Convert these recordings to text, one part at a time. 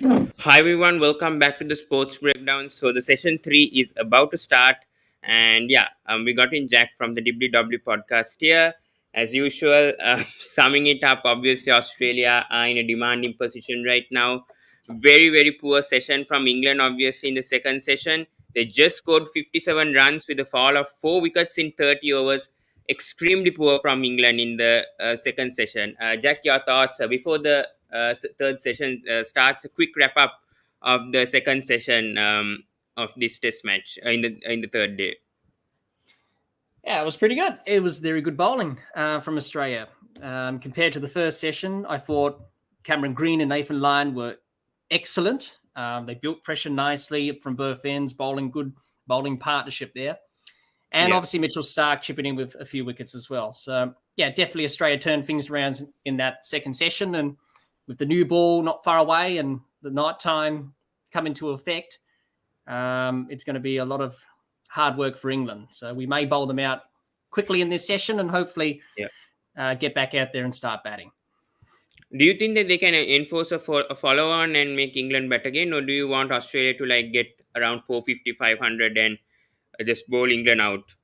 Hi everyone, welcome back to the Sports Breakdown. So the session 3 is about to start, and we got in Jack from the Dibbly Dobbly Podcast here. As usual, summing it up, obviously Australia are in a demanding position right now. Very poor session from England. Obviously in the second session, they just scored 57 runs with a fall of 4 wickets in 30 overs. Extremely poor from England in the second session. Jack, your thoughts before the third session starts? A quick wrap up of the second session of this test match in the third day. Yeah, it was pretty good. It was very good bowling from Australia. Compared to the first session, I thought Cameron Green and Nathan Lyon were excellent. They built pressure nicely from both ends, good bowling partnership there. And obviously Mitchell Starc chipping in with a few wickets as well. So, yeah, definitely Australia turned things around in that second session. And with the new ball not far away and the night time come into effect, it's going to be a lot of hard work for England. So we may bowl them out quickly in this session and hopefully get back out there and start batting. Do you think that they can enforce a follow-on and make England bet again, or do you want Australia to get around 450, 500 and just bowl England out?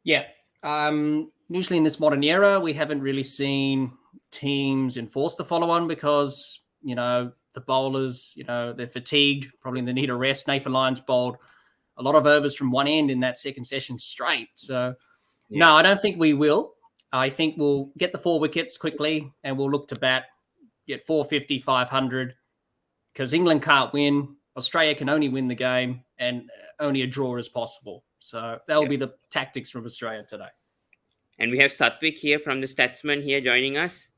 Yeah. Usually in this modern era, we haven't really seen teams enforce the follow-on because, the bowlers, they're fatigued. Probably they need a rest. Nathan Lyon's bowled a lot of overs from one end in that second session straight. So, no, I don't think we will. I think we'll get the 4 wickets quickly and we'll look to bat, get 450, 500, because England can't win. Australia can only win the game and only a draw is possible. So that will be the tactics from Australia today. And we have Satwik here from the Statsman here joining us.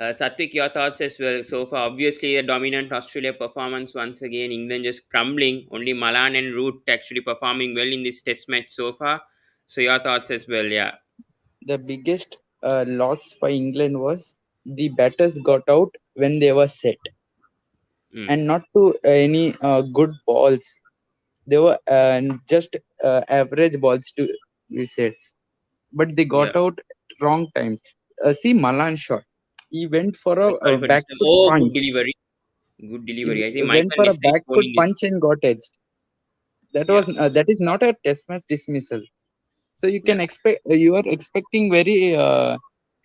Satwik, your thoughts as well. So far, obviously, a dominant Australia performance once again. England just crumbling. Only Malan and Root actually performing well in this test match so far. So your thoughts as well, The biggest loss for England was the batters got out when they were set. And not to any good balls. They were just average balls to be said. But they got out wrong times. See Malan shot. He went for a back foot punch. Good delivery. I think he went for a back foot punch and got edged. That is not a test match dismissal. So you can you are expecting very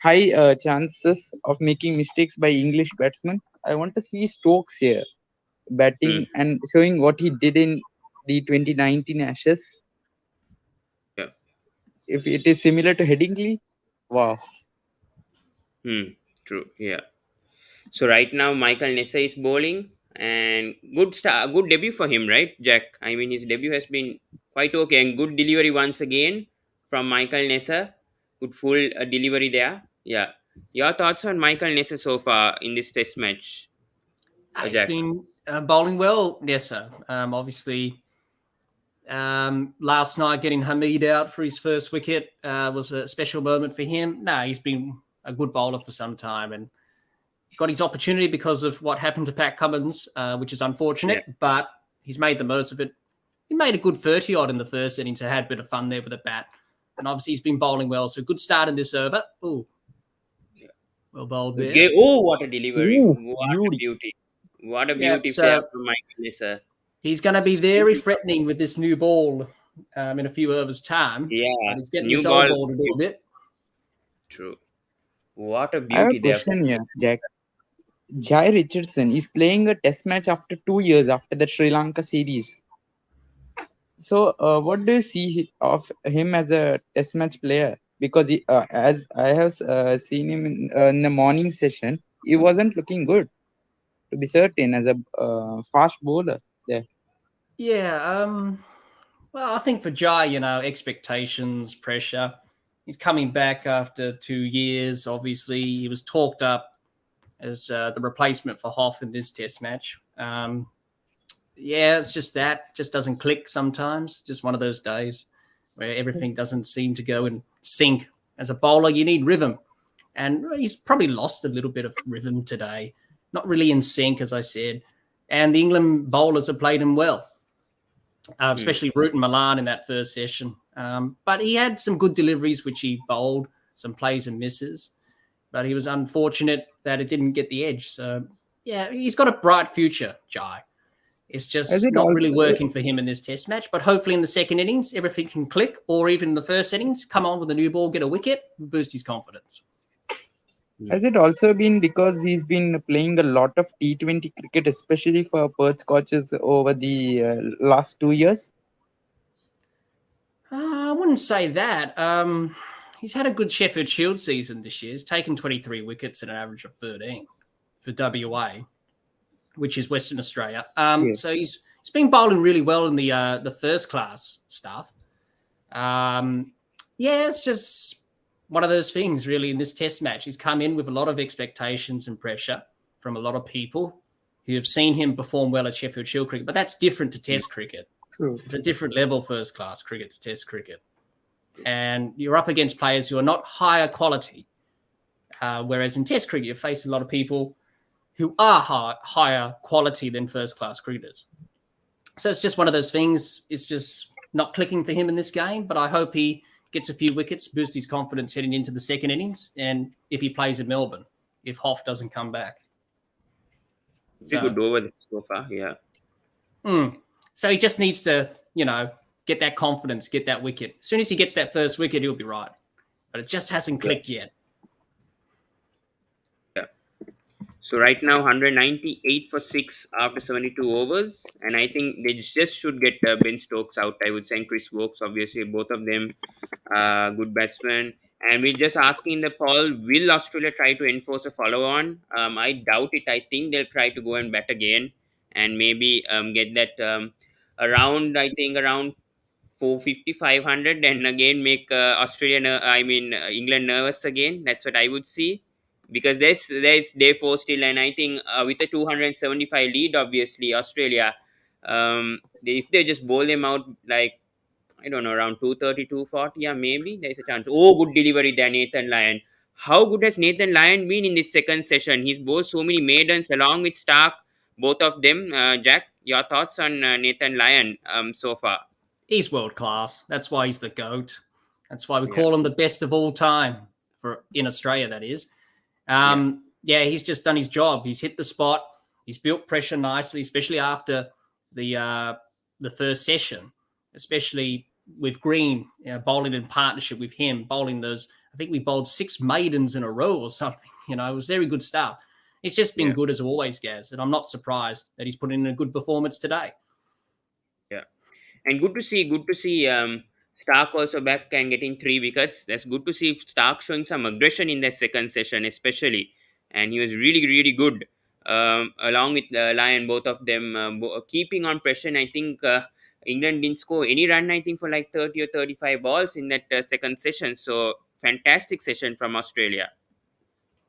high chances of making mistakes by English batsmen. I want to see Stokes here batting and showing what he did in the 2019 Ashes. If it is similar to Headingley, wow. True. Yeah. So right now Michael Nessa is bowling and good debut for him, right, Jack? I mean, his debut has been quite okay and good delivery once again from Michael Nessa. Good full delivery there. Yeah. Your thoughts on Michael Nessa so far in this test match? He's been bowling well, Nessa. Obviously, last night getting Hamid out for his first wicket was a special moment for him. No, he's been a good bowler for some time and got his opportunity because of what happened to Pat Cummins, which is unfortunate, but he's made the most of it. He made a good 30-odd in the first innings, so had a bit of fun there with a bat. And obviously he's been bowling well, so good start in this over. Oh, well bowled there. Oh, what a delivery. What a beauty. What a beauty from Michael Nessa. He's going to be very threatening with this new ball in a few overs' time. Yeah. He's getting his old ball a little bit. True. What a beauty I have a question here, Jack. Jai Richardson is playing a test match after 2 years after the Sri Lanka series. So, what do you see of him as a test match player? Because as I have seen him in the morning session, he wasn't looking good, to be certain, as a fast bowler there. Yeah, well, I think for Jai, expectations, pressure. He's coming back after 2 years. Obviously, he was talked up as the replacement for Hoff in this test match. It's just that. Just doesn't click sometimes. Just one of those days where everything doesn't seem to go in sync. As a bowler, you need rhythm. And he's probably lost a little bit of rhythm today. Not really in sync, as I said. And the England bowlers have played him well, especially Root and Malan in that first session. But he had some good deliveries, which he bowled, some plays and misses. But he was unfortunate that it didn't get the edge. So, yeah, he's got a bright future, Jai. It's Has just it not really also working for him in this test match. But hopefully in the second innings, everything can click, or even in the first innings, come on with a new ball, get a wicket, boost his confidence. has it also been because he's been playing a lot of T20 cricket, especially for Perth coaches over the last 2 years? I wouldn't say that. He's had a good Sheffield Shield season this year. He's taken 23 wickets at an average of 13 for WA, which is Western Australia. Yes. So he's been bowling really well in the first class stuff. Yeah, it's just one of those things, really, in this test match. He's come in with a lot of expectations and pressure from a lot of people who have seen him perform well at Sheffield Shield cricket, but that's different to test cricket. True. It's a different level first class cricket to test cricket. And you're up against players who are not higher quality. Whereas in test cricket, you face a lot of people who are higher quality than first class cricketers. So it's just one of those things. It's just not clicking for him in this game, but I hope he gets a few wickets, boost his confidence heading into the second innings, and if he plays in Melbourne, if Hoff doesn't come back. It's a good over so far, yeah. So he just needs to, get that confidence, get that wicket. As soon as he gets that first wicket, he'll be right. But it just hasn't clicked yet. Yeah. So right now, 198 for 6 after 72 overs. And I think they just should get Ben Stokes out, I would say, and Chris Woakes, obviously. Both of them good batsmen. And we're just asking the poll, will Australia try to enforce a follow-on? I doubt it. I think they'll try to go and bat again and maybe get that around 450, 500 and again make England nervous again. That's what I would see. Because there's day 4 still, and I think with a 275 lead, obviously, Australia, if they just bowl them out like, I don't know, around 230, 240, yeah, maybe there's a chance. Oh, good delivery there, Nathan Lyon. How good has Nathan Lyon been in this second session? He's bowled so many maidens along with Stark, both of them. Jack, your thoughts on Nathan Lyon so far? He's world class. That's why he's the GOAT. That's why we call him the best of all time in Australia, that is. He's just done his job. He's hit the spot. He's built pressure nicely, especially after the first session, especially with Green bowling in partnership with him, bowling those. I think we bowled 6 maidens in a row or something. It was very good stuff. He's just been good as always, Gaz, and I'm not surprised that he's put in a good performance today. Yeah, and good to see Stark also back and getting 3 wickets. That's good to see Stark showing some aggression in the second session, especially. And he was really, really good along with Lyon, both of them keeping on pressure. And I think England didn't score any run, I think, for like 30 or 35 balls in that second session. So fantastic session from Australia.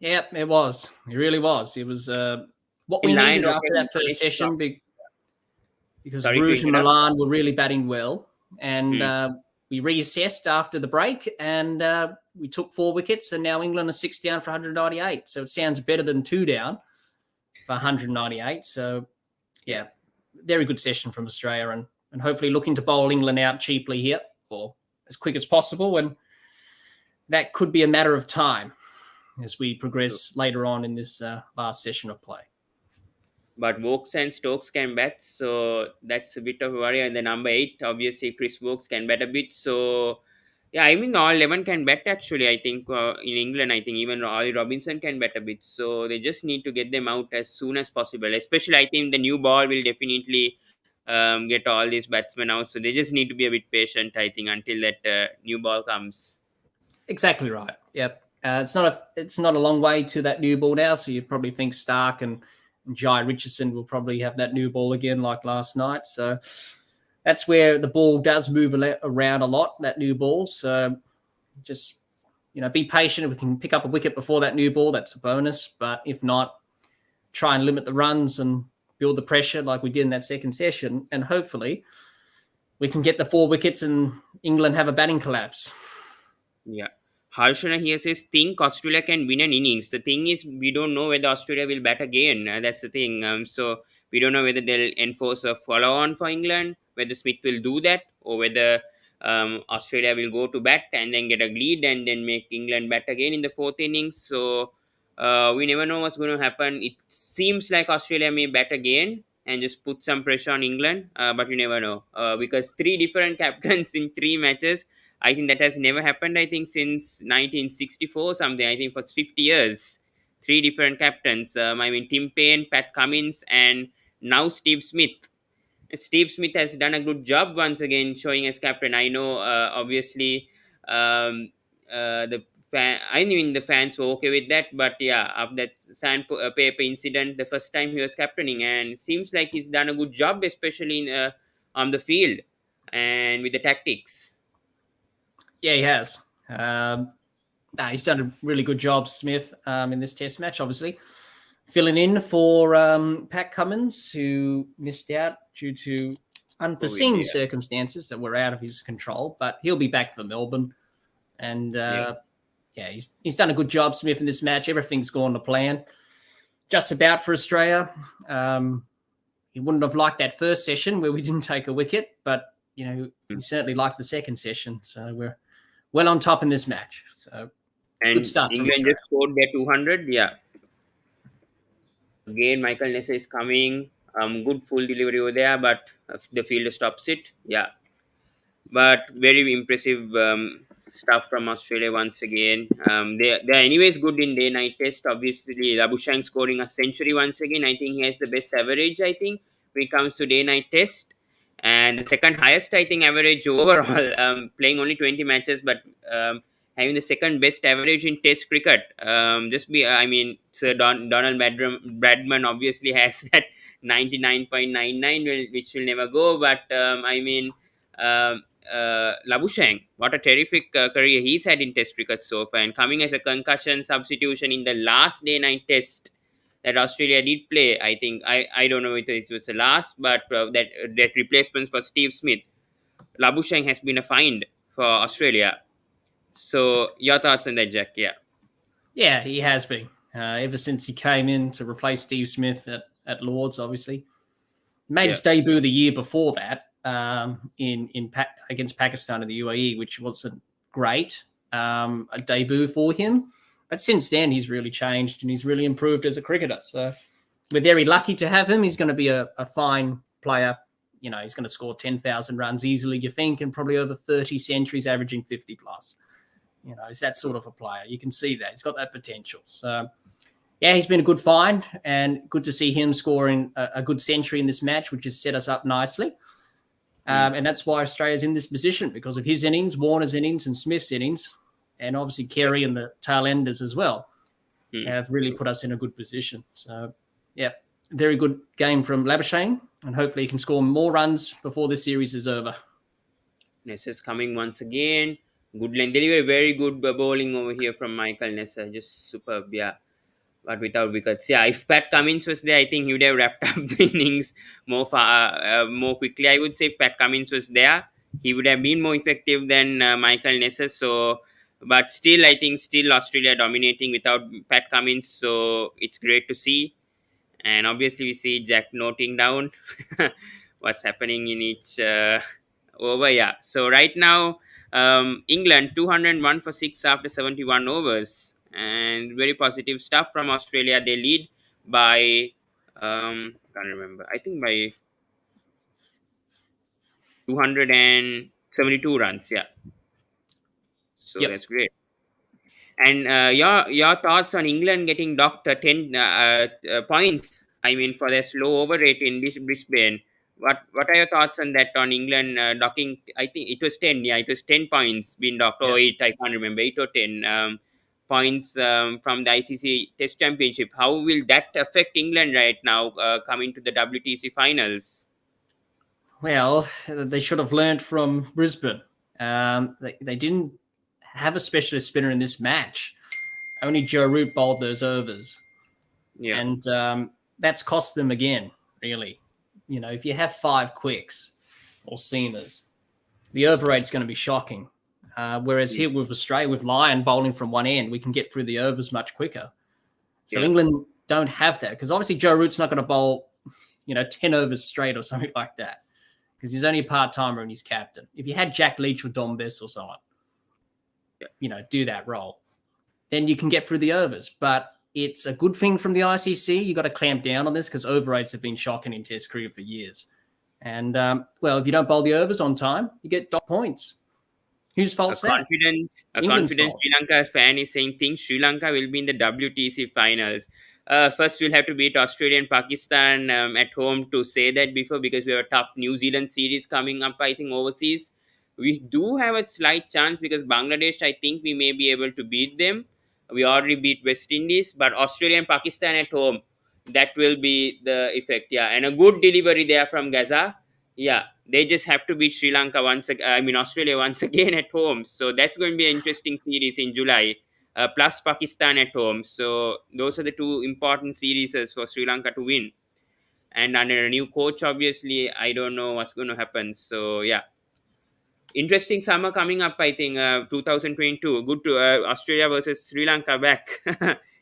Yeah, it was. It really was. It was what we needed after that first session because Rouge and Milan were really batting well. And we reassessed after the break and we took 4 wickets, and now England are 6 down for 198. So it sounds better than 2 down for 198. So, yeah, very good session from Australia and hopefully looking to bowl England out cheaply here or as quick as possible. And that could be a matter of time as we progress later on in this last session of play. But Woakes and Stokes can bat, so that's a bit of a worry. And the number 8, obviously, Chris Woakes can bat a bit. So, yeah, I mean, all 11 can bat, actually. I think in England, I think even Ollie Robinson can bat a bit. So, they just need to get them out as soon as possible. Especially, I think the new ball will definitely get all these batsmen out. So, they just need to be a bit patient, I think, until that new ball comes. Exactly right. Yep. It's not a long way to that new ball now. So, you probably think Stark and Jai Richardson will probably have that new ball again like last night. So that's where the ball does move around a lot, that new ball. So just, be patient. If we can pick up a wicket before that new ball, that's a bonus. But if not, try and limit the runs and build the pressure like we did in that second session. And hopefully we can get the 4 wickets and England have a batting collapse. Yeah. Harshana here says, think Australia can win an innings. The thing is, we don't know whether Australia will bat again. That's the thing. So we don't know whether they'll enforce a follow-on for England, whether Smith will do that, or whether Australia will go to bat and then get a lead and then make England bat again in the 4th innings. So we never know what's going to happen. It seems like Australia may bat again and just put some pressure on England, but you never know, because 3 different captains in 3 matches. I think that has never happened. I think since 1964 something. I think for 50 years, 3 different captains. I mean, Tim Payne, Pat Cummins, and now Steve Smith. Steve Smith has done a good job once again showing as captain. I know, obviously, I mean the fans were okay with that, but yeah, after that sandpaper incident, the first time he was captaining, and seems like he's done a good job, especially on the field and with the tactics. Yeah, he has. He's done a really good job, Smith, in this Test match. Obviously, filling in for Pat Cummins, who missed out due to unforeseen circumstances that were out of his control. But he'll be back for Melbourne, and he's done a good job, Smith, in this match. Everything's gone to plan, just about for Australia. He wouldn't have liked that first session where we didn't take a wicket, but he certainly liked the second session. So we're well on top in this match. So and good stuff. England just scored their 200. Yeah. Again, Michael Nessa is coming. Good full delivery over there, but the fielder stops it. Yeah. But very impressive stuff from Australia once again. They're anyways good in day-night test. Obviously, Labuschagne scoring a century once again. I think he has the best average, I think, when it comes to day-night test. And the second highest, I think, average overall, playing only 20 matches, but having the second best average in test cricket. Sir Donald Bradman obviously has that 99.99, which will never go, but Labuschagne, what a terrific career he's had in test cricket so far, and coming as a concussion substitution in the last day-night test that Australia did play. I think, I don't know if it was the last, but that replacement for Steve Smith, Labuschagne has been a find for Australia. So your thoughts on that, Jack? Yeah, he has been ever since he came in to replace Steve Smith at Lords. Obviously, made his debut the year before that against Pakistan in the UAE, which wasn't great a debut for him. But since then, he's really changed and he's really improved as a cricketer. So we're very lucky to have him. He's going to be a fine player. He's going to score 10,000 runs easily, you think, and probably over 30 centuries, averaging 50 plus. He's that sort of a player. You can see that. He's got that potential. So, yeah, he's been a good find, and good to see him scoring a good century in this match, which has set us up nicely. And that's why Australia's in this position, because of his innings, Warner's innings, and Smith's innings, and obviously Carey and the tail enders as well have really put us in a good position. So, yeah, very good game from Labuschagne, and hopefully he can score more runs before this series is over. Nessa is coming once again. Good length delivery, very good bowling over here from Michael Nessa, just superb, yeah. But without wickets, yeah. If Pat Cummins was there, I think he would have wrapped up the innings more quickly. I would say if Pat Cummins was there, he would have been more effective than Michael Nessa. So, but still, I think Australia dominating without Pat Cummins. So it's great to see, and obviously we see Jack noting down what's happening in each over. Yeah. So right now, England 201 for 6 after 71 overs, and very positive stuff from Australia. They lead by can't remember, I think by 272 runs. Yeah, so that's great. And your thoughts on England getting docked 10 points, I mean, for their slow over rate in this Brisbane. What are your thoughts on that, on England docking? I think it was 10. Yeah, it was 10 points being docked, or 8. I can't remember, 8 or 10 points from the ICC Test Championship. How will that affect England right now coming to the WTC finals? Well, they should have learned from Brisbane. They didn't have a specialist spinner in this match. Only Joe Root bowled those overs. Yeah. And that's cost them again, really. If you have 5 quicks or seamers, the over rate's going to be shocking. Whereas here with Australia, with Lyon bowling from one end, we can get through the overs much quicker. So England don't have that, because obviously Joe Root's not going to bowl, 10 overs straight or something like that, because he's only a part-timer and he's captain. If you had Jack Leach or Dom Bess or someone, do that role, then you can get through the overs. But it's a good thing from the ICC. You got to clamp down on this because over rates have been shocking in Test cricket for years. And if you don't bowl the overs on time, you get dot points. Whose fault's that? A confident Sri Lanka fan is saying things Sri Lanka will be in the WTC finals. First, we'll have to beat Australia and Pakistan at home to say that before, because we have a tough New Zealand series coming up, I think, overseas. We do have a slight chance because Bangladesh, I think we may be able to beat them. We already beat West Indies, but Australia and Pakistan at home, that will be the effect. Yeah, and a good delivery there from Gaza. Yeah, they just have to beat Sri Lanka Australia once again at home. So that's going to be an interesting series in July. Plus Pakistan at home. So those are the two important series for Sri Lanka to win. And under a new coach, obviously, I don't know what's going to happen. So yeah, interesting summer coming up, I think, 2022. Good to Australia versus Sri Lanka back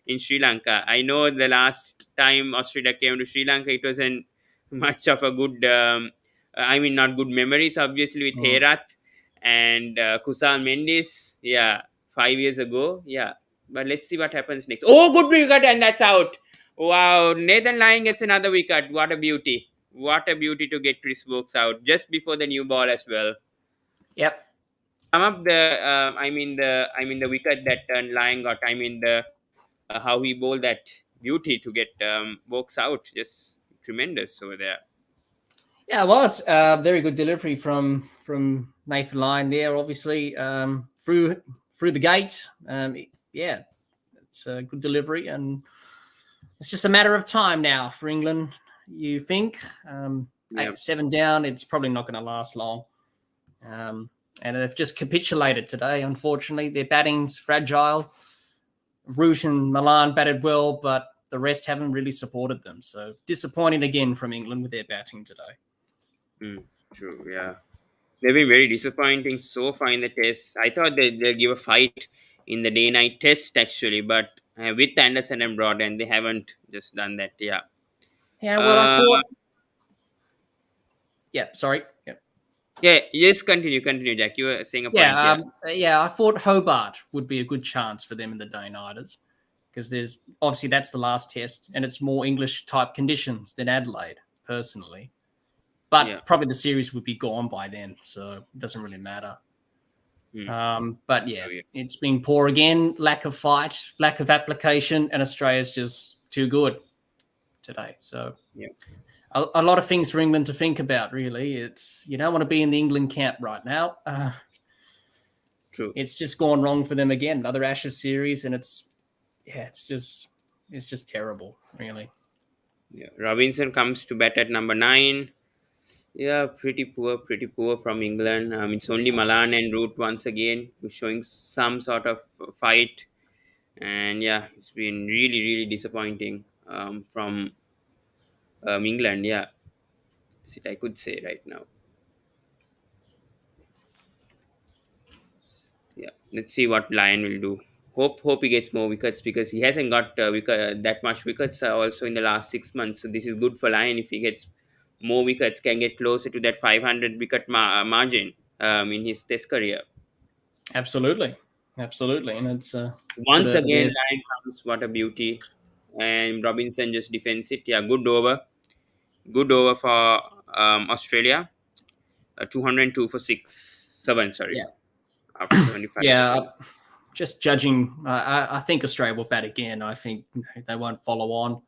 in Sri Lanka. I know the last time Australia came to Sri Lanka, it wasn't much of a good, not good memories, obviously, with Herath and Kusal Mendis. Yeah, 5 years ago. Yeah, but let's see what happens next. Oh, good wicket, and that's out. Wow, Nathan Lyon gets another wicket. What a beauty. What a beauty to get Chris Brooks out just before the new ball as well. Yep. Some of the wicket that Lyon got. How he bowled that beauty to get Brooks out. Just tremendous over there. Yeah, it was very good delivery from Nathan Lyon there. Obviously, through the gate. It's a good delivery, and it's just a matter of time now for England. You think 8-7 down, it's probably not going to last long. And they've just capitulated today. Unfortunately, their batting's fragile. Root and Milan batted well, but the rest haven't really supported them. So disappointing again from England with their batting today. True, yeah. They've been very disappointing so far in the test. I thought they'll give a fight in the day-night test, actually, but with Anderson and Broad, they haven't just done that, yeah. Yeah, well, I thought... Yeah, sorry. Yeah, just continue, Jack. You were saying a point. I thought Hobart would be a good chance for them in the day-nighters because there's obviously that's the last test and it's more English-type conditions than Adelaide, personally. But probably the series would be gone by then, so it doesn't really matter. It's been poor again, lack of fight, lack of application, and Australia's just too good today. So a lot of things for England to think about, really. It's you don't want to be in the England camp right now. True. It's just gone wrong for them again. Another Ashes series, and it's just terrible, really. Yeah, Robinson comes to bat at number 9. Yeah, pretty poor from England. It's only Malan and Root once again who's showing some sort of fight. And yeah, it's been really, really disappointing from England. Yeah, that's it I could say right now. Yeah, let's see what Lyon will do. Hope he gets more wickets because he hasn't got that much wickets also in the last 6 months. So this is good for Lyon if he gets more wickets, can get closer to that 500 wicket margin in his test career. Absolutely, and it's once again Lyon comes. What a beauty, and Robinson just defends it. Yeah, good over for Australia. 202 for 7. Sorry, after 75. Just judging, I think Australia will bat again. I think they won't follow on.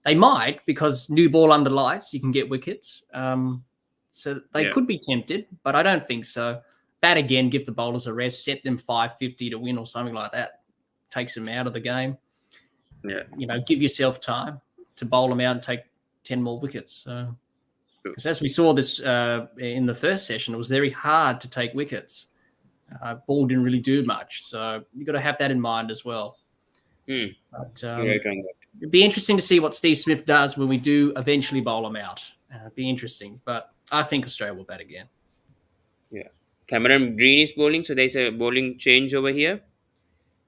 They might, because new ball under lights, you can get wickets. So they could be tempted, but I don't think so. Bat again, give the bowlers a rest, set them 550 to win or something like that. Takes them out of the game. Yeah. Give yourself time to bowl them out and take 10 more wickets. Because as we saw this in the first session, it was very hard to take wickets. Ball didn't really do much. So you've got to have that in mind as well. But it'd be interesting to see what Steve Smith does when we do eventually bowl him out. It'd be interesting, but I think Australia will bat again. Yeah, Cameron Green is bowling, so there's a bowling change over here.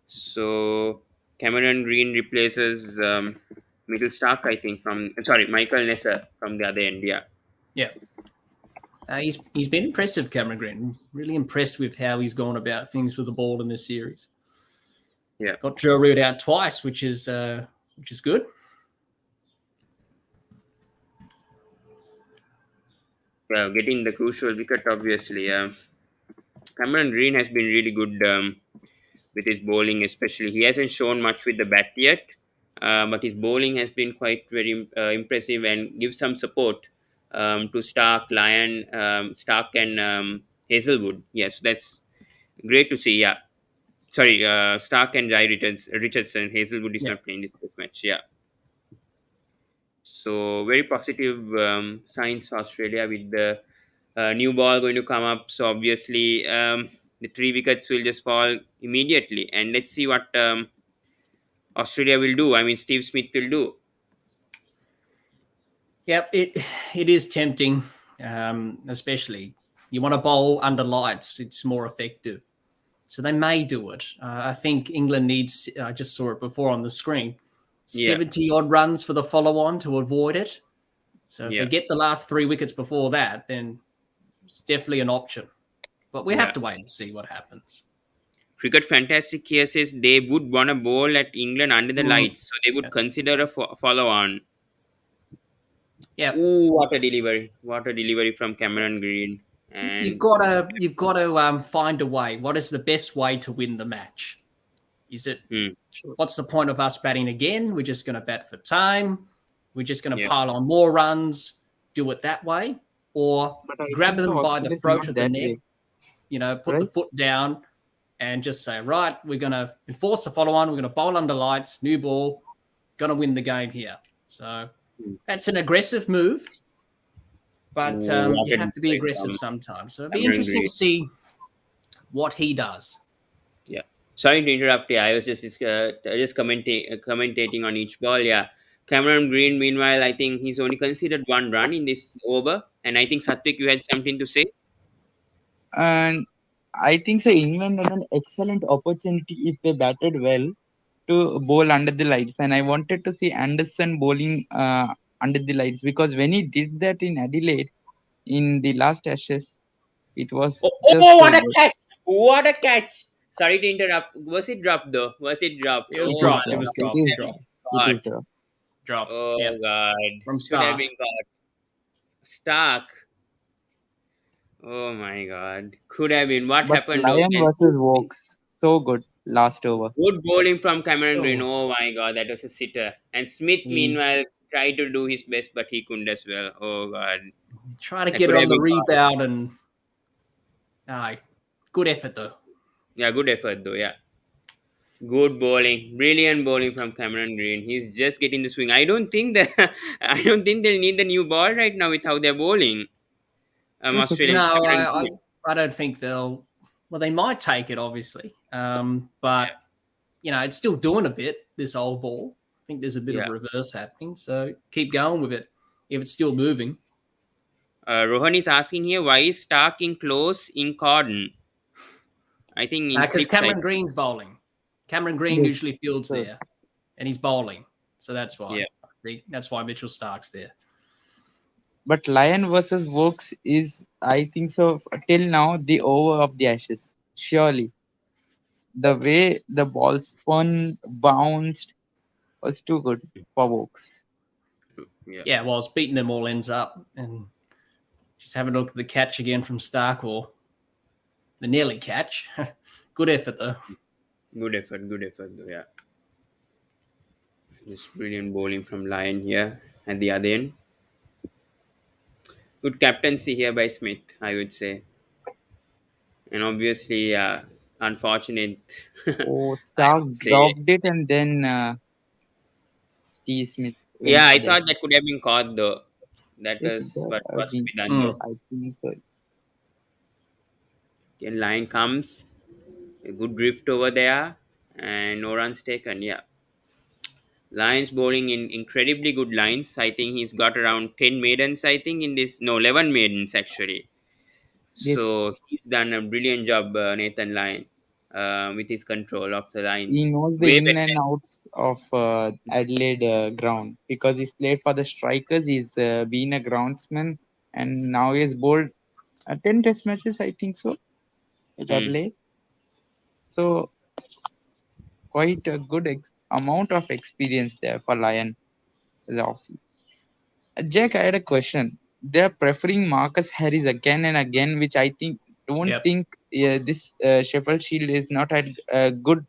So Cameron Green replaces Michael Nessa from the other end. Yeah. He's been impressive, Cameron Green. Really impressed with how he's gone about things with the ball in this series. Yeah. Got Joe Root out twice, which is which is good. Getting the crucial wicket, obviously. Cameron Green has been really good with his bowling, especially. He hasn't shown much with the bat yet, but his bowling has been quite very impressive and gives some support to Stark, Lyon, Stark, and Hazelwood. Yes, that's great to see. Yeah, sorry, Stark and Richardson. Hazelwood is Yeah. not playing this match. Yeah. So very positive signs for Australia with the new ball going to come up. So obviously the 3 wickets will just fall immediately, and let's see what Australia will do. I mean, Steve Smith will do. Yep, it is tempting, especially you want to bowl under lights. It's more effective. So they may do it. I think England needs, I just saw it before on the screen, Yeah. 70 odd runs for the follow on to avoid it. So if Yeah. they get the last 3 wickets before that, then it's definitely an option. But we Yeah. have to wait and see what happens. Cricket Fantastic here says they would want a bowl at England under the lights, so they would Yeah. consider a follow on. Yeah. Ooh, what a delivery! What a delivery from Cameron Green. And You've got to find a way. What is the best way to win the match? Is it what's the point of us batting again? We're just going to bat for time. We're just going to Yeah. pile on more runs, do it that way, or But I grab think them so, by the Australia's throat not of the that neck. way. Put the Right? foot down and just say, right, we're going to enforce the follow on. We're going to bowl under lights, new ball, going to win the game here. So that's an aggressive move, but What you a have to be delivery aggressive from sometimes. So it'll be Cameron interesting Green. to see what he does. Yeah. Sorry to interrupt. Yeah, I was just commentating on each ball. Yeah. Cameron Green, meanwhile, I think he's only considered 1 run in this over. And I think Satvik, you had something to say? And I think so. England had an excellent opportunity if they batted well to bowl under the lights, and I wanted to see Anderson bowling under the lights because when he did that in Adelaide in the last Ashes, it was just so What a good. catch! What a catch! Sorry to interrupt. Was it dropped though? Was it dropped? It was Oh dropped. my It was God. dropped. It is Dropped. it is God. Dropped. Oh Yeah. God. From Could have Stark. been caught. Stark. Oh my God. Could have been. What But happened though? Lyon versus Vokes, so good last over. Good bowling from Cameron Green. Oh. Oh my God, that was a sitter. And Smith, meanwhile, tried to do his best, but he couldn't as well. Oh God. Try to That get could it have on the been caught. rebound and good effort though. Yeah, good effort though. Yeah. Good bowling, brilliant bowling from Cameron Green. He's just getting the swing. I don't think that I don't think they'll need the new ball right now with how they're bowling. Australian No, Cameron Green. I don't think they'll. Well, they might take it, obviously, but it's still doing a bit. This old ball. I think there's a bit of reverse happening. So keep going with it if it's still moving. Rohan is asking here, why is Stark in close in cordon? I think in Because six. Cameron Green's bowling. Cameron Green Yes. usually fields Sure. there, and he's bowling. So that's why. Yeah. That's why Mitchell Stark's there. But Lyon versus Vokes is, I think so, till now the over of the Ashes. Surely, the way the ball spun, bounced, was too good for Vokes. Yeah, well, it's beating them all ends up, and just having a look at the catch again from Stark, or the nearly catch. Good effort though. Good effort though, yeah. Just brilliant bowling from Lyon here at the other end. Good captaincy here by Smith, I would say. And obviously, unfortunate. Oh, I Stark would say. dropped it and then Steve Smith went Yeah, I for thought that could have been caught though. That Yes, was that what was to we- be done though. I think so. Then Lyon comes, a good drift over there, and no runs taken. Yeah. Lions bowling in incredibly good lines. I think he's got around 10 maidens, I think, in this. No, 11 maidens actually. Yes, So he's done a brilliant job, Nathan Lyon, with his control of the he lines. knows the Way in better. and outs of Adelaide ground because he's played for the Strikers. He's been a groundsman and now he's bowled 10 Test matches, I think so, at Adelaide. So quite a good amount of experience there for Lyon as Aussie. Jack, I had a question. They're preferring Marcus Harris again and again, which I don't Yep. think this Sheffield Shield is not had a good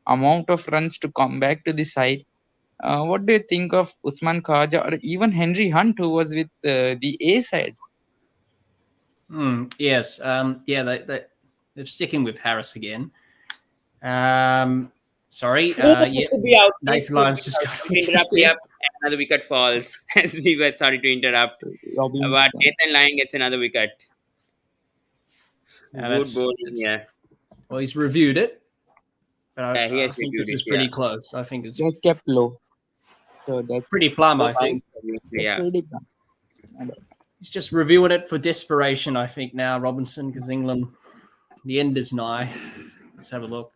amount of runs to come back to the side. What do you think of Usman Khawaja or even Henry Hunt, who was with the A side? Yes. They're sticking with Harris again. Sorry. This could be out. This Nathan could Lyon's be just out. got To interrupt. Yep. Another wicket falls. As we were sorry to interrupt. But Nathan Lyon gets another wicket. Good bowling, yeah. Well, he's reviewed it. But Yeah, he I has think reviewed this is it, pretty yeah. close. I think it's That's kept low. So that's pretty plumb, I think. Yeah. pretty plumb. He's just reviewing it for desperation, I think, now, Robinson, because England, the end is nigh. Let's have a look.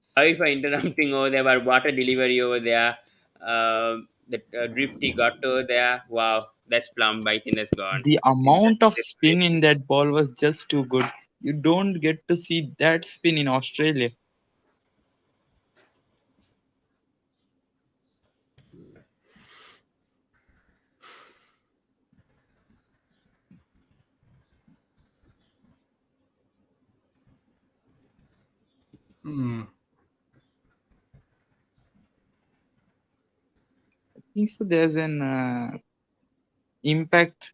Sorry for interrupting over there, but water delivery over there. The drift he got over there. Wow, that's plumb. I think that's gone. The amount of spin in that ball was just too good. You don't get to see that spin in Australia. I think so. There's an impact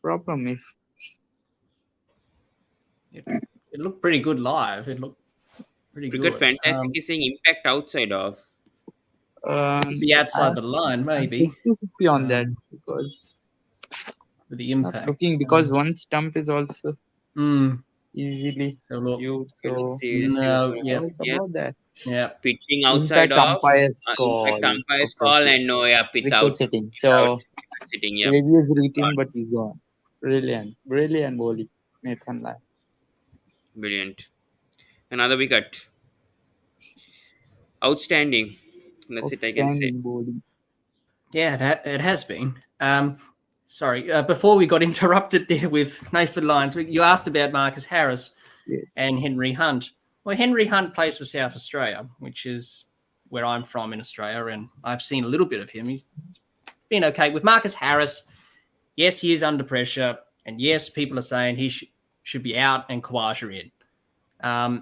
problem. If It looked pretty good live. It looked pretty Cricket good. Fantastic is saying impact outside of. Be outside the line, maybe. 50-50 on that because with the not impact. looking because one stump is also easily So look, viewed. Let's So see what's going on it's here. about that. Yeah. Pitching outside Impact of. umpire's call. Impact umpire's Okay, call okay. and no, yeah, pitch Wicket out. sitting. Pitch So out. Sitting, yeah. review is written, but he's gone. Brilliant bowling, Nathan Lyon. Brilliant. Another wicket. Outstanding. That's it, I can say. Outstanding bowling. Yeah, it has been. Sorry, before we got interrupted there with Nathan Lyons, you asked about Marcus Harris and Henry Hunt. Well, Henry Hunt plays for South Australia, which is where I'm from in Australia, and I've seen a little bit of him. He's been okay. With Marcus Harris, yes, he is under pressure, and yes, people are saying he should be out and Khawaja in.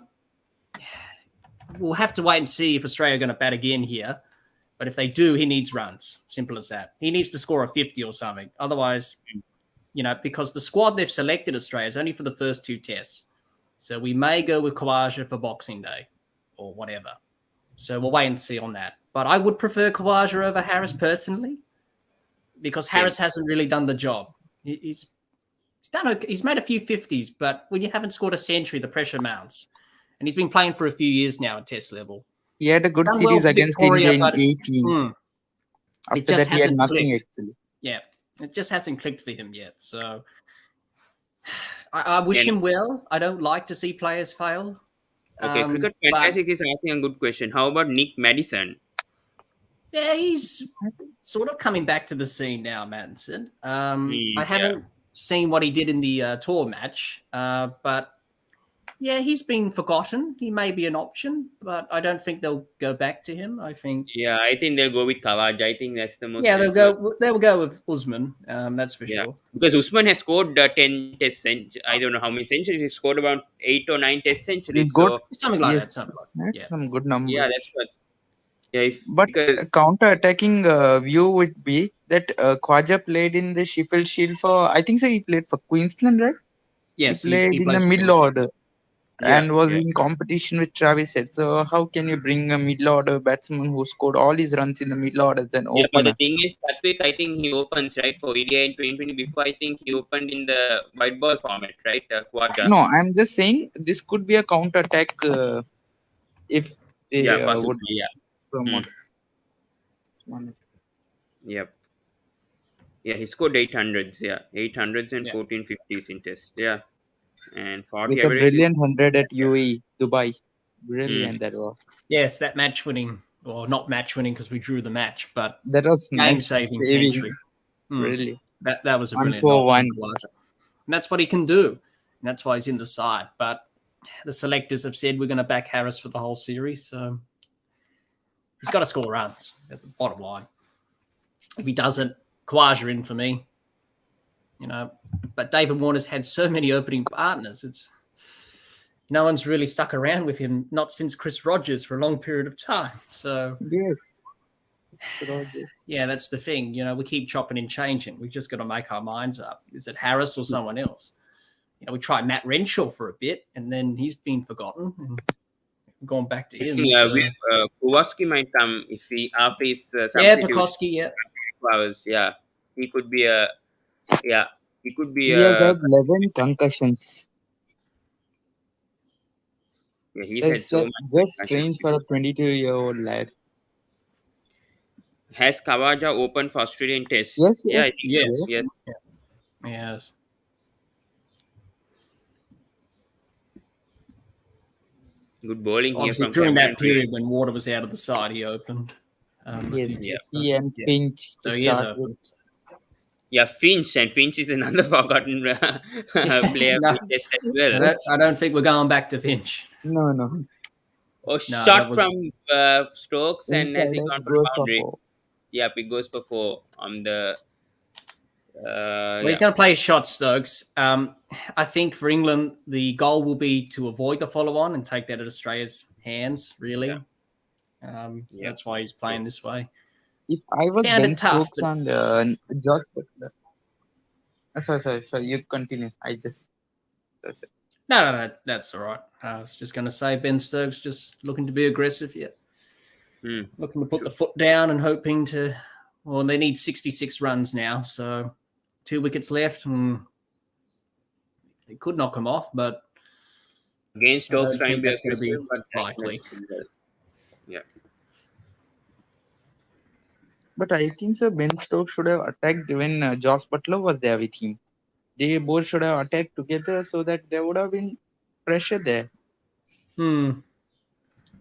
We'll have to wait and see if Australia are going to bat again here. But if they do, he needs runs. Simple as that. He needs to score a 50 or something. Otherwise, because the squad they've selected Australia is only for the first 2 tests. So we may go with Khawaja for Boxing Day or whatever. So we'll wait and see on that. But I would prefer Khawaja over Harris personally because Harris hasn't really done the job. He's done okay. He's made a few 50s, but when you haven't scored a century, the pressure mounts. And he's been playing for a few years now at test level. He had a good series against India in 18. After that, he had nothing actually. Yeah, it just hasn't clicked for him yet. So I wish him well. I don't like to see players fail. Okay, Cricket Fantastic is asking a good question. How about Nick Madison? Yeah, he's sort of coming back to the scene now, Madison. I haven't seen what he did in the tour match, but yeah, he's been forgotten. He may be an option, but I don't think they'll go back to him. I think. Yeah, I think they'll go with Khawaja. I think that's the most. Yeah, they'll go with Usman. That's for sure. Because Usman has scored 10 test centuries. I don't know how many centuries. He scored about 8 or 9 test centuries. So something like that. Some good numbers. Yeah, that's good. Yeah, but counter-attacking view would be that Khawaja played in the Sheffield Shield for. I think so. He played for Queensland, right? Yes, he played in the middle order. And was in competition with Travis Head. So how can you bring a middle order batsman who scored all his runs in the middle order as an opener? Yeah, but the thing is, Satwik, I think he opens, right, for India in 2020. Before, I think he opened in the white ball format, right? No, I'm just saying this could be a counter attack if they would promote. Yep. Yeah, he scored 800s. Yeah, 800s and 14 50s in test. Yeah. And 40 with a brilliant 100 at UAE, Dubai. Brilliant that was. Yes, that match winning, or not match winning because we drew the match, but that was game saving century. Really, that was a brilliant 1-for-1. And that's what he can do. And that's why he's in the side. But the selectors have said we're going to back Harris for the whole series. So He's got to score runs at the bottom line. If he doesn't, Khawaja in for me. But David Warner's had so many opening partners. No one's really stuck around with him, not since Chris Rogers for a long period of time. So Yes. yeah, that's the thing. We keep chopping and changing. We just got to make our minds up. Is it Harris or someone else? We tried Matt Renshaw for a bit, and then he's been forgotten and gone back to him. Kowalski might come if he after his Pekowski, yeah. Flowers, yeah. He could be a He could be He has had 11 concussions. Yeah, he's had so much. Just strange for a 22-year-old lad. Has Khawaja opened for Australian Test? Yes. Yeah, I think yes. Yes. Good bowling Obviously, here from during Cameron that period when Water was out of the side, he opened. He and Finch. So he is open. Yeah, Finch is another forgotten player No. Test as well. I don't think we're going back to Finch. No. Shot from Stokes, and has he gone for the boundary? Yep, it goes for 4 on the. He's going to play his shot, Stokes. I think for England, the goal will be to avoid the follow-on and take that at Australia's hands, really. So that's why he's playing this way. If I was Ben Stokes and Josh Butler. Sorry, you continue. That's it. No, that's all right. I was just going to say Ben Stokes just looking to be aggressive here. Looking to put the foot down and hoping to... Well, they need 66 runs now, so 2 wickets left, and they could knock him off, but... Against Stokes, trying to be aggressive, but likely. Yeah. But I think so Ben Stokes should have attacked when Josh Butler was there with him. They both should have attacked together so that there would have been pressure there.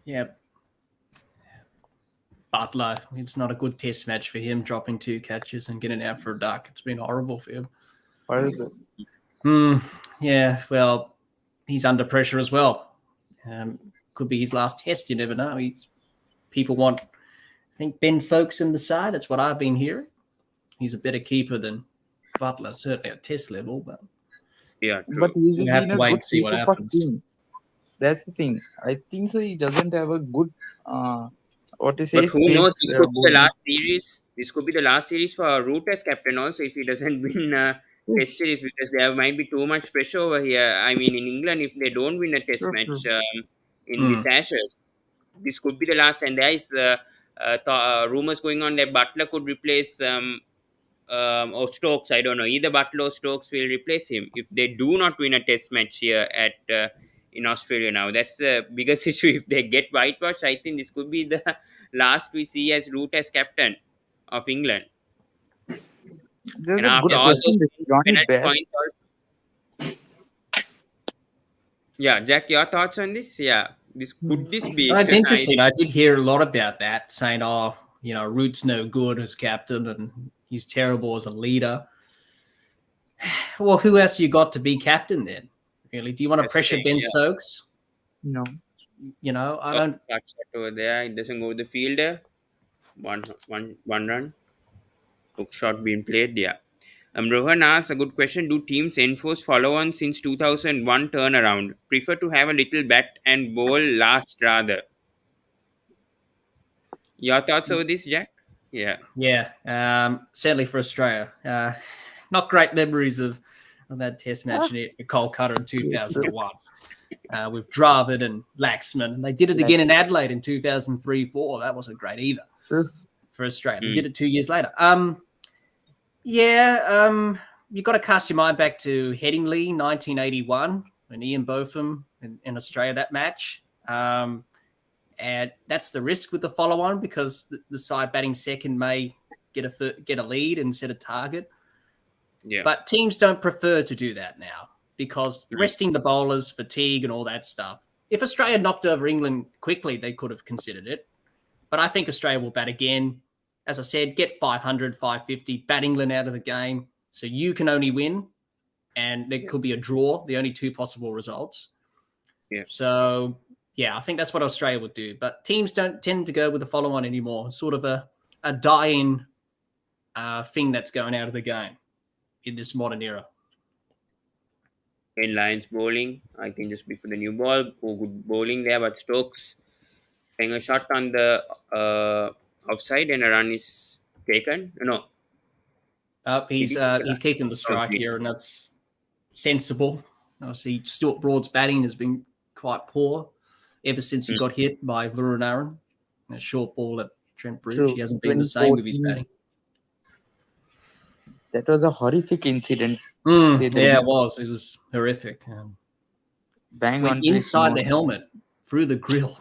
Yeah. Butler, it's not a good test match for him, dropping 2 catches and getting out for a duck. It's been horrible for him. Horrible. Yeah, well, he's under pressure as well. Could be his last test, you never know. People want, I think, Ben Folkes in the side. That's what I've been hearing. He's a better keeper than Butler, certainly at test level. But yeah, true. But he's you have to wait and see what happens. That's the thing. I think so. He doesn't have a good But who knows? This could be the last series. This could be the last series for Root as captain also if he doesn't win Test series, because there might be too much pressure over here. I mean, in England, if they don't win a Test match in this Ashes, this could be the last. And there is rumors going on that Butler could replace or Stokes. I don't know. Either Butler or Stokes will replace him if they do not win a Test match here at in Australia now. That's the biggest issue. If they get whitewashed, I think this could be the last we see as Root as captain of England. There's a good question with Johnny Best. Yeah, Jack, your thoughts on this? Yeah, could this be? It's interesting. I did hear a lot about that, saying, Root's no good as captain and he's terrible as a leader. Well, who else you got to be captain then? Really? Do you want to pressure Ben Stokes? No. I don't. Touch that over there. It doesn't go to the fielder. One run. Hook shot being played. Yeah. Rohan asks a good question. Do teams enforce follow-on since 2001 turnaround? Prefer to have a little bat and bowl last rather. Your thoughts over this, Jack? Yeah. Yeah. Sadly for Australia, not great memories of that Test match in Kolkata in 2001 with Dravid and Laxman. And they did it again in Adelaide in 2003-04. That wasn't great either for Australia. They did it 2 years later. You've got to cast your mind back to Headingley, 1981, when Ian Botham in Australia, that match. And that's the risk with the follow-on, because the side batting second may get a lead and set a target. Yeah. But teams don't prefer to do that now because resting the bowlers, fatigue and all that stuff. If Australia knocked over England quickly, they could have considered it. But I think Australia will bat again. As I said, get 500, 550, bat England out of the game so you can only win, and there could be a draw, the only 2 possible results. Yeah. So, Yeah, I think that's what Australia would do. But teams don't tend to go with the follow-on anymore. It's sort of a dying thing that's going out of the game in this modern era. In Lions bowling, I think just before the new ball, good bowling there, but Stokes playing a shot on the outside and a run is taken. No, He's keeping the strike here, and that's sensible. Obviously, Stuart Broad's batting has been quite poor ever since he got hit by Varun. A short ball at Trent Bridge. True. He hasn't been the same with his batting. That was a horrific incident. Yeah, it was. It was horrific. Bang went on inside the helmet, through the grill.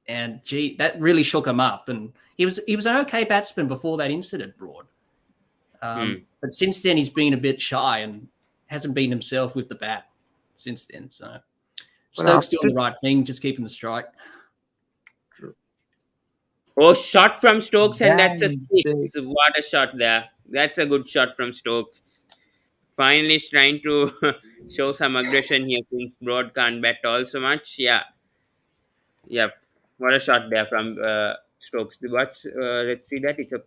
And gee, that really shook him up. And he was an okay batsman before that incident, Broad. But since then, he's been a bit shy and hasn't been himself with the bat since then. So Stokes doing the right thing, just keeping the strike. Oh, shot from Stokes, and that's a 6. What a shot there. That's a good shot from Stokes. Finally trying to show some aggression here since Broad can't bat all so much. Yeah. Yep. What a shot there from Stokes. Let's see that. It's a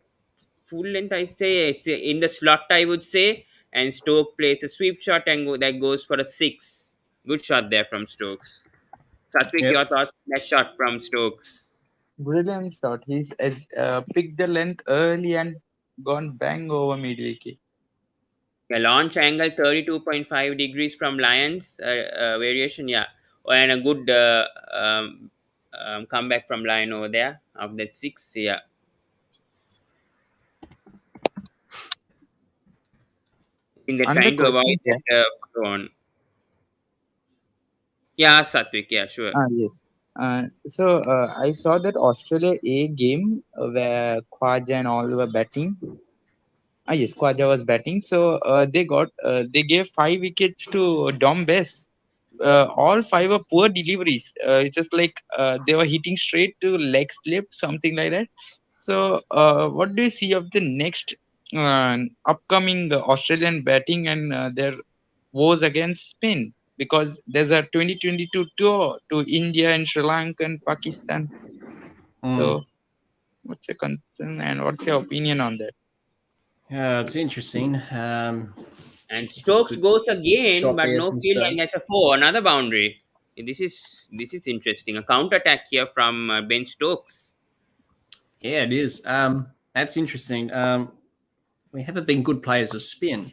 full length, I say. It's in the slot, I would say. And Stokes plays a sweep shot and that goes for a 6. Good shot there from Stokes. Satvik, your thoughts on that shot from Stokes? Brilliant shot. He's picked the length early and gone bang over mid-wicket. Yeah, launch angle 32.5 degrees from Lyon's variation. Yeah, and a good comeback from Lyon over there of that 6. Yeah. In the trying to avoid that on. Yeah, Satvik. Yeah, sure. Yes. So I saw that Australia A game where Khwaja and all were batting. Yes, Khwaja was batting. So they gave 5 wickets to Dom Bess. All 5 were poor deliveries. It's just like they were hitting straight to leg slip, something like that. So what do you see of the next upcoming Australian batting and their woes against Spain? Because there's a 2022 tour to India and Sri Lanka and Pakistan. So what's your concern and what's your opinion on that? Yeah, it's interesting. And Stokes goes again, but no fielding. That's a 4, another boundary. This is interesting. A counter attack here from Ben Stokes. Yeah, it is. That's interesting. We haven't been good players of spin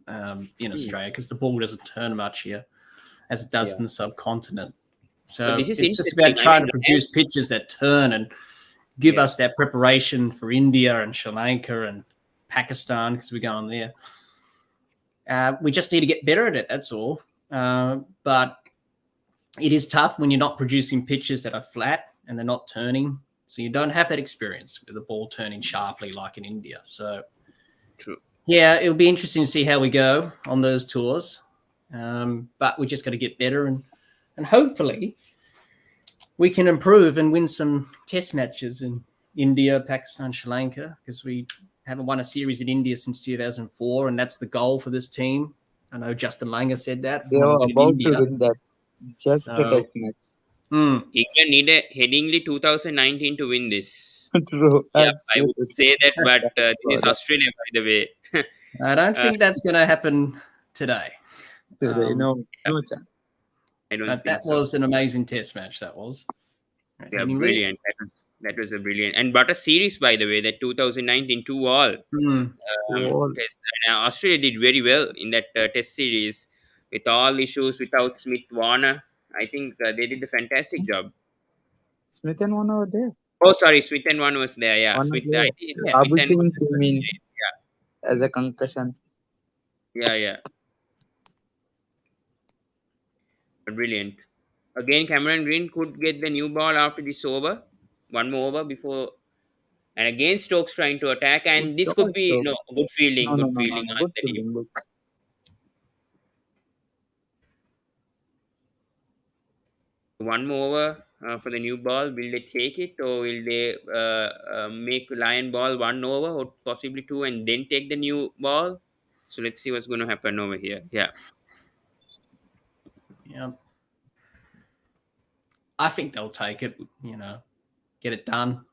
in Australia because the ball doesn't turn much here as it does in the subcontinent. So it's just about trying to produce pitches that turn and give us that preparation for India and Sri Lanka and Pakistan because we're going there. We just need to get better at it, that's all. But it is tough when you're not producing pitches that are flat and they're not turning. So you don't have that experience with the ball turning sharply like in India. So, true. Yeah, it'll be interesting to see how we go on those tours. But we just got to get better and hopefully we can improve and win some test matches in India, Pakistan, Sri Lanka, because we haven't won a series in India since 2004, and that's the goal for this team. I know Justin Langer said that. They were about to win that. Just a test match. England headingly 2019 to win this. True. Yeah, I would say that, but this is Australia, by the way. I don't think that's going to happen today. No chance. I don't but think that was an amazing test match. That was. Yeah, brilliant. That was a brilliant. And but a series, by the way, that 2019 2-all. Australia did very well in that test series with all issues without Smith Warner. I think they did a fantastic job. Smith and Warner were there. Oh, sorry, Smith and Warner was there. Yeah, Smith came in as a concussion. Yeah. Brilliant. Again, Cameron Green could get the new ball after this over. One more over before. And again, Stokes trying to attack. And this could be good fielding. Good fielding. One more over for the new ball. Will they take it or will they make Lyon ball 1 over or possibly 2 and then take the new ball? So let's see what's going to happen over here. Yeah. I think they'll take it, get it done,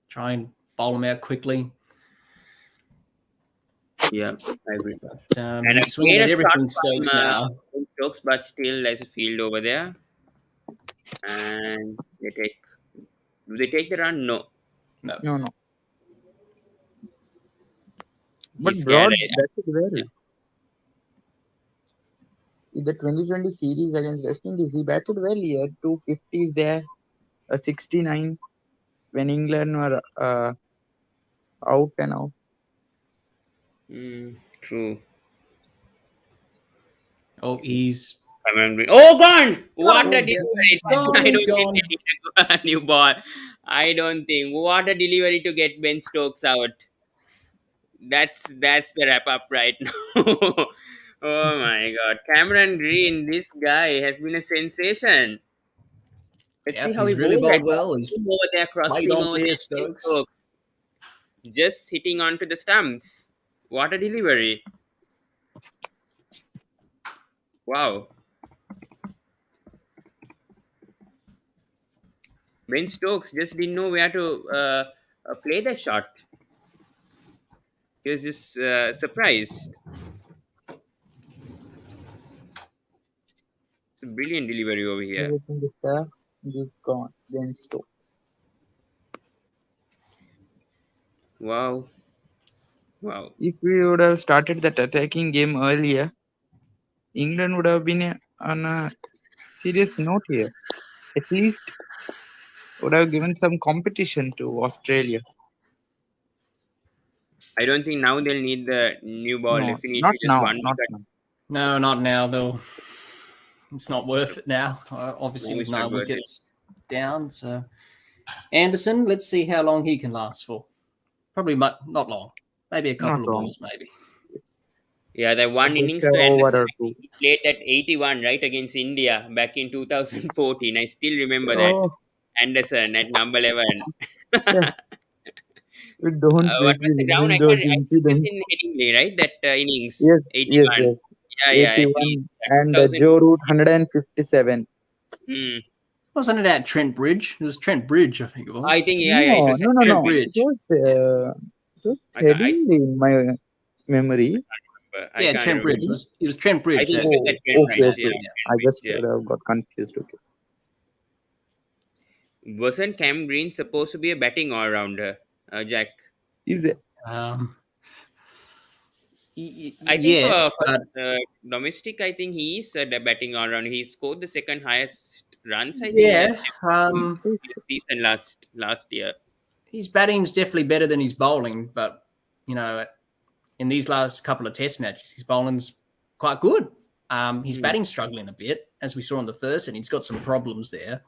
try and bowl them out quickly. Yeah, I agree. But, And he's swinging again, at a shot everything Stokes from now. Stokes, but still there's a field over there. And do they take the run? No. No. But He's Broad scared. batted well. In the 2020 series against West Indies, he batted well. He had 250s there, a 69 when England were out and out. True. Oh, he's... Oh, gone! What a delivery! Gone, I he's don't gone. think they need a new ball. I don't think. What a delivery to get Ben Stokes out. That's the wrap up right now. Oh my God, Cameron Green, this guy has been a sensation. Let's see how he's he really bowls. bowled well. He's Crossing over there, played crossing on over there, there. Stokes. Just hitting onto the stumps. What a delivery. Wow. Ben Stokes just didn't know where to play that shot. He was just surprised. It's a brilliant delivery over here. Everything is there. He's gone. Then Stokes. Wow. If we would have started that attacking game earlier, England would have been on a serious note here. At least would have given some competition to Australia. I don't think now they'll need the new ball. No, Definitely not just now. one. Not now. No, not now, though. It's not worth it now. Obviously, No, with it's not 9 worth it. wickets down. So, Anderson, let's see how long he can last for. Probably not long. Maybe a couple Not of long. balls, maybe. Yeah, the one Just innings a to over Anderson. or two. He played that 81 right against India back in 2014. I still remember that. Oh, Anderson at number 11. sure. We don't What make was the me ground? remember I those think it was incidents. in Headingley, right? That innings, Yes, 81. Yeah, at 81 least. and 2000. Joe Root 157. Wasn't it at Trent Bridge? It was Trent Bridge, I think it was. I think, yeah, it was at No. Trent Trent Bridge. It was heading in my memory. I can't Trent Bridge. remember. It was Trent Bridge. I think that- it was at Trent Okay. Bridge. Yeah, I just yeah. got confused. Okay. Wasn't Cam Green supposed to be a batting all-rounder, Jack? Is it? I think yes, for but domestic, I think he is the batting all-rounder. He scored the second highest runs, I think, yeah, this season last year. his batting's definitely better than his bowling. But in these last couple of Test matches, his bowling's quite good. His batting's struggling a bit, as we saw in the first, and he's got some problems there,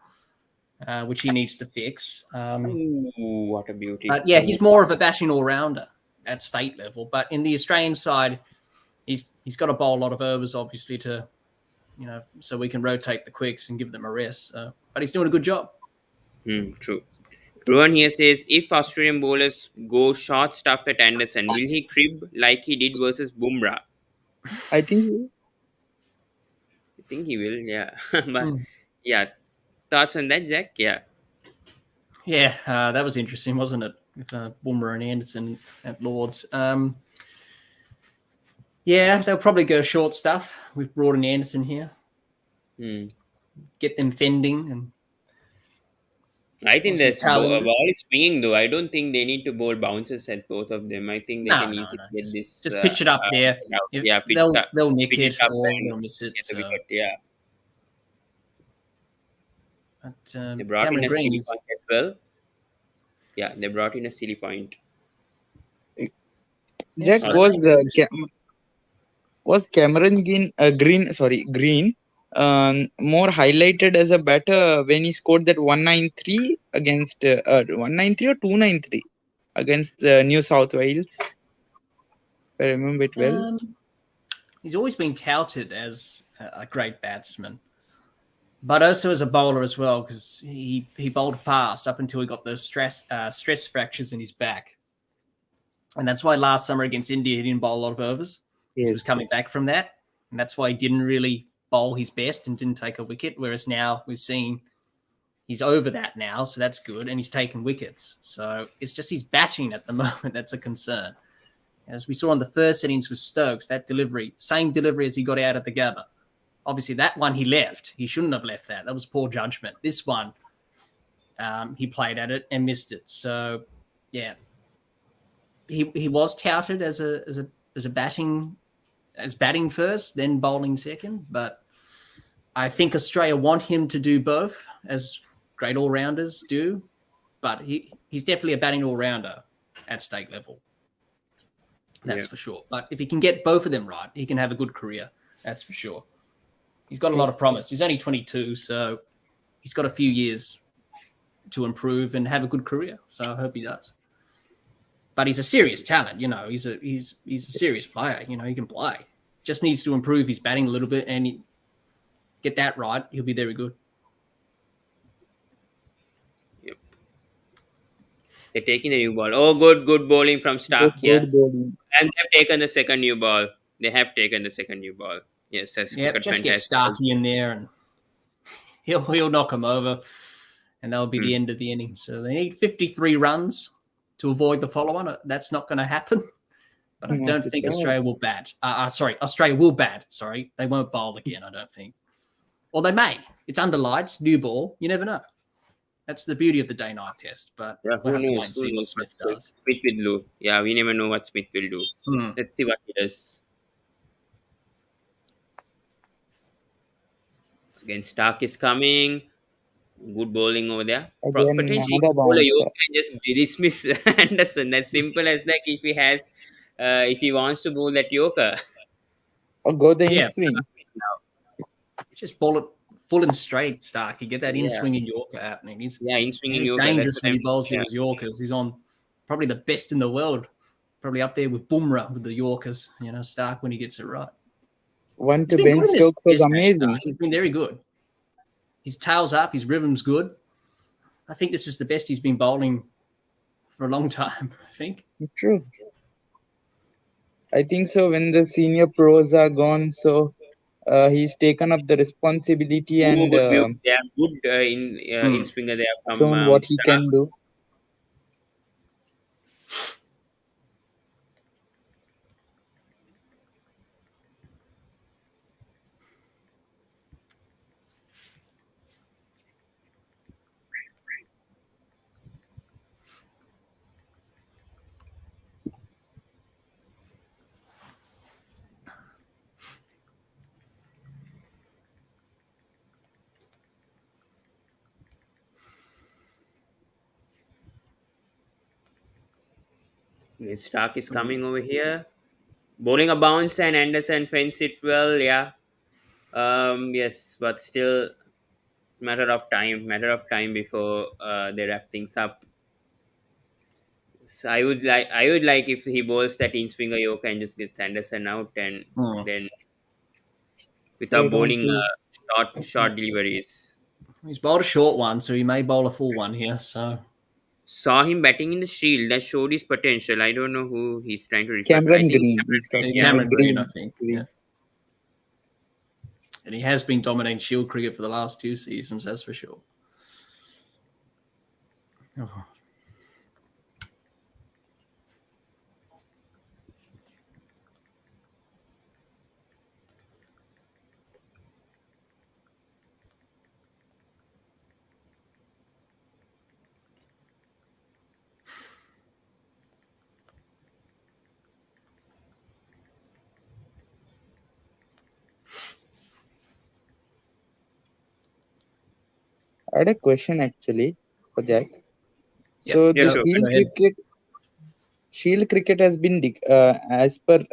which he needs to fix. Ooh, what a beauty! But yeah, he's more of a batting all-rounder at state level. But in the Australian side, he's got to bowl a lot of overs, obviously, to so we can rotate the quicks and give them a rest. But he's doing a good job. True. Rohan here says, if Australian bowlers go short stuff at Anderson, will he crib like he did versus Bumrah? I think he will, yeah. But yeah, thoughts on that, Jack? Yeah. Yeah, that was interesting, wasn't it? With Bumrah and Anderson at Lords. Yeah, they'll probably go short stuff. We've brought in Anderson here. Get them fending. And I think the ball is swinging, though. I don't think they need to bowl bounces at both of them. I think they can easily get this. Just pitch it up there. They'll nick it or they'll miss it. Get the wicket, yeah. But, they brought in a silly point as well. Yeah, they brought in a silly point. Jack, was Cameron Green more highlighted as a batter when he scored that 193 against 193 or 293 against New South Wales? If I remember it well. He's always been touted as a great batsman, but also as a bowler as well, because he bowled fast up until he got those stress fractures in his back. And that's why last summer against India, he didn't bowl a lot of overs. He was coming back from that. And that's why he didn't really bowl his best and didn't take a wicket. Whereas now we're seeing He's over that now, so that's good, and he's taken wickets. So it's just his batting at the moment that's a concern. As we saw in the first innings with Stokes, that delivery, same delivery as he got out at the Gabba. Obviously, that one he left. He shouldn't have left that. That was poor judgment. This one, he played at it and missed it. So, yeah, he was touted as batting first, then bowling second. But I think Australia want him to do both, as great all-rounders do. But he's definitely a batting all-rounder at state level. That's for sure. But if he can get both of them right, he can have a good career. That's for sure. He's got a lot of promise. He's only 22, so he's got a few years to improve and have a good career. So I hope he does. But he's a serious talent, you know. He's a serious player. You know, he can play. Just needs to improve his batting a little bit, and get that right. He'll be very good. Yep. They're taking a new ball. Oh, good bowling from Stark here. Bowling. And they've taken the second new ball. They have taken the second new ball. Yes, that's just fantastic. Get Starkey in there, and he'll knock him over, and that'll be the end of the innings. So they need 53 runs to avoid the follow-on. That's not going to happen. But I don't think Australia will bat. Australia will bat. Sorry, they won't bowl again, I don't think. Or they may. It's under lights, new ball. You never know. That's the beauty of the day-night test. But yeah, we'll have to wait and see what Smith does. Smith will do. Yeah, we never know what Smith will do. Let's see what he does. Again, Stark is coming. Good bowling over there. Potentially, you can just dismiss Anderson. That's simple as like if he wants to bowl that Yorker. Or go the in-swing. Just bowl it full and straight, Stark. You get that in-swinging Yorker happening. He's in-swinging Yorker. Dangerous when he bowls those Yorkers. He's on probably the best in the world. Probably up there with Bumrah with the Yorkers. You know, Stark when he gets it right. One to Ben Stokes was amazing. He's been very good. His tail's up. His rhythm's good. I think this is the best he's been bowling for a long time, I think. True. I think so. When the senior pros are gone, so he's taken up the responsibility and they are good in swinger. They have shown what he can do. Stark is coming over here. Bowling a bounce and Anderson fence it well. Yeah. Yes, but still matter of time before they wrap things up. So I would like if he bowls that in-swinger Yorker and just gets Anderson out and then without bowling short deliveries. He's bowled a short one, so he may bowl a full one here. So saw him batting in the Shield. That showed his potential. I don't know who he's trying to refer. Cameron Green. Cameron Green, I think. Yeah. And he has been dominating Shield cricket for the last 2 seasons, that's for sure. Oh. I had a question actually for Jack. So Shield cricket has been as per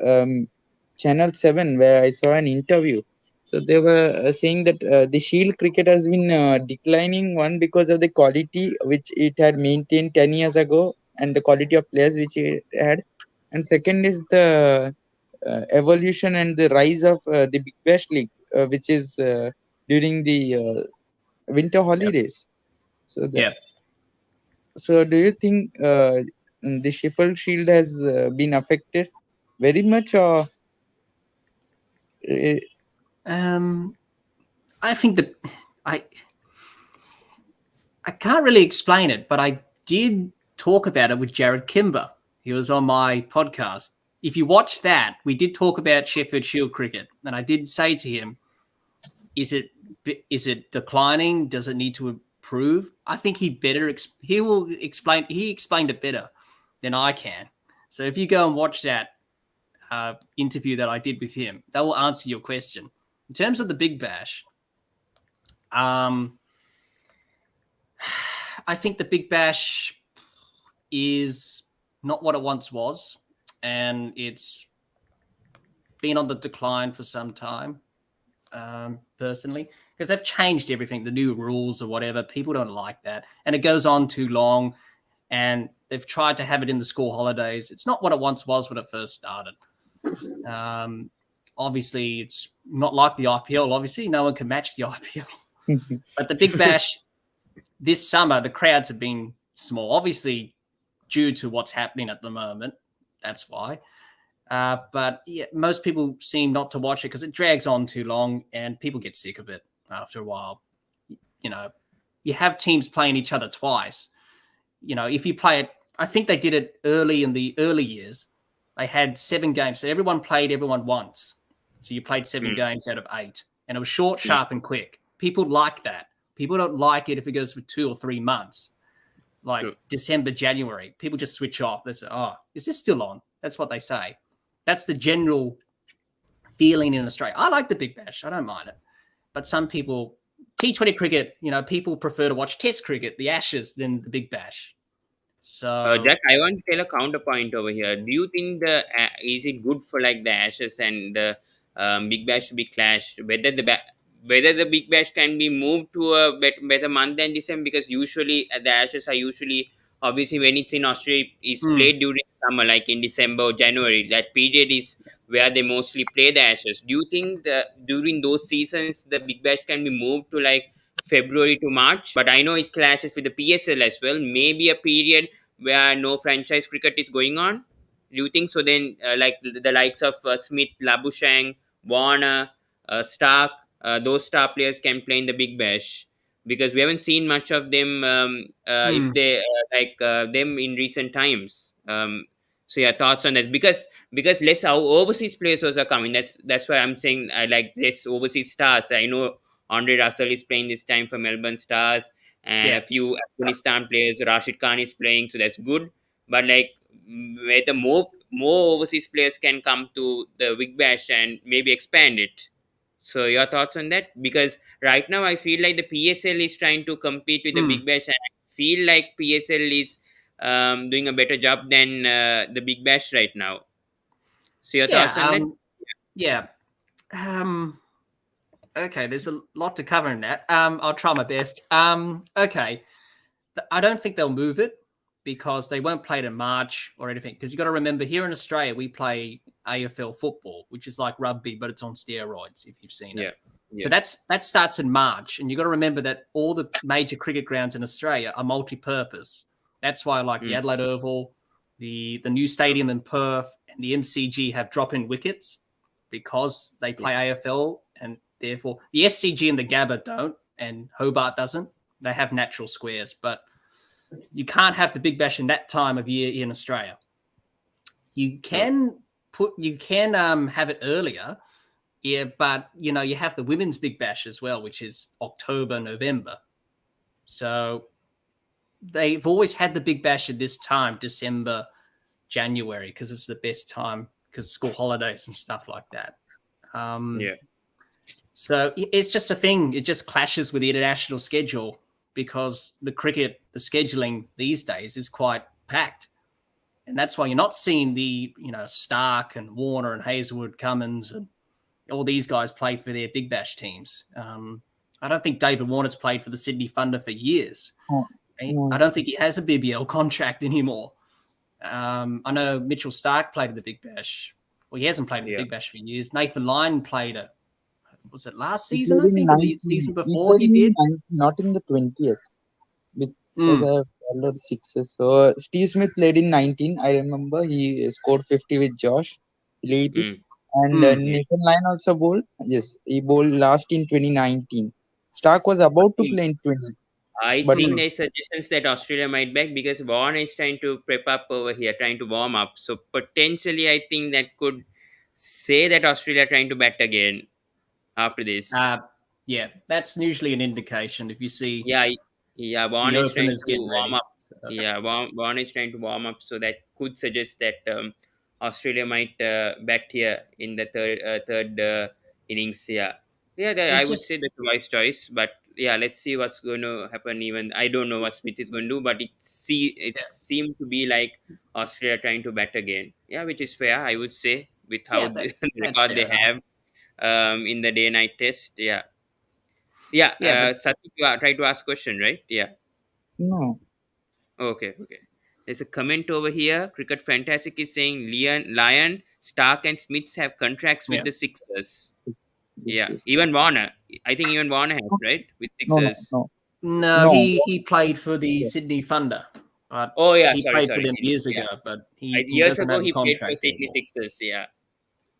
Channel 7 where I saw an interview. So they were saying that the Shield cricket has been declining, one because of the quality which it had maintained 10 years ago and the quality of players which it had, and second is the evolution and the rise of the Big Bash League, which is during the winter holidays. So so do you think the Sheffield Shield has been affected very much, or I think that I can't really explain it, but I did talk about it with Jared Kimber. He was on my podcast. If you watch that, we did talk about Sheffield Shield cricket, and I did say to him, "Is it declining? Does it need to improve?" I think he will explain. He explained it better than I can. So if you go and watch that interview that I did with him, that will answer your question. In terms of the Big Bash, I think the Big Bash is not what it once was, and it's been on the decline for some time, personally, because they've changed everything, the new rules or whatever. People don't like that, and it goes on too long, and they've tried to have it in the school holidays. It's not what it once was when it first started. Obviously, it's not like the IPL. Obviously, no one can match the IPL. But the Big Bash this summer, the crowds have been small, obviously due to what's happening at the moment. That's why. But yeah, most people seem not to watch it because it drags on too long and people get sick of it after a while. You know, you have teams playing each other twice. You know, if you play it, I think they did it early in the early years. They had 7 games. So everyone played everyone once. So you played 7 games out of 8. And it was short, sharp, and quick. People like that. People don't like it if it goes for 2 or 3 months. Like December, January. People just switch off. They say, oh, is this still on? That's what they say. That's the general feeling in Australia. I like the Big Bash. I don't mind it. But some people, T20 cricket, you know, people prefer to watch Test cricket, the Ashes, than the Big Bash. So, Jack, I want to tell a counterpoint over here. Do you think is it good for like the Ashes and the Big Bash to be clashed? Whether the Big Bash can be moved to a better month than December, because usually the Ashes are usually, obviously when it's in Australia, is played during summer, like in December or January. That period is where they mostly play the Ashes. Do you think that during those seasons the Big Bash can be moved to like February to March? But I know it clashes with the PSL as well. Maybe a period where no franchise cricket is going on. Do you think so? Then, like the likes of Smith, Labuschagne, Warner, Stark, those star players can play in the Big Bash, because we haven't seen much of them. If they them in recent times. So yeah, thoughts on that? Because less overseas players also are coming. That's why I'm saying I like less overseas stars. I know Andre Russell is playing this time for Melbourne Stars, and a few Afghanistan players. Rashid Khan is playing, so that's good. But like whether more overseas players can come to the Big Bash and maybe expand it. So your thoughts on that? Because right now I feel like the PSL is trying to compete with the Big Bash, and I feel like PSL is doing a better job than the Big Bash right now. So your thoughts on that? Yeah. Okay, there's a lot to cover in that. I'll try my best. Okay. I don't think they'll move it because they won't play it in March or anything. Because you've got to remember, here in Australia, we play AFL football, which is like rugby, but it's on steroids, if you've seen it. Yeah. So that starts in March. And you've got to remember that all the major cricket grounds in Australia are multi-purpose. That's why like the Adelaide Oval, the new stadium in Perth, and the MCG have drop-in wickets because they play AFL, and therefore the SCG and the Gabba don't, and Hobart doesn't. They have natural squares, but you can't have the Big Bash in that time of year in Australia. You can have it earlier, but you have the Women's Big Bash as well, which is October, November. So they've always had the Big Bash at this time, December, January, because it's the best time because school holidays and stuff like that. So it's just a thing. It just clashes with the international schedule because the scheduling these days is quite packed. And that's why you're not seeing the, Stark and Warner and Hazelwood, Cummins and all these guys play for their Big Bash teams. I don't think David Warner's played for the Sydney Thunder for years. I don't think he has a BBL contract anymore. I know Mitchell Stark played at the Big Bash. Well, he hasn't played at the Big Bash for years. Nathan Lyon played was it last season, I think, or the season before he did? Not in the 20th. Because I have followed sixes. So Steve Smith played in 19. I remember he scored 50 with Josh. And Nathan Lyon also bowled. Yes, he bowled last in 2019. Stark was about to play in 20. I But think there's suggestions that Australia might back because Warner is trying to prep up over here, trying to warm up. So potentially, I think that could say that Australia trying to bat again after this. Yeah, that's usually an indication if you see Yeah, yeah. the Warner is trying openers to getting warm ready. up. Yeah, Warner is trying to warm up, so that could suggest that Australia might bat here in the third innings. Yeah, yeah. I It's would just say that's a wise choice, but yeah, let's see what's going to happen. Even I don't know what Smith is going to do, but it yeah, seemed to be like Australia trying to bat again. Yeah, which is fair, I would say, with how yeah, the that's record they fair enough. have in the day-night test. Yeah, yeah. Yeah, but Satik, you try to ask question, right? Yeah. no, Okay, okay. There's a comment over here. Cricket Fantastic is saying Lyon, Stark, and Smiths have contracts with yeah, the Sixers. this Yeah, is even Warner. I think even Warner has, right, with no, no, Sixers. no, no, no. he played for the Sydney Thunder, but Oh yeah, he sorry, played for sorry. them He did, years yeah, ago. But he years doesn't ago have a he played for contract Sydney anymore. Sixers. Yeah,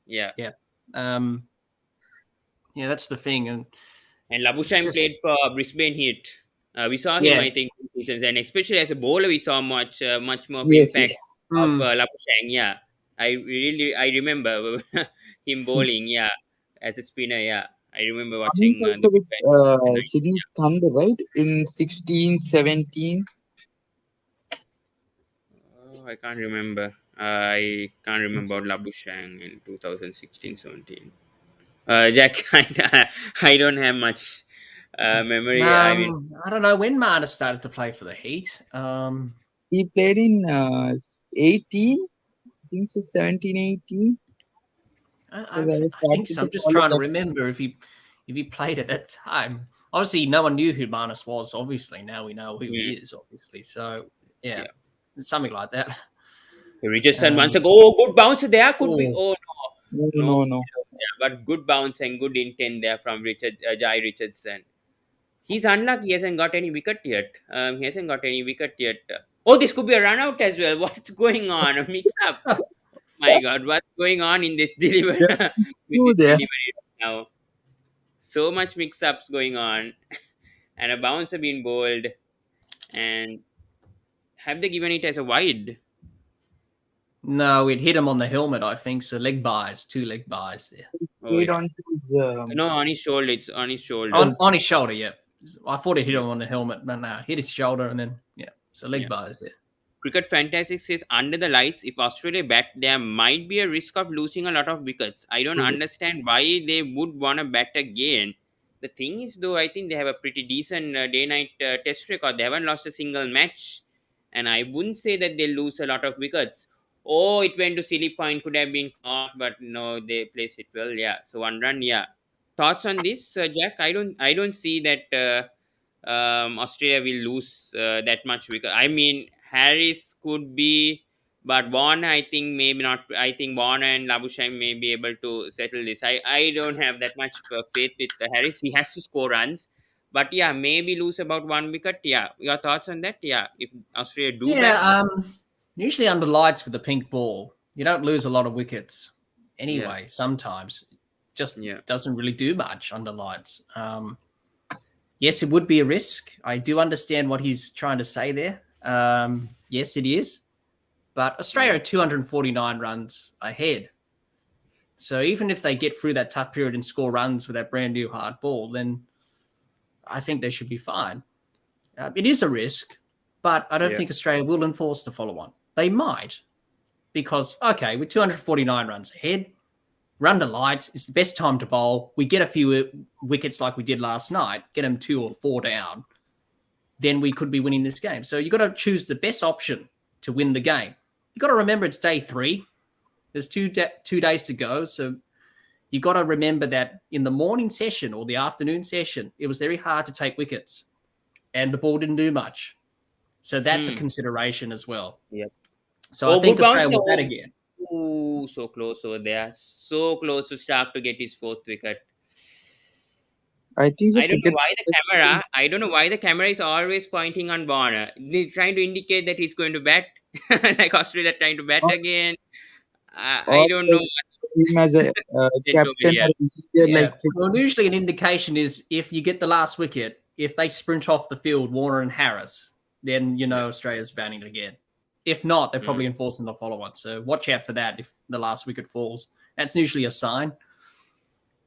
yeah. Yeah, um, yeah, that's the thing, and And it's Labuschagne just played for Brisbane Heat. We saw him, yeah, I think, 2 seasons, and especially as a bowler, we saw much more of Yes, impact yes. of mm, Labuschagne. Yeah, I remember him bowling. Yeah, as a spinner. Yeah, I remember He's watching the also with Brisbane Heat in the 90s. Sydney Thunder, right? In 16, 17. Oh, I can't remember. I can't remember Labuschagne in 2016-17. Jack, I don't have much memory. I mean, I don't know when Marner started to play for the Heat. He played in 18, I think so, 17, 18. Because I was I think starting so. to I'm just follow trying to that. remember if he played at that time. Obviously, no one knew who Marnus was. Obviously, now we know who he is. Obviously, so yeah, yeah. something like that. Richardson once Um, ago. Oh, good bounce there. Could be. oh, Oh No, no, no no, no. field. Yeah, but good bounce and good intent there from Jai Richardson. He's unlucky. He hasn't got any wicket yet. He hasn't got any wicket yet. Oh, this could be a run out as well. What's going on? A mix up. My God, what's going on in this delivery Yeah, with two this there. delivery right now? So much mix ups going on, and a bouncer being bowled. And have they given it as a wide? no, it hit him on the helmet. I think so. Leg buys, 2 leg buys there Oh Played yeah. on his, No, on his shoulder. It's on his shoulder. on his shoulder. Yeah, I thought it hit Yeah. him on the helmet, but no, hit his shoulder and then yeah, so leg Yeah. buys there. Cricket Fantastic says under the lights, if Australia bat, there might be a risk of losing a lot of wickets. I don't understand why they would want to bat again. The thing is, though, I think they have a pretty decent day-night test record. They haven't lost a single match, and I wouldn't say that they lose a lot of wickets. Oh, it went to silly point, could have been caught, but no, they placed it well. Yeah, so 1 run. Yeah, thoughts on this, Jack? I don't see that. Australia will lose that much because I mean Harris could be, but Warner I think maybe not. I think Warner and Labuschagne may be able to settle this. I don't have that much faith with Harris. He has to score runs, but yeah, maybe lose about 1 wicket. Yeah, your thoughts on that? Yeah, if Australia do Yeah, bat, usually under lights with the pink ball, you don't lose a lot of wickets yeah, anyway. Sometimes just yeah, doesn't really do much under lights. Yes, it would be a risk. I do understand what he's trying to say there. Yes, it is. But Australia are 249 runs ahead. So even if they get through that tough period and score runs with that brand new hard ball, then I think they should be fine. It is a risk, but I don't yeah, think Australia will enforce the follow-on. They might, because, okay, with 249 runs ahead, run to lights, it's the best time to bowl. We get a few wickets like we did last night, get them 2 or 4 down, then we could be winning this game. So you've got to choose the best option to win the game. You've got to remember it's day 3. There's 2 days to go. So you've got to remember that in the morning session or the afternoon session, it was very hard to take wickets and the ball didn't do much. So that's a consideration as well. yeah. So Oh, I think good bounce! Australia will bat again. Oh, so close over there. So close for Stark to get his 4th wicket. I think the I don't know cricket. why the camera. I don't know why the camera is always pointing on Warner. They're trying to indicate that he's going to bat, like Australia trying to bat Or, again. I or don't know him as a what's over captain here. or leader, Yeah. like Well, usually an indication is if you get the last wicket, if they sprint off the field, Warner and Harris, then Australia's banning it again. If not, they're probably enforcing the follow-on. So watch out for that if the last wicket falls. That's usually a sign.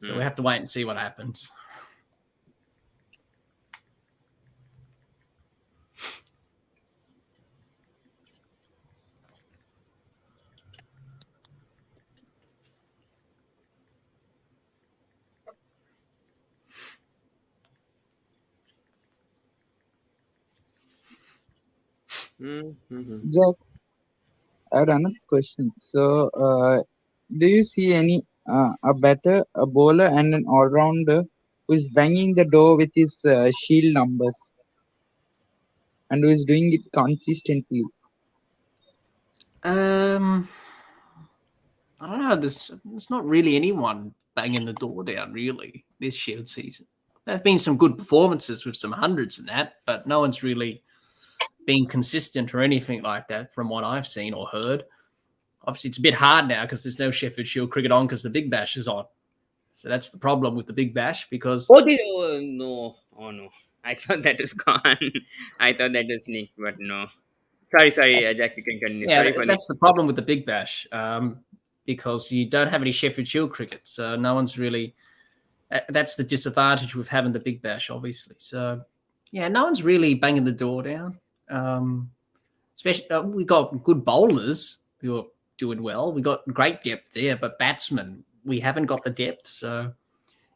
So we have to wait and see what happens. Jack, I had another question. So, do you see any a bowler and an all-rounder who is banging the door with his shield numbers and who is doing it consistently? I don't know. There's not really anyone banging the door down really this Shield season. There have been some good performances with some hundreds and that, but no one's really been consistent or anything like that from what I've seen or heard. Obviously, it's a bit hard now because there's no Sheffield Shield cricket on because the Big Bash is on. So that's the problem with the Big Bash because... no. I thought that was gone. I thought that was Nick, but no. Sorry, Jack, you can continue. Yeah, Sorry that's the problem with the Big Bash because you don't have any Sheffield Shield cricket. So no one's really... That's the disadvantage with having the Big Bash, obviously. So, yeah, no one's really banging the door down. Especially, we got good bowlers who are doing well. We got great depth there, but batsmen, we haven't got the depth. So,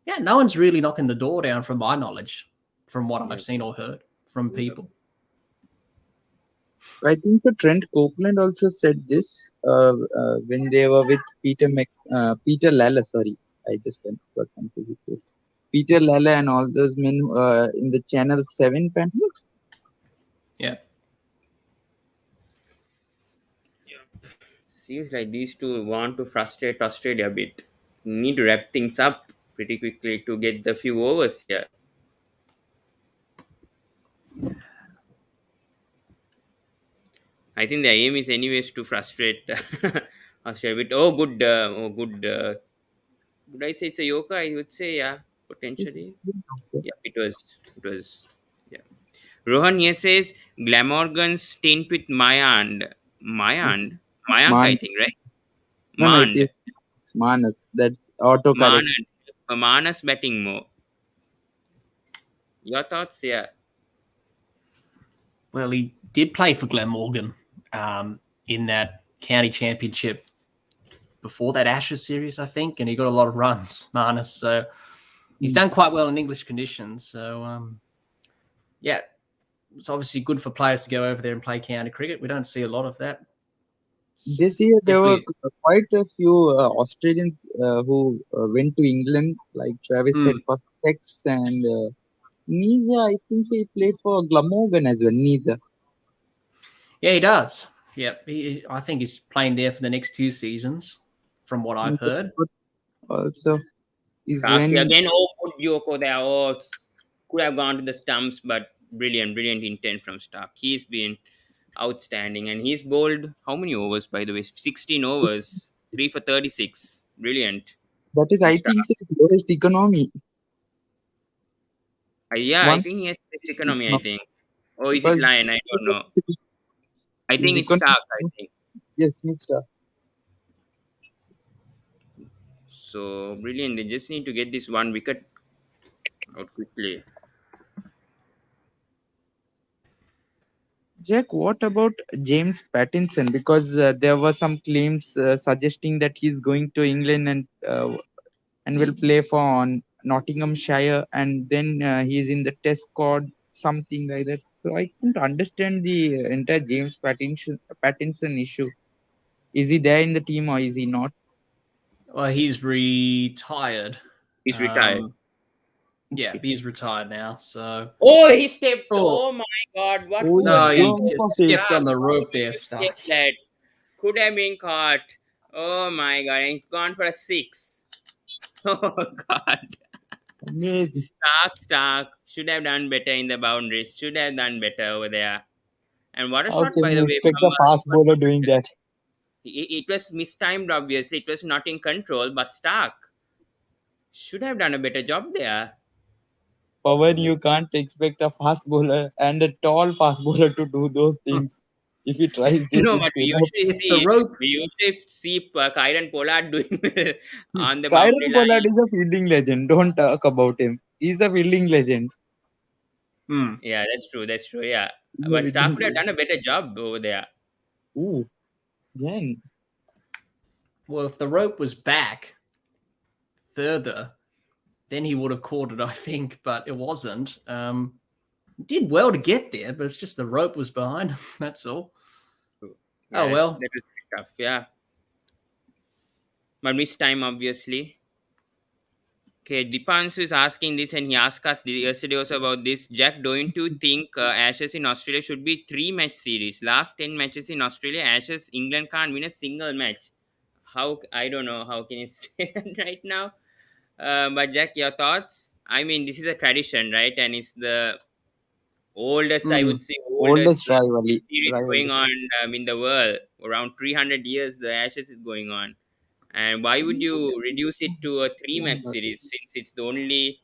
yeah, no one's really knocking the door down from my knowledge, from what I've seen or heard from people. I think the Trent Copeland also said this when they were with Peter Lalla. Sorry, I just got confused. Peter Lalla and all those men in the Channel 7 panel. Yeah. Seems like these two want to frustrate Australia a bit. Need to wrap things up pretty quickly to get the few overs here. I think the aim is anyways to frustrate Australia a bit. Would I say it's a Yorker? I would say, yeah, potentially. Yeah, it was. Yeah. Rohan here says Glamorgan's stint with Mayank, I think, right? No, it is Manas. That's autocorrect. Manas batting more. Your thoughts, yeah. Well, he did play for Glamorgan in that county championship before that Ashes series, I think, and he got a lot of runs, Marnus. So he's done quite well in English conditions. So, yeah, it's obviously good for players to go over there and play county cricket. We don't see a lot of that. This year, there were quite a few Australians who went to England, like Travis Head for Sussex and Niza. I think he played for Glamorgan as well, Niza. Yeah, he does. Yeah, I think he's playing there for the next 2 seasons, from what I've heard. Also, again, good Yoko there. Could have gone to the stumps, but brilliant intent from Stark. He's been outstanding, and he's bowled how many overs, by the way? 16 overs, 3 for 36. Brilliant. That is, I think, his lowest economy. I think he has this economy, I think. Or is it Lyon? I don't know. I think it's Stark, I think. Yes, Mr. So brilliant. They just need to get this one wicket out quickly. Jack, what about James Pattinson? Because there were some claims suggesting that he's going to England and will play for Nottinghamshire, and then he's in the Test squad, something like that. So I couldn't understand the entire James Pattinson issue. Is he there in the team or is he not? Well, he's retired. He's retired. Yeah, he's retired now. So. Oh, he stepped. Oh my God! What? No, he just stepped on the rope there. Stuck. Could have been caught. Oh my God! And he's gone for a 6. Oh God! Amazing. Stark should have done better in the boundaries. Should have done better over there. And what a shot, by the way! Expect the fast bowler doing that. It was mistimed, obviously. It was not in control, but Stark should have done a better job there. Pawan, you can't expect a fast bowler and a tall fast bowler to do those things. If he tries this No, in but spin off, If the rope, we usually see Kyron Pollard doing well on the boundary Kyron Pollard line. is a fielding legend. Don't talk about him. He's a fielding legend. hmm, Yeah, that's true. That's true. Yeah, He's a but Stark fielding would have legend. done a better job over there. Ooh, yeah. well, if the rope was back further, then he would have caught it, I think, but it wasn't. Did well to get there, but it's just the rope was behind him. That's all. Yeah, Oh well. that was tough. Yeah, but missed time obviously. Okay, Dipansu is asking this, and he asked us yesterday also about this. Jack, don't you think Ashes in Australia should be 3-match series? Last 10 matches in Australia, Ashes, England can't win a single match. How, I don't know, how can you say that right now? But Jack, your thoughts? I mean, this is a tradition, right? And it's the oldest, I Hmm. would say, Oldest oldest rivalry. series going Rivalry. on in the world. Around 300 years, the Ashes is going on. And why would you reduce it to a 3-match series since it's the only,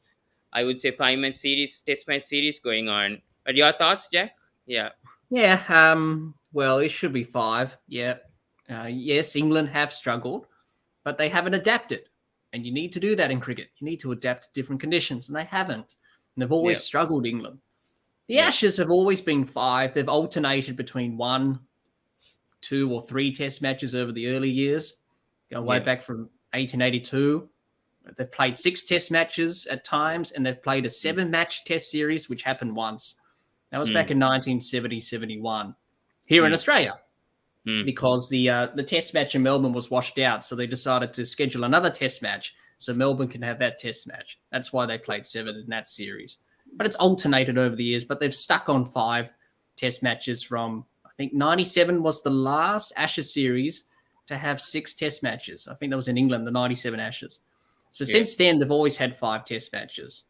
I would say, 5-match series, test match series going on? But your thoughts, Jack? Yeah. Yeah. Well, it should be 5. Yeah. Yes, England have struggled, but they haven't adapted, and you need to do that in cricket. You need to adapt to different conditions, and they haven't. And they've always Yeah. struggled. England. The Yeah. Ashes have always been 5. They've alternated between 1, 2, or 3 Test matches over the early years, going way Yeah. back from 1882. They've played 6 Test matches at times, and they've played a 7-match Test series, which happened once. That was back in 1970-71 here in Australia, because the Test match in Melbourne was washed out, so they decided to schedule another Test match so Melbourne can have that Test match. That's why they played 7 in that series. But it's alternated over the years, but they've stuck on 5 Test matches from, I think, 97 was the last Ashes series to have 6 Test matches. I think that was in England, the 97 Ashes. So since then, they've always had 5 Test matches.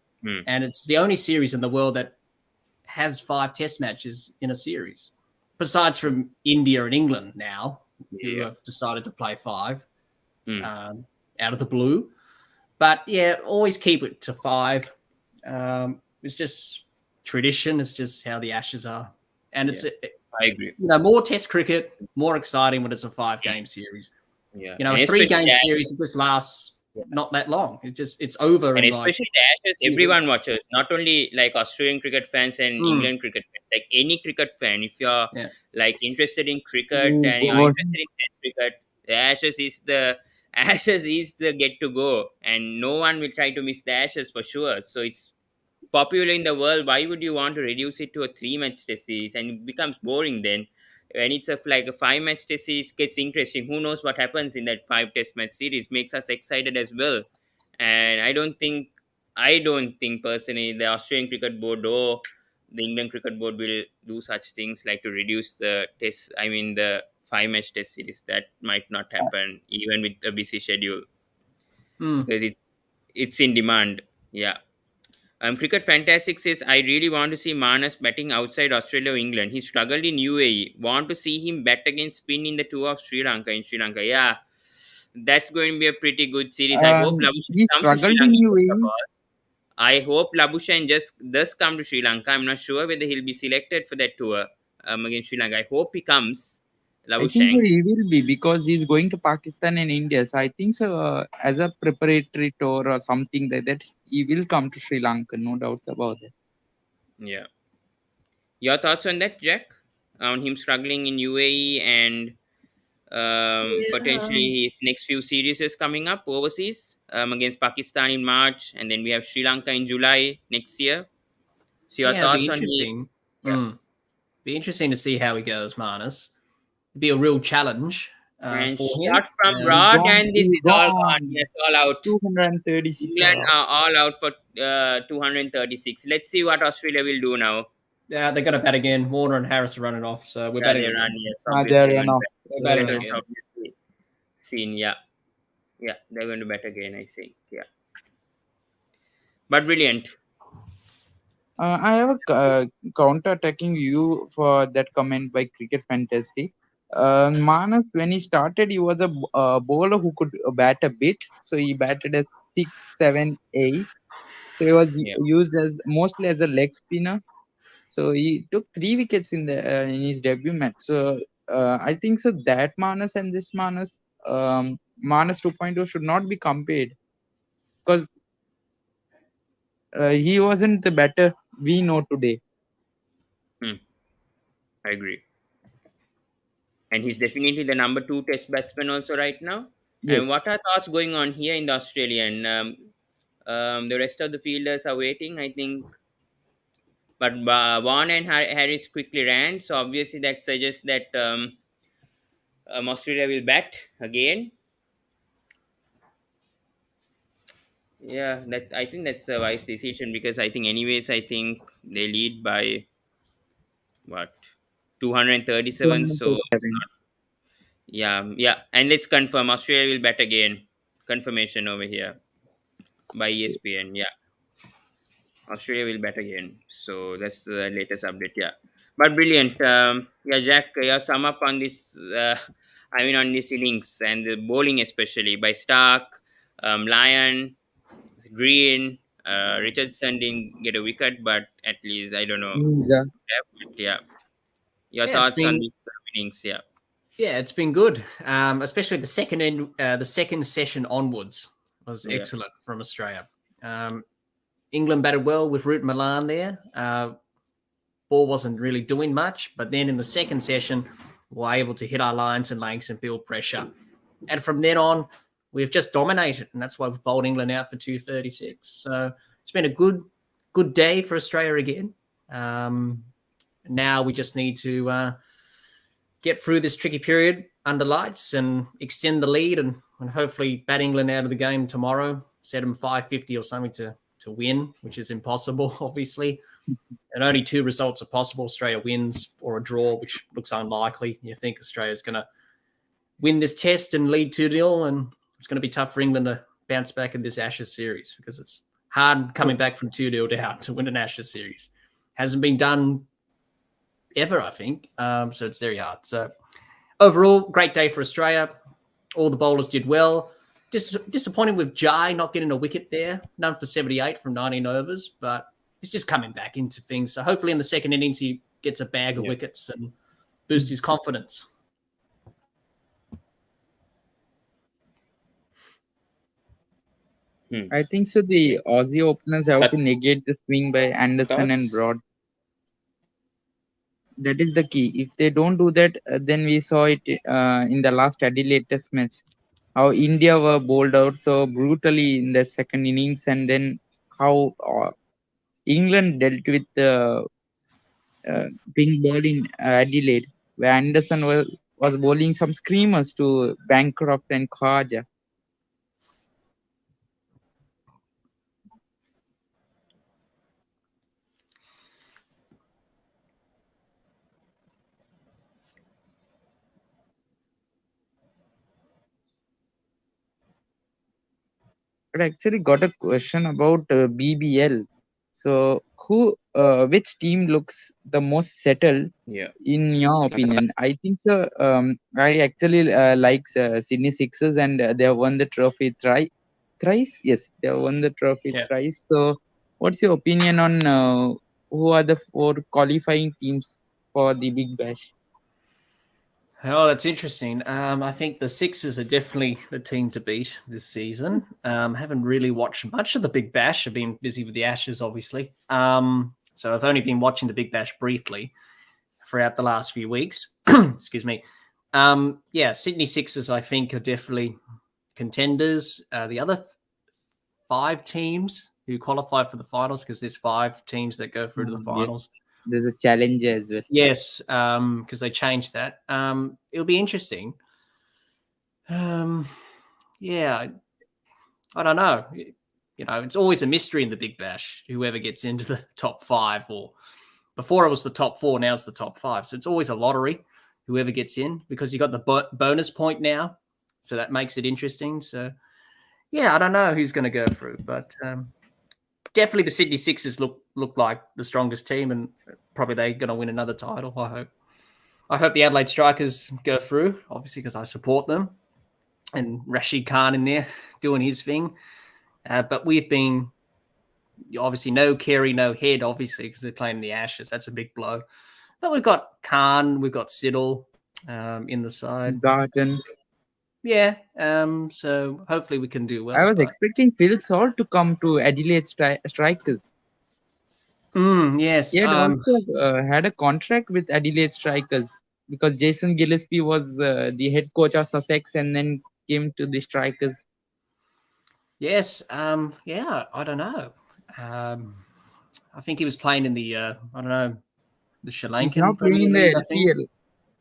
And it's the only series in the world that has 5 Test matches in a series, besides from India and England now, who have decided to play 5 out of the blue. But yeah, always keep it to 5. It's just tradition. It's just how the Ashes are. And it's, I agree. More Test cricket, more exciting when it's a 5-game series. Yeah. A 3-game series just lasts not that long. It's over. And in especially the Ashes, everyone watches, not only like Australian cricket fans and England cricket fans, like any cricket fan. If you're like interested in cricket and you're interested in Test cricket, the Ashes is the get to go, and no one will try to miss the Ashes for sure. So it's popular in the world. Why would you want to reduce it to a 3-match Test series? And it becomes boring then. When it's like a 5-match Test series, gets interesting. Who knows what happens in that 5 Test match series? Makes us excited as well. And I don't think personally the Australian Cricket Board or the England Cricket Board will do such things like to reduce the the 5-match Test series. That might not happen even with a busy schedule, because it's in demand. Yeah. Cricket Fantastic says, I really want to see Manas batting outside Australia or England. He struggled in UAE. Want to see him bat against spin in the tour of Sri Lanka in Sri Lanka. Yeah, that's going to be a pretty good series. I hope Labuschagne He comes to Sri struggled in Lanka first of UAE. all. I hope Labuschagne just does come to Sri Lanka. I'm not sure whether he'll be selected for that tour against Sri Lanka. I hope he comes, I think so Labuschagne. he will be, because he's going to Pakistan and India. So I think so as a preparatory tour or something like that, he will come to Sri Lanka. No doubts about it. Yeah. Your thoughts on that, Jack? On him struggling in UAE and potentially his next few series is coming up overseas against Pakistan in March, and then we have Sri Lanka in July next year. So your it'd be thoughts on him? interesting. Yeah. Be interesting to see how he goes, Manas. It'd be a real challenge And for start him. from Rod, and this is all gone. Yes, all out. 236 England are all out for 236. Let's see what Australia will do now. Yeah, they're going to bat again. Warner and Harris are running off, so we're batting They again. run, yes, they're obviously. enough. We're batting Batters again. obviously seen, yeah, they're going to bat again, I think, yeah. But brilliant. I have a counter-attacking view for that comment by Cricket Fantasy. Manas, when he started, he was a bowler who could bat a bit. So he batted at 6, 7, 8. So he was Yeah. used as mostly as a leg spinner. So he took 3 wickets in his debut match. So I think so that Manas and this Manas 2.0 should not be compared, because he wasn't the batter we know today. I agree. And he's definitely the number 2 test batsman also right now. And what Yes. are thoughts going on here in the Australian? The rest of the fielders are waiting, I think. But Vaughan and Harris quickly ran, so obviously that suggests that Australia will bat again. Yeah, that I think that's a wise decision, because I think, anyways, I think they lead by what, 237. So 237. yeah, yeah, and let's confirm Australia will bat again. Confirmation over here by ESPN. Yeah, Australia will bat again. So that's the latest update. Yeah, but brilliant. Yeah, Jack, your sum up on this. I mean, on these innings and the bowling, especially by Stark, Lyon, Green. Richardson didn't get a wicket, but at least, I don't know. Means, Yeah, your Yeah, it's thoughts on been these innings? Yeah, yeah, it's been good. Especially the second session onwards was yeah, excellent from Australia. England batted well with Root Milan there. Ball wasn't really doing much, but then in the second session, we were able to hit our lines and lengths and build pressure. And from then on, we've just dominated, and that's why we've bowled England out for 236. So it's been a good day for Australia again. Now we just need to get through this tricky period under lights and extend the lead, and hopefully bat England out of the game tomorrow, set them 550 or something to win, which is impossible, obviously. And only 2 results are possible. Australia wins or a draw, which looks unlikely. You think Australia's going to win this test and lead 2-0, and it's going to be tough for England to bounce back in this Ashes series, because it's hard coming back from 2-0 down to win an Ashes series. Hasn't been done ever, I think. So it's very hard. So overall, great day for Australia. All the bowlers did well. Disappointing with Jai not getting a wicket there. None for 78 from 19 overs, but he's just coming back into things. So hopefully in the second innings, he gets a bag of wickets and boosts his confidence. I think so. The Aussie openers have to negate the swing by Anderson and thoughts? Broad. That is the key. If they don't do that, then we saw it in the last Adelaide Test match, how India were bowled out so brutally in the second innings, and then how England dealt with the pink ball in Adelaide, where Anderson was bowling some screamers to Bancroft and Khawaja. But I actually got a question about BBL. So, which team looks the most settled Yeah. in your opinion? I think so. I actually like Sydney Sixers, and they have won the trophy thrice. Yes, they have won the trophy thrice. So, what's your opinion on who are the 4 qualifying teams for the Big Bash? Oh, that's interesting. I think the Sixers are definitely the team to beat this season. Haven't really watched much of the Big Bash. I've been busy with the Ashes, obviously. So I've only been watching the Big Bash briefly throughout the last few weeks. Excuse me. Sydney Sixers, I think, are definitely contenders. The other 5 teams who qualify for the finals, because there's 5 teams that go through to the finals. Yes. There's a challenge as well. Yes, because they changed that. It'll be interesting. I don't know. It's always a mystery in the Big Bash, whoever gets into the top 5, or before it was the top 4, now it's the top 5. So it's always a lottery, whoever gets in, because you got the bonus point now. So that makes it interesting. So, I don't know who's going to go through, but definitely the Sydney Sixers look like the strongest team, and probably they're going to win another title, I hope. I hope the Adelaide Strikers go through, obviously, because I support them. And Rashid Khan in there doing his thing. But we've been Obviously, no Carey, no Head, obviously, because they're playing in the Ashes. That's a big blow. But we've got Khan, we've got Siddle in the side. Garden. Yeah, so hopefully we can do well. I was expecting Phil Salt to come to Adelaide Strikers. Yes. He had also had a contract with Adelaide Strikers because Jason Gillespie was the head coach of Sussex and then came to the Strikers. Yes. Yeah, I don't know. I think he was playing in the, I don't know, the Sri Lankan He's now playing Premier in the League, I think. LPL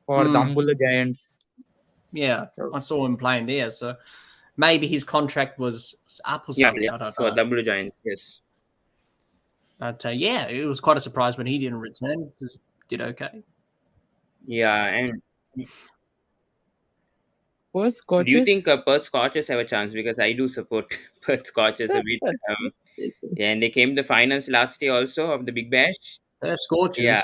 for the Ambula Giants. Yeah, I saw him playing there. So maybe his contract was up or something. Yeah, I don't for know. the Blue Giants, yes. But yeah, it was quite a surprise when he didn't return because he did okay. Yeah, and Perth Scorchers. do you think Perth Scorchers have a chance? Because I do support Perth Scorchers a bit. Yeah, and they came to the finals last year also of the Big Bash. They're Scorchers. Yeah.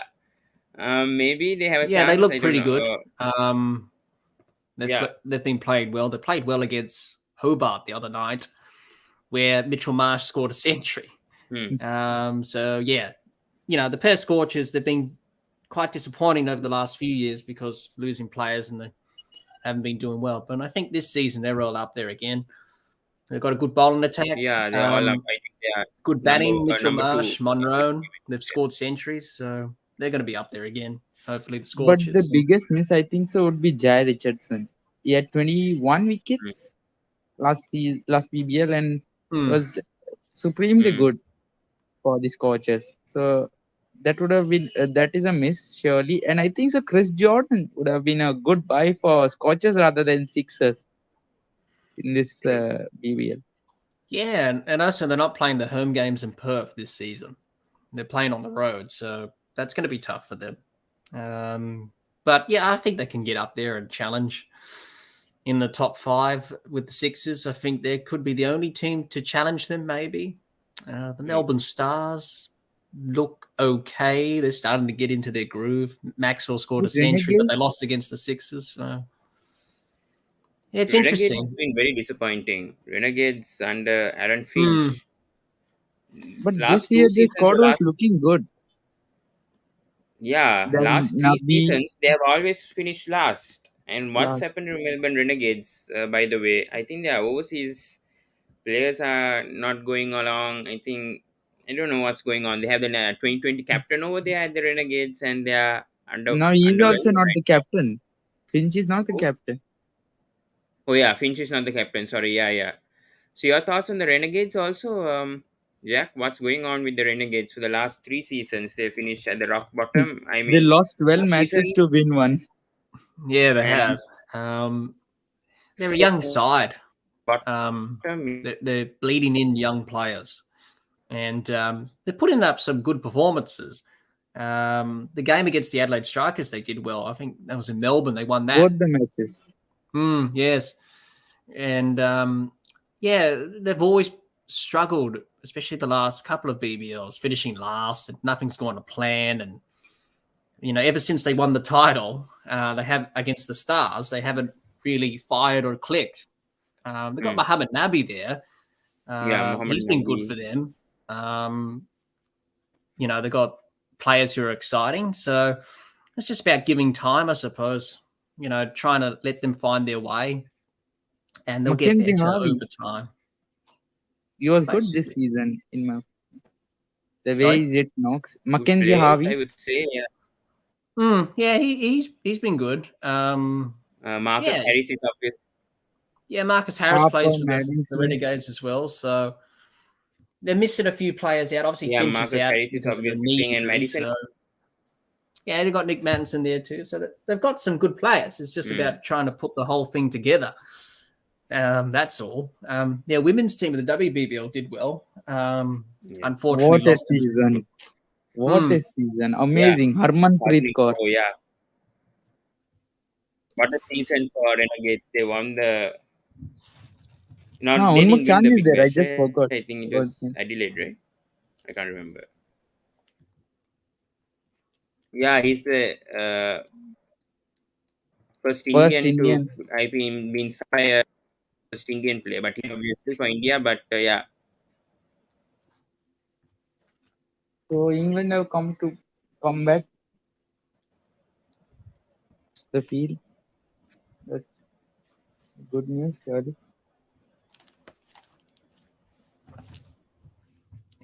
Maybe they have a chance. Yeah, they look I don't pretty know. good. They've been played well. They played well against Hobart the other night, where Mitchell Marsh scored a century. So yeah, the Perth Scorchers, they've been quite disappointing over the last few years because losing players and they haven't been doing well. But I think this season they're all up there again. They've got a good bowling attack. Yeah, they're all up. I think they are good batting. Mitchell number Marsh, 2. Monroe, they've scored centuries, so they're going to be up there again. Hopefully the Scorchers. But the biggest miss, I think so, would be Jai Richardson. He had 21 wickets last PBL and was supremely good for the Scorchers. So that would have been that is a miss surely. And I think so Chris Jordan would have been a good buy for Scorchers rather than Sixers in this PBL. Yeah, and also they're not playing the home games in Perth this season. They're playing on the road, so that's going to be tough for them. But yeah, I think they can get up there and challenge in the top 5 with the Sixers. I think they could be the only team to challenge them, maybe. The Melbourne Stars look okay. They're starting to get into their groove. Maxwell scored a century, but they lost against the Sixers. So it's interesting. Renegades been very disappointing. Renegades under Aaron Finch. But this year the squad was looking good. Yeah, last 3 seasons they have always finished last. And what's happened to Melbourne Renegades, by the way? I think their overseas players are not going along. I don't know what's going on. They have the 2020 captain over there at the Renegades, and they are under. No, he's also not the captain. Finch is not the captain. Oh yeah, Finch is not the captain. Sorry, yeah. So your thoughts on the Renegades also, Jack? What's going on with the Renegades for the last 3 seasons? They finished at the rock bottom. I mean, they lost 12 matches to win 1. Yeah, they have. They're a young side. They're bleeding in young players, and they're putting up some good performances. The game against the Adelaide Strikers, they did well. I think that was in Melbourne. They won that. Both the matches. Yes. And they've always struggled, especially the last couple of BBLs, finishing last and nothing's gone to plan. And, ever since they won the title, they have against the Stars, they haven't really fired or clicked. They've got Mohamed Nabi there. He's been good for them. They've got players who are exciting. So it's just about giving time, I suppose. Trying to let them find their way, and they'll get better over time. He was good this season in my the way it knocks. Mackenzie Harvey, I would say, yeah, he's been good. Marcus Harris is obvious. Yeah, Marcus Harris plays for the Renegades as well, so they're missing a few players out. Obviously, Finch Marcus is out Harris is obviously and Madison. So, yeah, they've got Nick Mattinson there too. So they've got some good players. It's just about trying to put the whole thing together. That's all. Women's team of the WBBL did well. Unfortunately, what a season! What a season! Amazing, Harmanpreet Kaur. Oh yeah, what a season for Renegades! They won the. They didn't win the Big Bash. I just forgot. I think it was Adelaide, right? I can't remember. Yeah, he's the first Indian to I've been first Indian player, but he obviously for India. But So England have come back the field. That's good news, surely.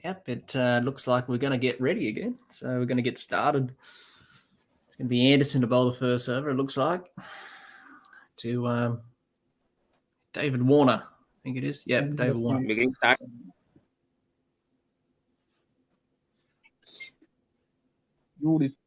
Yep, it looks like we're going to get ready again. So we're going to get started. It's going to be Anderson to bowl the first over, it looks like, to David Warner. I think it is. Yep, David Warner. Beginning start. Beautiful.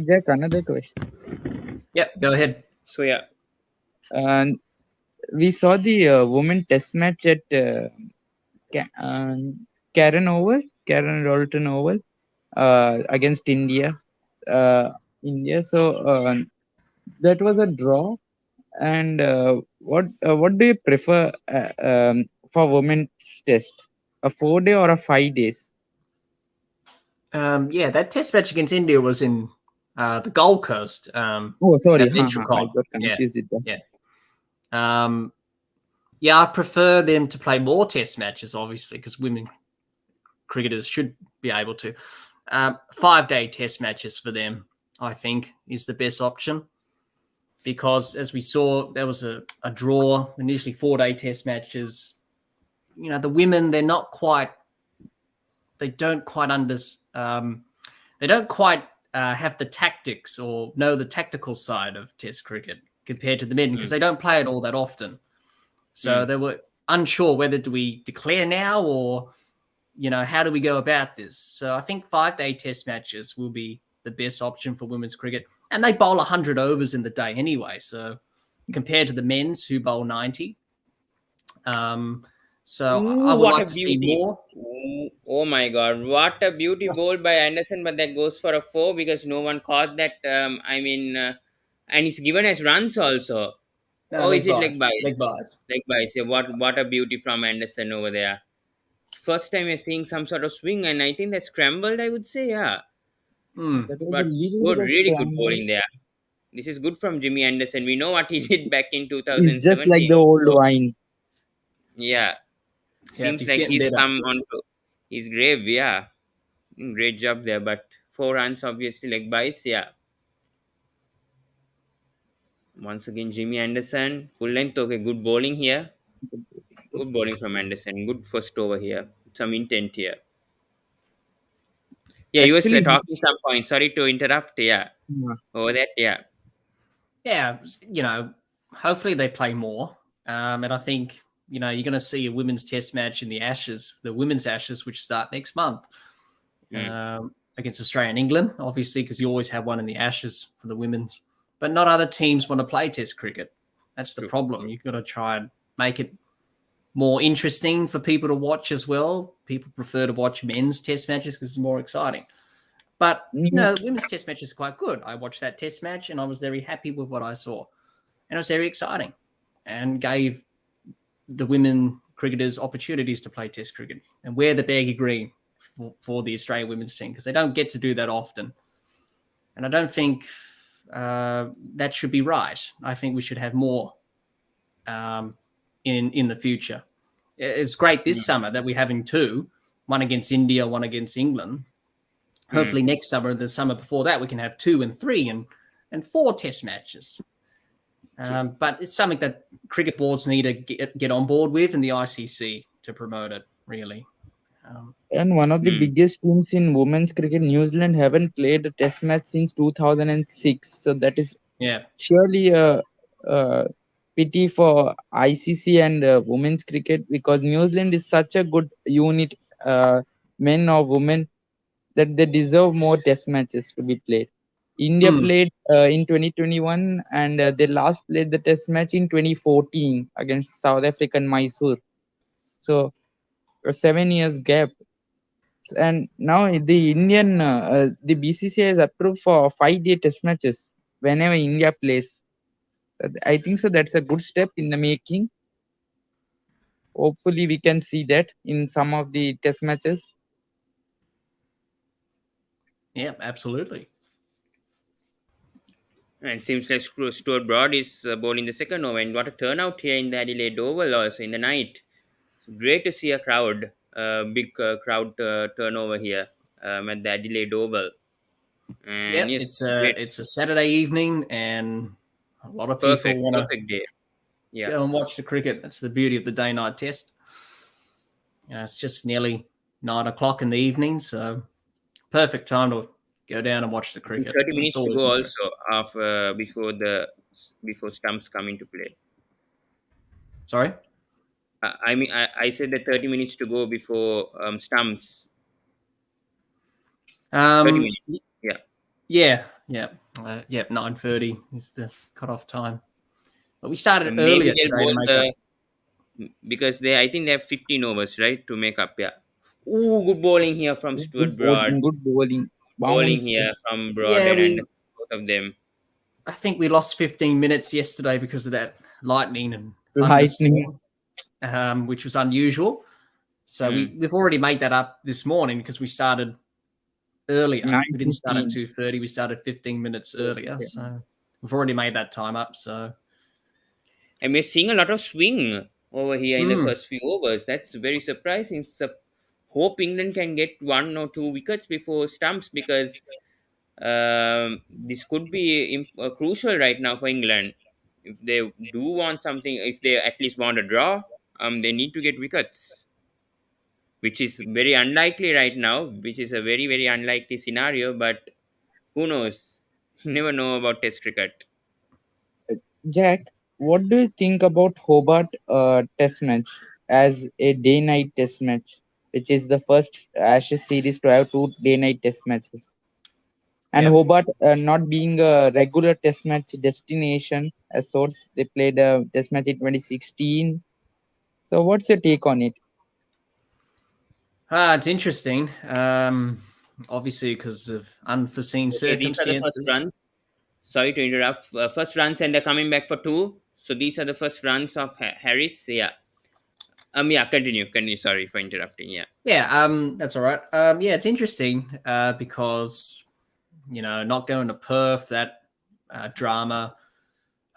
Jack, another question. Yep, go ahead. So yeah, We saw the women test match at Karen Rolton Oval against India. So that was a draw. And what do you prefer for women's test? A 4-day or a 5 days? Yeah, that test match against India was in the Gold Coast. Oh, sorry. at Venture I Call. got confused with that. Yeah. Yeah, I prefer them to play more test matches, obviously, because women cricketers should be able to. 5-day test matches for them, I think, is the best option. Because as we saw, there was a draw, initially 4-day test matches. You know, the women, they don't quite have the tactics or know the tactical side of test cricket compared to the men, because they don't play it all that often. So they were unsure whether do we declare now or, you know, how do we go about this? So I think 5-day test matches will be the best option for women's cricket. And they bowl 100 overs in the day anyway. So compared to the men's who bowl 90. So I would like to see more. Oh my God, what a beauty bowl by Anderson, but that goes for a 4 because no one caught that. And it's given as runs also. No, Is it leg by? Leg buys. Leg by. Yeah, what a beauty from Anderson over there. First time you're seeing some sort of swing, and I think that's scrambled, I would say, yeah. That was But a little good, bit of really good scramble. bowling there. This is good from Jimmy Anderson. We know what he did back in It's 2017. just like the old wine. Yeah. Seems like he's come onto his grave, yeah. Great job there, but 4 runs, obviously, leg buys, yeah. Once again, Jimmy Anderson, full length, okay, good bowling here. Good bowling from Anderson, good first over here. Some intent here. Yeah, you were Actually, talking some points. Sorry to interrupt, yeah. Over that, yeah. Yeah, you know, hopefully they play more. And I think, you know, you're going to see a women's test match in the Ashes, the women's Ashes, which start next month against Australia and England, obviously, because you always have one in the Ashes for the women's. But not other teams want to play test cricket. That's the problem. You've got to try and make it more interesting for people to watch as well. People prefer to watch men's test matches because it's more exciting. But, you know, the women's test match is quite good. I watched that test match and I was very happy with what I saw. And it was very exciting and gave the women cricketers opportunities to play test cricket and wear the baggy green for the Australian women's team, because they don't get to do that often. And I don't think that should be right. I think we should have more in the future. It's great this summer that we're having 2, one against India, one against England. Hopefully next summer, the summer before that, we can have 2 and 3 and 4 test matches. But it's something that cricket boards need to get on board with, and the ICC to promote it, really. And one of the biggest teams in women's cricket, New Zealand, haven't played a test match since 2006. So that is surely a pity for ICC and women's cricket, because New Zealand is such a good unit, men or women, that they deserve more test matches to be played. India played in 2021 and they last played the test match in 2014 against South African Mysore. So a 7 years gap. And now the Indian, the BCCI has approved for 5-day test matches whenever India plays. I think so. That's a good step in the making. Hopefully we can see that in some of the test matches. Yeah, absolutely. And seems like Stuart Broad is bowling the second over. And what a turnout here in the Adelaide Oval also in the night. It's great to see a crowd, big crowd turnover here at the Adelaide Oval. And Yep, yes, it's a great, Saturday evening, and a lot of people perfect, want to perfect day. Yeah, go and watch the cricket. That's the beauty of the day-night test. It's just nearly 9 o'clock in the evening, so perfect time to go down and watch the cricket. 30 It's minutes to always go nice. also before stumps come into play. Sorry. I said that 30 minutes to go before stumps. 30 Um, minutes. Yeah. yeah. 9:30 is the cutoff time. But we started Maybe earlier they'll today to bowl make up. because I think they have 15 overs, right, to make up. Yeah. Ooh, good bowling here from Stuart Good Broad. bowling, good bowling. Bowling Bounce, here from Broad Yeah, and Anderson, both of them. I think we lost 15 minutes yesterday because of that lightning and lightning. thunderstorm, which was unusual. So we've already made that up this morning because we started earlier. We didn't start at 2:30. We started 15 minutes earlier. Yeah. So we've already made that time up. So, and we're seeing a lot of swing over here in the first few overs. That's very surprising. Hope England can get 1 or 2 wickets before stumps because this could be crucial right now for England. If they do want something, if they at least want a draw, they need to get wickets, which is very unlikely right now, which is a very, very unlikely scenario. But who knows? You never know about Test cricket. Jack, what do you think about Hobart Test match as a day-night Test match, which is the first Ashes series to have 2 day-night Test matches? And Hobart not being a regular Test match destination as sorts, they played a Test match in 2016. So, what's your take on it? it's interesting. Obviously, because of unforeseen Okay, these are the first circumstances. runs. Sorry to interrupt. First runs, and they're coming back for 2. So these are the first runs of Harris. Yeah. Yeah. Continue. Sorry for interrupting. Yeah. Yeah. That's all right. Yeah, it's interesting because not going to Perth, that drama.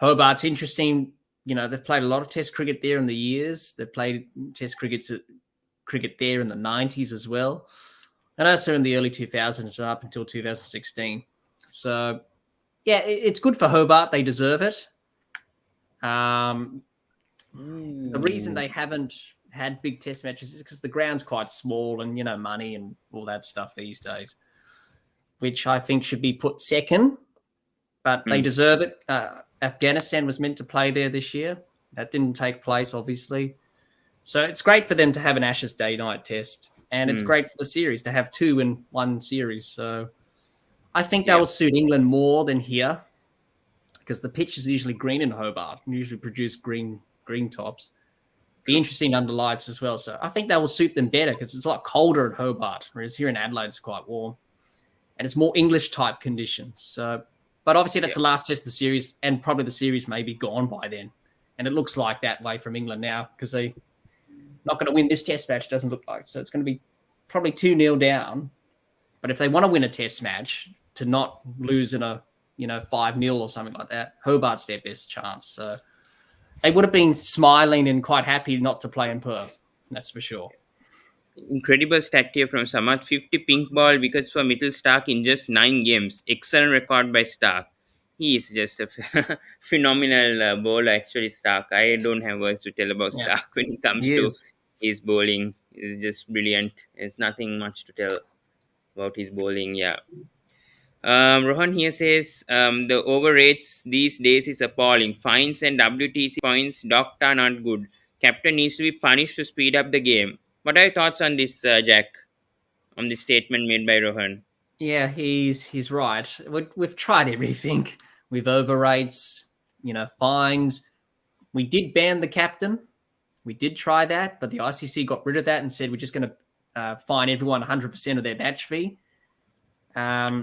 Hobart's interesting. They've played a lot of Test cricket there in the years. They've played Test cricket there in the 90s as well, and also in the early 2000s up until 2016. So, yeah, it's good for Hobart. They deserve it. The reason they haven't had big Test matches is because the ground's quite small and, money and all that stuff these days, which I think should be put second, but they deserve it. Afghanistan was meant to play there this year. That didn't take place, obviously. So it's great for them to have an Ashes day-night test, and it's great for the series to have 2 in one series. So I think that will suit England more than here because the pitch is usually green in Hobart and usually produce green tops. Be interesting under lights as well. So I think that will suit them better because it's a lot colder at Hobart, whereas here in Adelaide it's quite warm. And it's more English-type conditions. So, but obviously that's the last test of the series, and probably the series may be gone by then. And it looks like that way from England now because they're not going to win this test match, doesn't look like. So it's going to be probably 2-0 down. But if they want to win a test match to not lose in a 5-0 or something like that, Hobart's their best chance. So they would have been smiling and quite happy not to play in Perth. That's for sure. Incredible stat here from Samad. 50 pink ball wickets for Mitchell Stark in just 9 games. Excellent record by Stark. He is just a phenomenal bowler, actually, Stark. I don't have words to tell about Stark when it comes to his bowling. He's just brilliant. There's nothing much to tell about his bowling. Yeah. Rohan here says the over rates these days is appalling. Fines and WTC points docked are not good. Captain needs to be punished to speed up the game. What are your thoughts on this, Jack? On this statement made by Rohan? Yeah, he's right. We've tried everything. We've over rates, fines. We did ban the captain. We did try that, but the ICC got rid of that and said we're just going to fine everyone 100% of their match fee,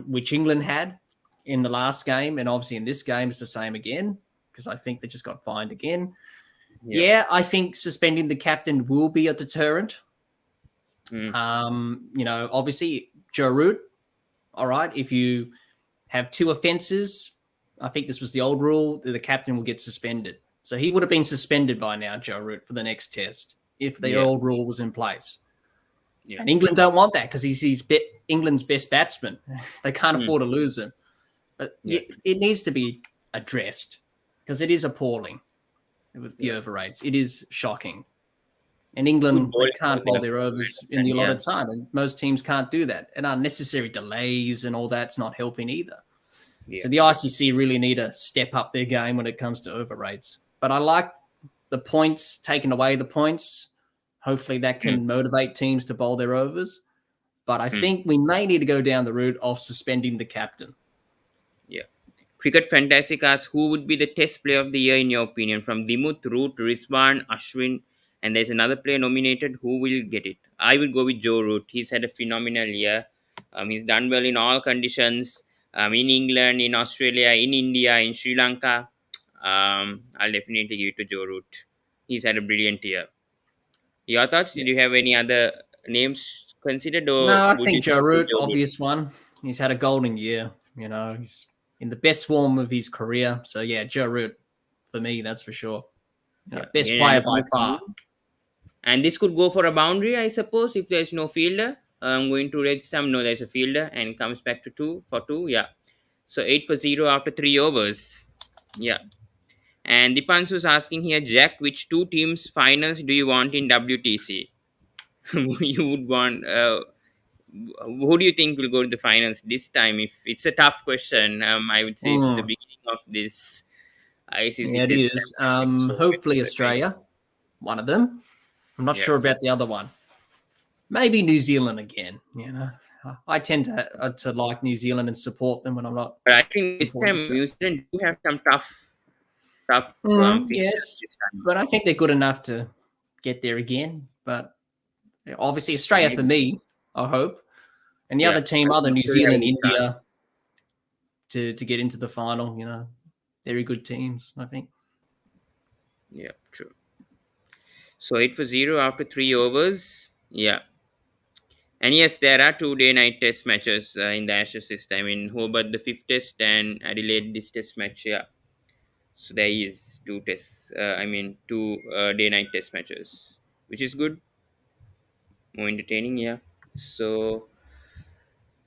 which England had in the last game. And obviously in this game, it's the same again because I think they just got fined again. Yeah, I think suspending the captain will be a deterrent. Obviously, Joe Root, all right, if you have 2 offences, I think this was the old rule, the captain will get suspended. So he would have been suspended by now, Joe Root, for the next test if the old rule was in place. Yeah. And England don't want that because he's England's best batsman. They can't afford to lose him. But it needs to be addressed because it is appalling with the over rates. It is shocking. And England, they can't bowl their overs in the allotted time. And most teams can't do that. And unnecessary delays and all that's not helping either. Yeah. So the ICC really need to step up their game when it comes to over rates. But I like the points, taking away the points. Hopefully that can motivate teams to bowl their overs. But I think we may need to go down the route of suspending the captain. Yeah. Cricket Fantastic asks, who would be the test player of the year in your opinion? From Dimuth, Root, Rizwan, Ashwin, and there's another player nominated. Who will get it? I will go with Joe Root. He's had a phenomenal year. He's done well in all conditions. In England, in Australia, in India, in Sri Lanka. I'll definitely give it to Joe Root. He's had a brilliant year. Your thoughts? Did you have any other names considered? Or no, I think Joe Root, obvious one. He's had a golden year. You know, he's in the best form of his career. So, yeah, Joe Root, for me, that's for sure. You know, best player by far. And this could go for a boundary, I suppose, if there's no fielder. I'm going to read some. No, there's a fielder and comes back to 2 for 2. Yeah. So 8 for 0 after 3 overs. Yeah. And Dipanshu's asking here, Jack, which 2 teams finals do you want in WTC? You would want, who do you think will go to the finals this time? If it's a tough question, I would say it's the beginning of this ICC test. It is. Hopefully Australia, one of them. I'm not sure about the other one. Maybe New Zealand again. You know, I tend to like New Zealand and support them when I'm not. But I think this time New Zealand do have some tough yes, but I think they're good enough to get there again. But obviously Australia for me, I hope, and the other team, other New Zealand, India, to get into the final. You know, very good teams, I think. Yeah, true. So 8 for 0 after 3 overs. Yeah. And yes, there are 2 day-night test matches in the Ashes this time. In Hobart, the 5th test, and Adelaide, this test match. Yeah. So there is 2 tests. 2 day-night test matches, which is good. More entertaining, yeah. So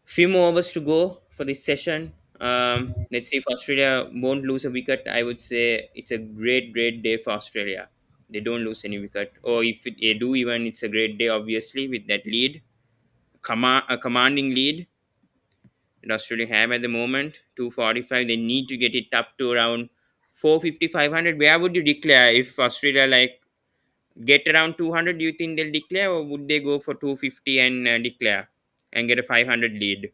few more overs to go for this session. Let's see if Australia won't lose a wicket. I would say it's a great day for Australia. They don't lose any wicket. Or if they do, even it's a great day, obviously, with that lead. A commanding lead that Australia have at the moment, 245. They need to get it up to around 450, 500. Where would you declare if Australia get around 200? Do you think they'll declare, or would they go for 250 and declare and get a 500 lead?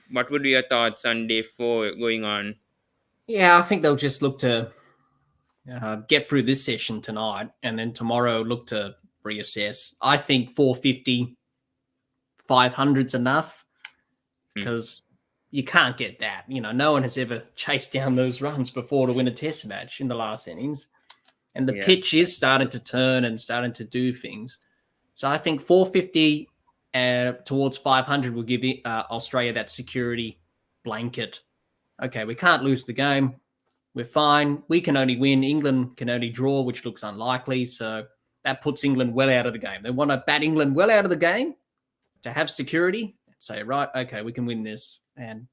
What would be your thoughts on day 4 going on? Yeah, I think they'll just look to get through this session tonight, and then tomorrow look to reassess. I think 450, 500's enough because you can't get that. You know, no one has ever chased down those runs before to win a test match in the last innings. And the pitch is starting to turn and starting to do things. So I think 450 towards 500 will give Australia that security blanket. Okay, we can't lose the game. We're fine. We can only win. England can only draw, which looks unlikely. So that puts England well out of the game. They want to bat England well out of the game to have security and say, right, okay, we can win this. And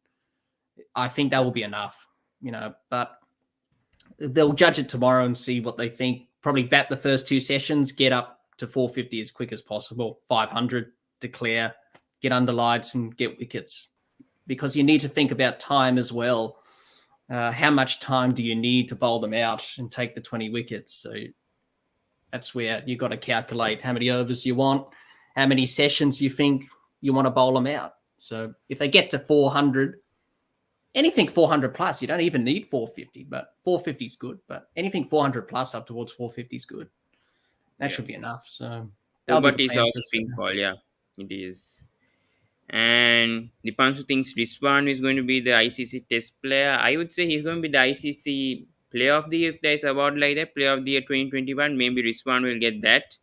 I think that will be enough, you know, but they'll judge it tomorrow and see what they think. Probably bat the first 2 sessions, get up to 450 as quick as possible, 500, declare, get under lights and get wickets. Because you need to think about time as well. How much time do you need to bowl them out and take the 20 wickets? So that's where you've got to calculate how many overs you want, how many sessions you think you want to bowl them out. So if they get to 400, anything 400 plus, you don't even need 450, but 450 is good. But anything 400 plus up towards 450 is good. That should be enough. So, but it's also pink ball, yeah, it is. And Dipanshu thinks Rizwan is going to be the ICC Test player. I would say he's going to be the ICC Player of the Year if there's a award like that. Player of the Year 2021. Maybe Rizwan will get that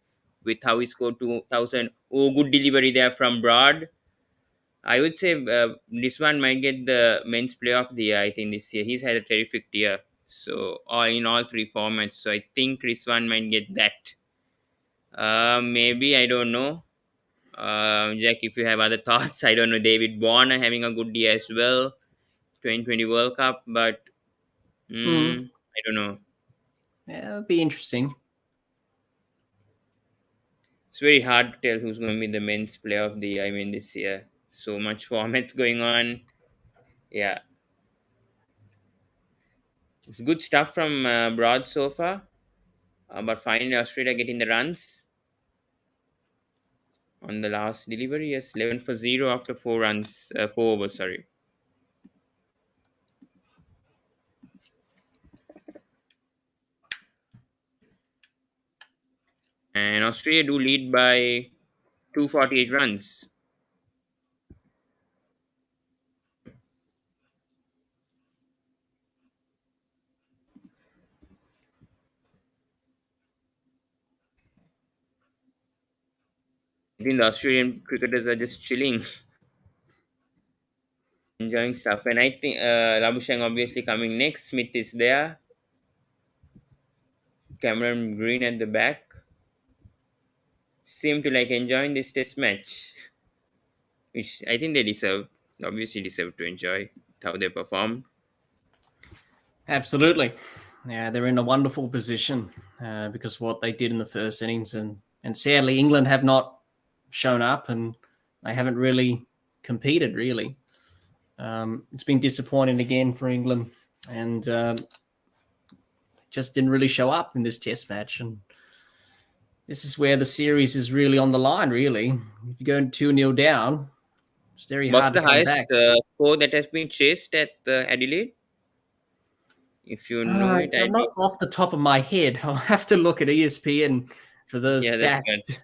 with how he scored 2,000. Oh, good delivery there from Broad. I would say Rizwan might get the men's player of the year. I think this year he's had a terrific year. So, or in all three formats. So I think Rizwan might get that. Maybe I don't know. Jack, if you have other thoughts, I don't know. David Warner having a good year as well. 2020 World Cup, but I don't know. Yeah, it'll be interesting. It's very hard to tell who's going to be the men's player of the year. I mean, this year, so much formats going on. Yeah, it's good stuff from Broad so far. But finally, Australia getting the runs on the last delivery. Yes, 11 for 0 after 4 runs, 4 overs. Sorry. And Australia do lead by 248 runs. I think the Australian cricketers are just chilling, enjoying stuff. And I think Labuschagne obviously coming next. Smith is there. Cameron Green at the back. Seem to like enjoying this test match, which I think they deserve. Obviously, deserve to enjoy how they perform. Absolutely. Yeah, they're in a wonderful position because what they did in the first innings, and sadly, England have not shown up and they haven't really competed, really. It's been disappointing again for England, and just didn't really show up in this test match. And this is where the series is really on the line, really. If you go 2-0 down, it's very What's hard the to come highest back. score that has been chased at Adelaide? If you know it, I'm not off the top of my head. I'll have to look at ESPN for those that's stats. good.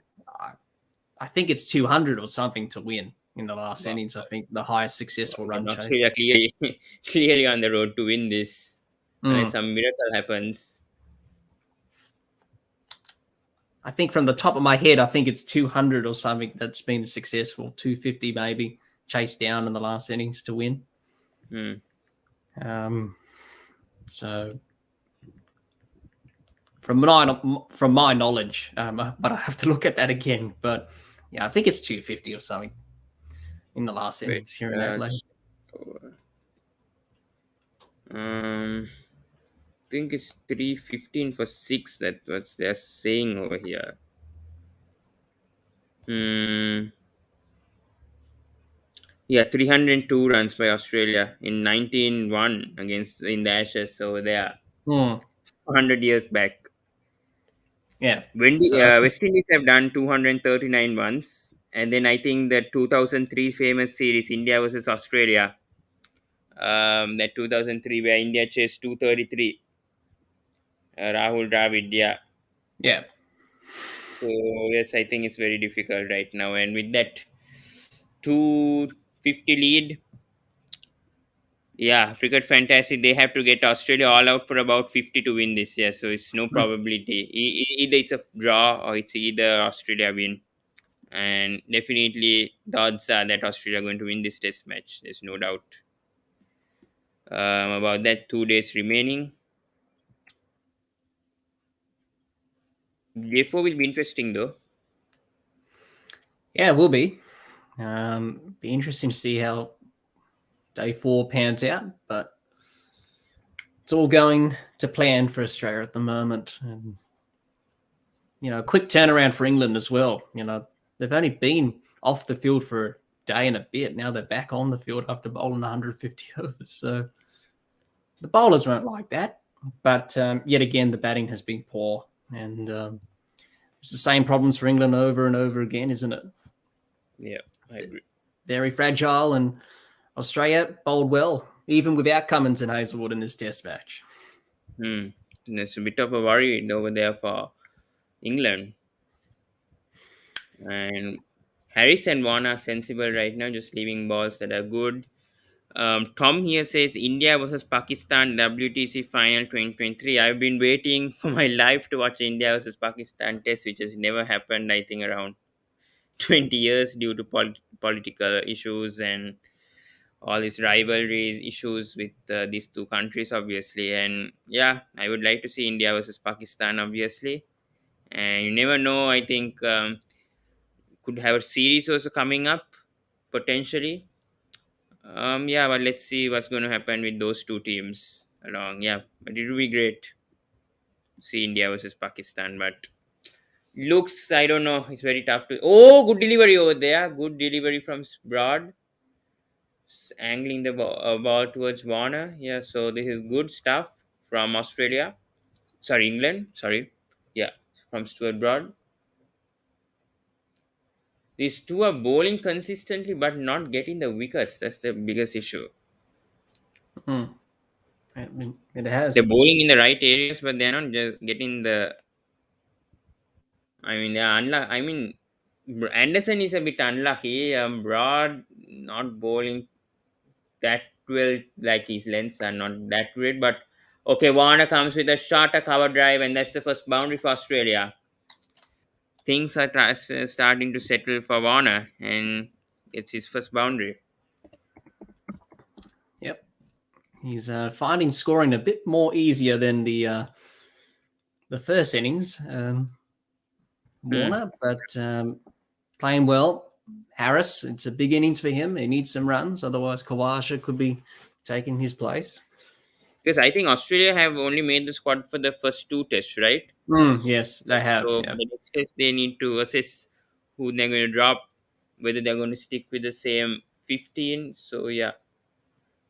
I think it's 200 or something to win in the last innings. I think the highest successful run chase. Australia clearly on the road to win this, unless some miracle happens. I think from the top of my head, I think it's 200 or something that's been successful. 250 maybe chased down in the last innings to win. So from my knowledge, but I have to look at that again. But yeah, I think it's 250 or something in the last innings here in Adelaide. I think it's 315 for 6. That's what they're saying over here. Yeah, 302 runs by Australia in 19-1 against in the Ashes over there. 100 years back. Yeah. West Indies have done 239 runs. And then I think the 2003 famous series, India versus Australia, that 2003 where India chased 233. Rahul Dravid, yeah. Yeah. So, yes, I think it's very difficult right now. And with that 250 lead, yeah, Cricket Fantasy, they have to get Australia all out for about 50 to win this year. So it's no probability. Either it's a draw or it's either Australia win. And definitely the odds are that Australia are going to win this test match. There's no doubt about that. 2 days remaining. Day 4 will be interesting though. Yeah, it will be. Be interesting to see how day 4 pans out, but it's all going to plan for Australia at the moment. And, quick turnaround for England as well. They've only been off the field for a day and a bit. Now they're back on the field after bowling 150 overs. So the bowlers won't like that. But yet again, the batting has been poor. And it's the same problems for England over and over again, isn't it? Yeah, I agree. Very fragile, and Australia bowled well, even without Cummins and Hazelwood in this test match. There's a bit of a worry over there for England. And Harris and Warner are sensible right now, just leaving balls that are good. Tom here says India versus Pakistan WTC final 2023. I've been waiting for my life to watch India versus Pakistan test, which has never happened, I think, around 20 years due to political issues and all these rivalry issues with these two countries, obviously. And yeah, I would like to see India versus Pakistan, obviously. And you never know, I think could have a series also coming up potentially. Yeah, but let's see what's going to happen with those two teams along. Yeah, but it will be great to see India versus Pakistan. But looks, I don't know, it's very tough to. Oh, good delivery over there. Good delivery from Broad, angling the ball towards Warner. Yeah, so this is good stuff from Australia. Sorry, England. Sorry. Yeah, from Stuart Broad. These two are bowling consistently but not getting the wickets. That's the biggest issue. Mm. I mean, it has. They're bowling in the right areas, but they're not just getting the. I mean, they're unlucky. I mean, Anderson is a bit unlucky. Broad not bowling that well, like his lengths are not that great. But okay, Warner comes with a shorter cover drive, and that's the first boundary for Australia. Things are starting to settle for Warner, and it's his first boundary. Yep. He's finding scoring a bit more easier than the first innings, Warner, but playing well. Harris, it's a big innings for him. He needs some runs, otherwise Kawasha could be taking his place. Because I think Australia have only made the squad for the first two tests, right? Yes, they have. So Yeah. the next test they need to assess who they're going to drop, whether they're going to stick with the same 15. So yeah,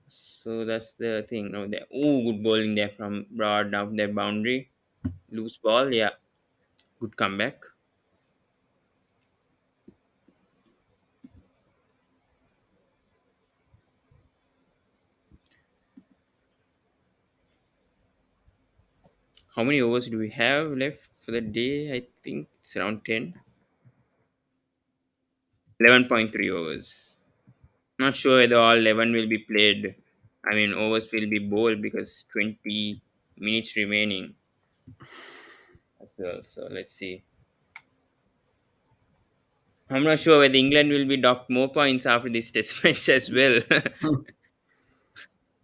so that's the thing. Now there, oh, good bowling there from Broad down their boundary, loose ball. Yeah, good comeback. How many overs do we have left for the day? I think it's around 10. 11.3 overs. Not sure whether all 11 will be played. I mean, overs will be bowled because 20 minutes remaining as well. So let's see. I'm not sure whether England will be docked more points after this test match as well.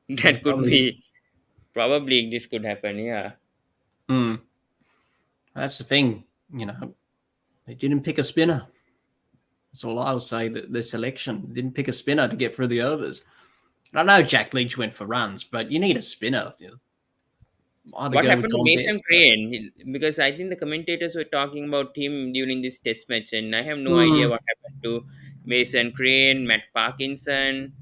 Yeah, That could probably. be, probably this could happen. Yeah. That's the thing. They didn't pick a spinner. That's all I'll say. That the selection didn't pick a spinner to get through the overs. I know Jack Leach went for runs, but you need a spinner. Either What go with happened to Don Mason Best. Crane? Because I think the commentators were talking about him during this test match, and I have no idea Hmm. what happened to Mason Crane, Matt Parkinson.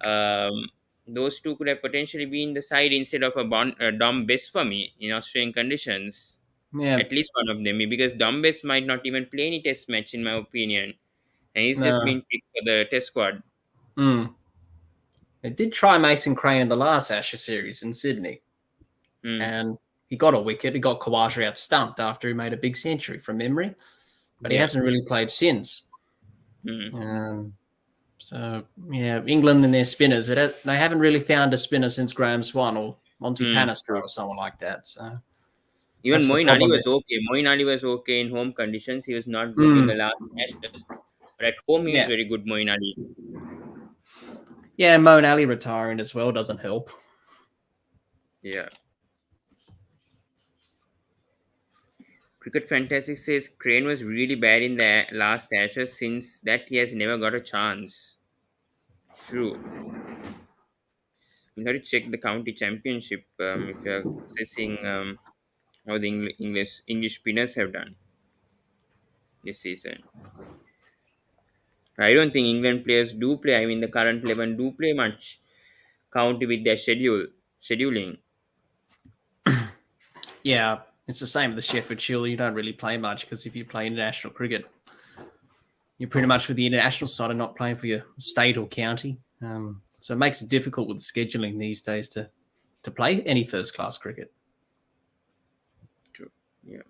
Um, those two could have potentially been the side instead of a Dom Best for me in Australian conditions. Yeah. At least one of them, because Dom Best might not even play any test match, in my opinion, and he's just No. been picked for the test squad. Hmm. They did try Mason Crane in the last Ashes series in Sydney, Hmm. and he got a wicket. He got Kawasha out stumped after he made a big century from memory, but he Yeah. hasn't really played since. Hmm. So yeah, England and their spinners, they haven't really found a spinner since Graham Swan or Monty Bannister True. or someone like that. So Even that's the Moeen Ali problem was there. okay. Moeen Ali was okay in home conditions. He was not good in Hmm. the last Ashes. But at home, he was Yeah. very good, Moeen Ali. Yeah, Moeen Ali retiring as well doesn't help. Yeah. Cricket Fantasy says Crane was really bad in the last Ashes. Since that, he has never got a chance. True. You have to check the county championship if you're assessing how the English spinners have done this season. I don't think England players do play. I mean, the current 11 do play much county with their scheduling. Yeah, it's the same with the Sheffield Shield. You don't really play much because if you play international cricket, you're pretty much with the international side and not playing for your state or county. So it makes it difficult with scheduling these days to play any first class cricket. True. Yeah.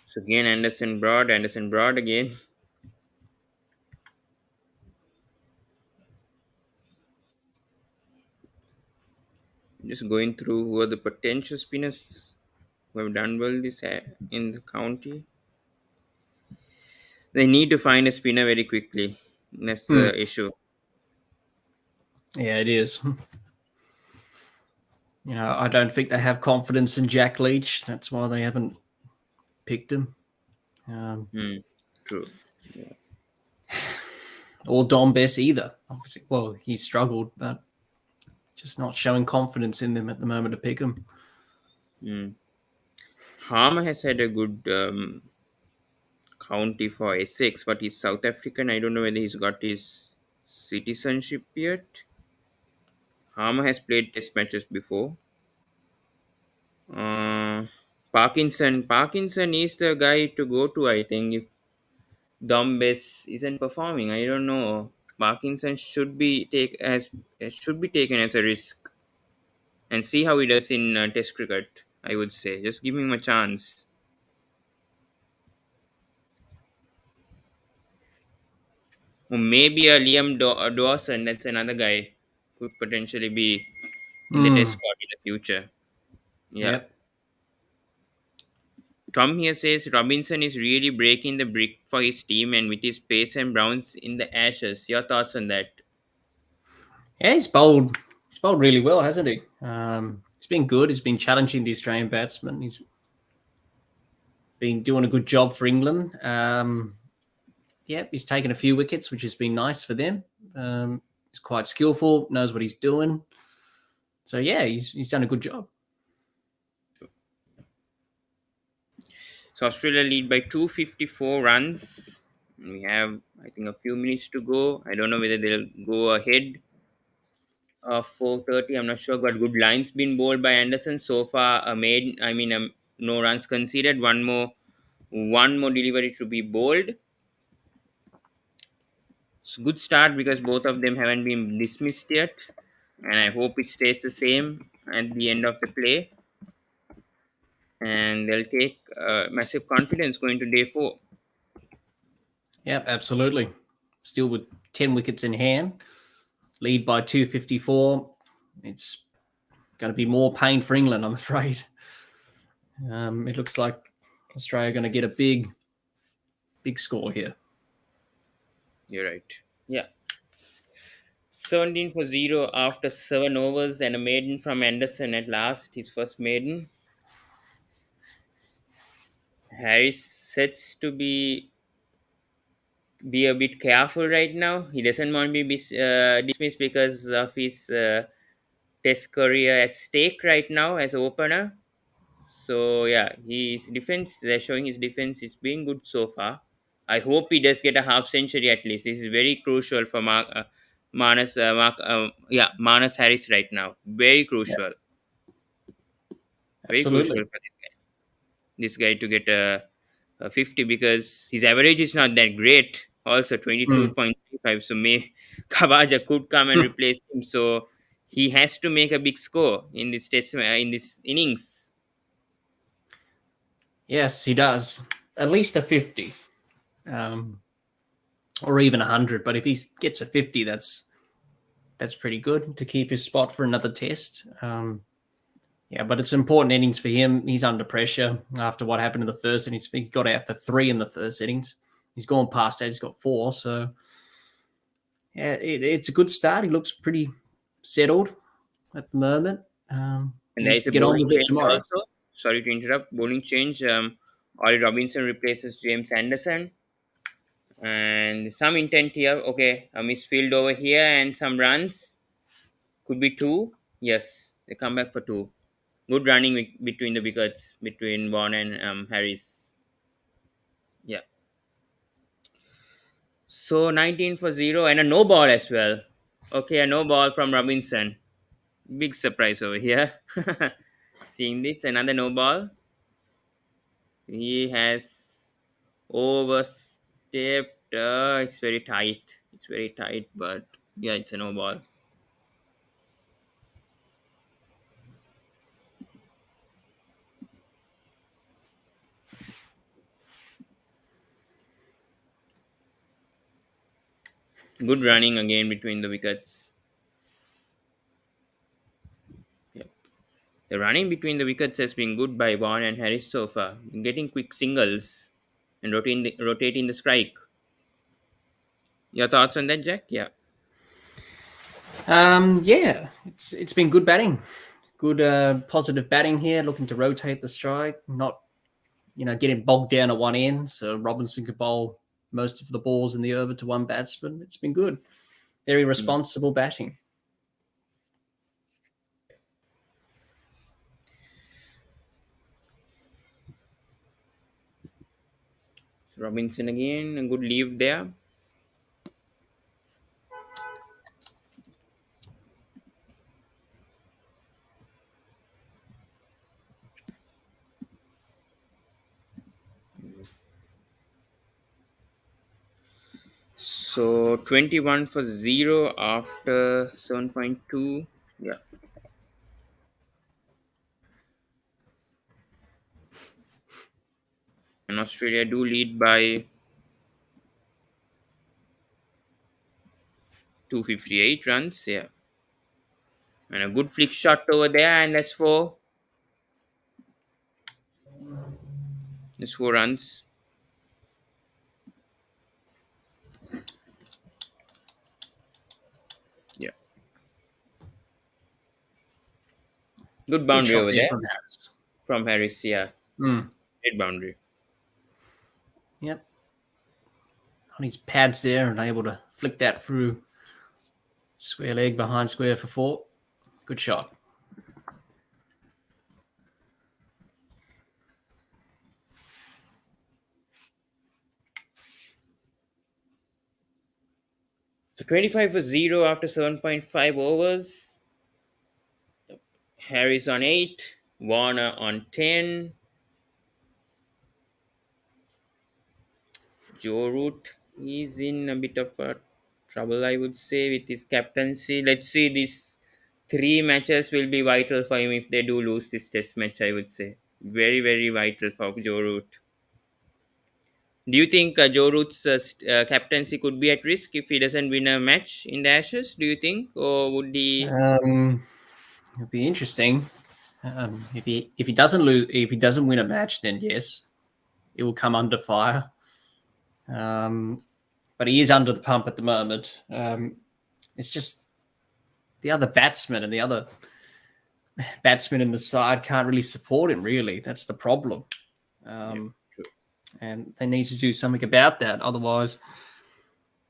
So again, Anderson Broad again. Just going through who are the potential spinners who have done well in the county. They need to find a spinner very quickly. That's the issue. Yeah, it is. I don't think they have confidence in Jack Leach. That's why they haven't picked him. True. Yeah. Or Dom Bess either. Obviously, well, he struggled, but just not showing confidence in them at the moment to pick him. Harmer has had a good county for Essex, but he's South African. I don't know whether he's got his citizenship yet. Harmer has played test matches before. Parkinson is the guy to go to, I think, if Dombes isn't performing. I don't know. Parkinson should be taken as a risk and see how he does in Test cricket. I would say just give him a chance. Or maybe a Liam Dawson. That's another guy could potentially be in the Test squad in the future. Yeah. Yep. Tom here says Robinson is really breaking the brick for his team and with his pace and bounce in the Ashes. Your thoughts on that? Yeah, he's bowled. He's bowled really well, hasn't he? He's been good. He's been challenging the Australian batsmen. He's been doing a good job for England. He's taken a few wickets, which has been nice for them. He's quite skillful, knows what he's doing. So yeah, he's done a good job. So Australia lead by 254 runs. We have, I think, a few minutes to go. I don't know whether they'll go ahead of 4:30. I'm not sure. But good lines been bowled by Anderson so far. No runs conceded. One more delivery to be bowled. It's a good start because both of them haven't been dismissed yet, and I hope it stays the same at the end of the play. And they'll take massive confidence going to day 4. Yep, absolutely. Still with 10 wickets in hand, lead by 254. It's going to be more pain for England, I'm afraid. It looks like Australia are going to get a big score here. You're right. Yeah. 17 for 0 after 7 overs and a maiden from Anderson at last, his first maiden. Harris sets to be a bit careful right now. He doesn't want to be dismissed because of his test career at stake right now as opener. So yeah, they're showing his defense is being good so far. I hope he does get a half century at least. This is very crucial for Manas Harris right now. Very crucial. Very Absolutely. crucial for this guy to get a 50 because his average is not that great. Also 22.35. So Khawaja could come and replace him. So he has to make a big score in this in this innings. Yes, he does. At least a 50. Or even 100. But if he gets a 50, that's pretty good to keep his spot for another test. But it's important innings for him. He's under pressure after what happened in the first innings. He got out for 3 in the first innings. He's gone past that. He's got 4. So, yeah, it's a good start. He looks pretty settled at the moment. And there's a get on with it tomorrow. Also. Sorry to interrupt. Bowling change. Ollie Robinson replaces James Anderson. And some intent here. Okay, a misfield over here and some runs. Could be 2. Yes, they come back for 2. Good running between the wickets between Vaughan and Harris. Yeah. So 19 for 0 and a no ball as well. Okay, a no ball from Robinson. Big surprise over here. Seeing this, another no ball. He has overstepped. It's very tight. But yeah, it's a no ball. Good running again between the wickets. Yep. The running between the wickets has been good by Vaughan and Harris so far, getting quick singles and rotating the strike. Your thoughts on that, Jack? Yeah. Yeah, it's been good batting, good positive batting here. Looking to rotate the strike, not getting bogged down at one end. So Robinson could bowl most of the balls in the over to one batsman. It's been good, very responsible batting. Robinson again, a good leave there. So 21 for 0 after 7.2. Yeah. And Australia do lead by 258 runs. Yeah. And a good flick shot over there, and that's 4. That's 4 runs. Yeah. Good boundary over there. From Harris, yeah. Great boundary. Yep. On his pads there and able to flick that through square leg behind square for 4. Good shot. So 25 for 0 after 7.5 overs. Harris on 8. Warner on 10. Joe Root is in a bit of a trouble, I would say, with his captaincy. Let's see, these 3 matches will be vital for him if they do lose this test match, I would say. Very, very vital for Joe Root. Do you think Joe Root's captaincy could be at risk if he doesn't win a match in the Ashes? Do you think, or would he? It'd be interesting. If he doesn't win a match, then yes, it will come under fire. But he is under the pump at the moment. It's just the other batsmen and the other batsmen in the side can't really support him. Really, that's the problem. And they need to do something about that. Otherwise,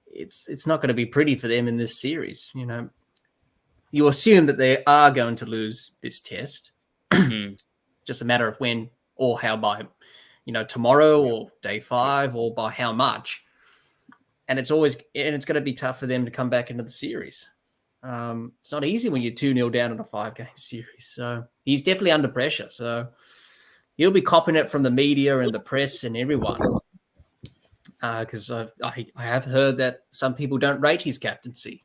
it's not going to be pretty for them in this series. You assume that they are going to lose this test. Just a matter of when or how, by tomorrow or day 5 or by how much. And it's going to be tough for them to come back into the series. It's not easy when you're 2-0 down in a 5-game series. So he's definitely under pressure. So he'll be copping it from the media and the press and everyone. Because I have heard that some people don't rate his captaincy.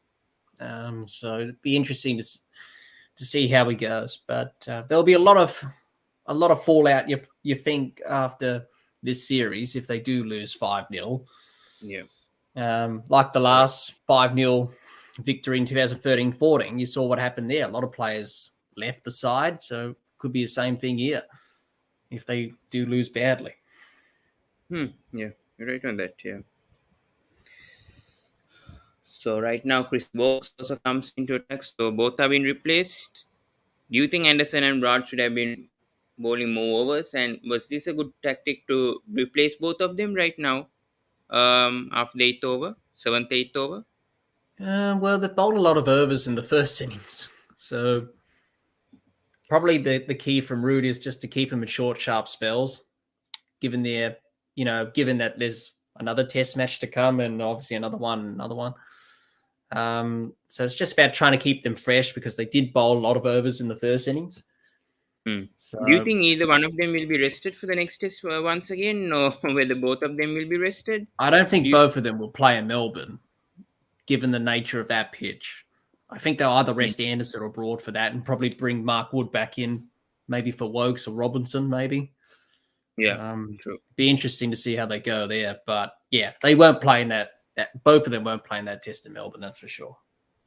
So it'd be interesting to see how he goes. But there'll be a lot of fallout. You think after this series if they do lose 5-0. Yeah. Like the last 5-0 victory in 2013-14, you saw what happened there. A lot of players left the side, so it could be the same thing here if they do lose badly. Yeah, you're right on that. Yeah. So right now, Chris Box also comes into attack. So both have been replaced. Do you think Anderson and Broad should have been bowling more overs? And was this a good tactic to replace both of them right now? After the 7th, 8th over? Well, they bowled a lot of overs in the first innings. So probably the key from Root is just to keep them in short, sharp spells, given that there's another test match to come and obviously another one. So it's just about trying to keep them fresh because they did bowl a lot of overs in the first innings. So, do you think either one of them will be rested for the next test once again, or whether both of them will be rested? I don't think both of them will play in Melbourne, given the nature of that pitch. I think they'll either rest Anderson or Broad for that and probably bring Mark Wood back in, maybe for Wokes or Robinson, maybe. Yeah, true. Be interesting to see how they go there. But yeah, they weren't playing that. Both of them weren't playing that test in Melbourne, that's for sure.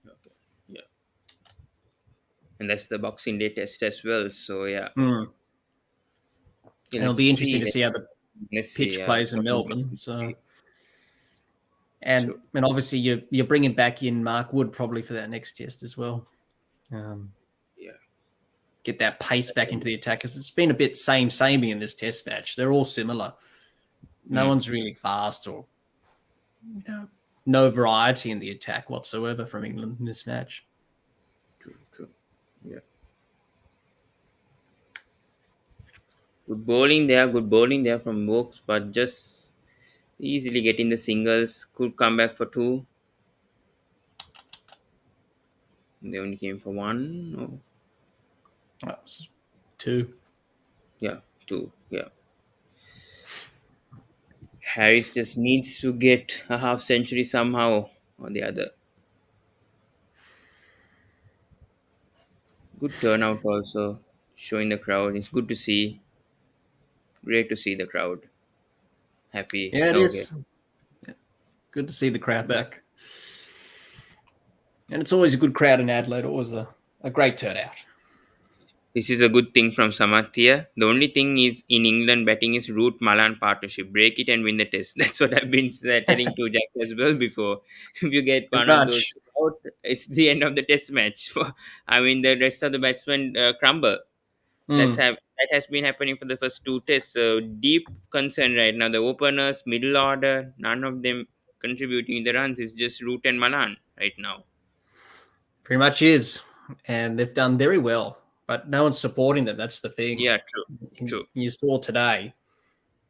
Okay. Yeah. and that's the Boxing Day test as well. So yeah, And it'll let's be see. interesting to see how the Let's see. pitch Yeah, plays it's in going to Melbourne. be So, true. and obviously you're bringing back in Mark Wood probably for that next test as well. Yeah. Get that pace back into the attack, because it's been a bit samey in this test match. They're all similar. No one's really fast, or no variety in the attack whatsoever from England in this match. True. Yeah. Good bowling there from Vokes, but just easily getting the singles. Could come back for 2. They only came for 1. No. That was 2. Yeah, 2. Yeah. Harris just needs to get a half century somehow or the other. Good turnout also, showing the crowd. It's good to see. Great to see the crowd. Happy. Yeah, it Okay. is. Yeah. Good to see the crowd back. And it's always a good crowd in Adelaide. Always a great turnout. This is a good thing from Samathiya. The only thing is in England batting is Root Malan partnership. Break it and win the test. That's what I've been telling to Jack as well before. If you get Pretty one of those much. out, it's the end of the test match. I mean, the rest of the batsmen crumble. That has been happening for the first 2 tests. So deep concern right now. The openers, middle order, none of them contributing the runs. It's just Root and Malan right now. Pretty much is. And they've done very well. But no one's supporting them. That's the thing. Yeah, true. You saw today,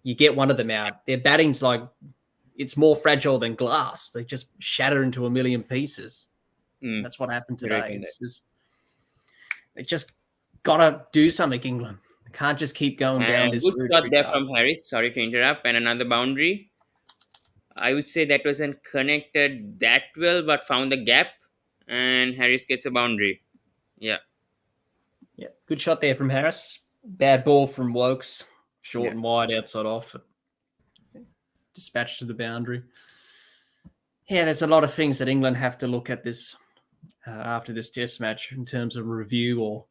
you get one of them out. Their batting's like, it's more fragile than glass. They just shatter into a million pieces. That's what happened today. They just got to do something, England. They can't just keep going down this Good route. shot there from Harris. Sorry to interrupt. And another boundary. I would say that wasn't connected that well, but found the gap. And Harris gets a boundary. Yeah. Yeah, good shot there from Harris. Bad ball from Wokes. Short and wide outside off. Dispatched to the boundary. Yeah, there's a lot of things that England have to look at this after this test match in terms of review or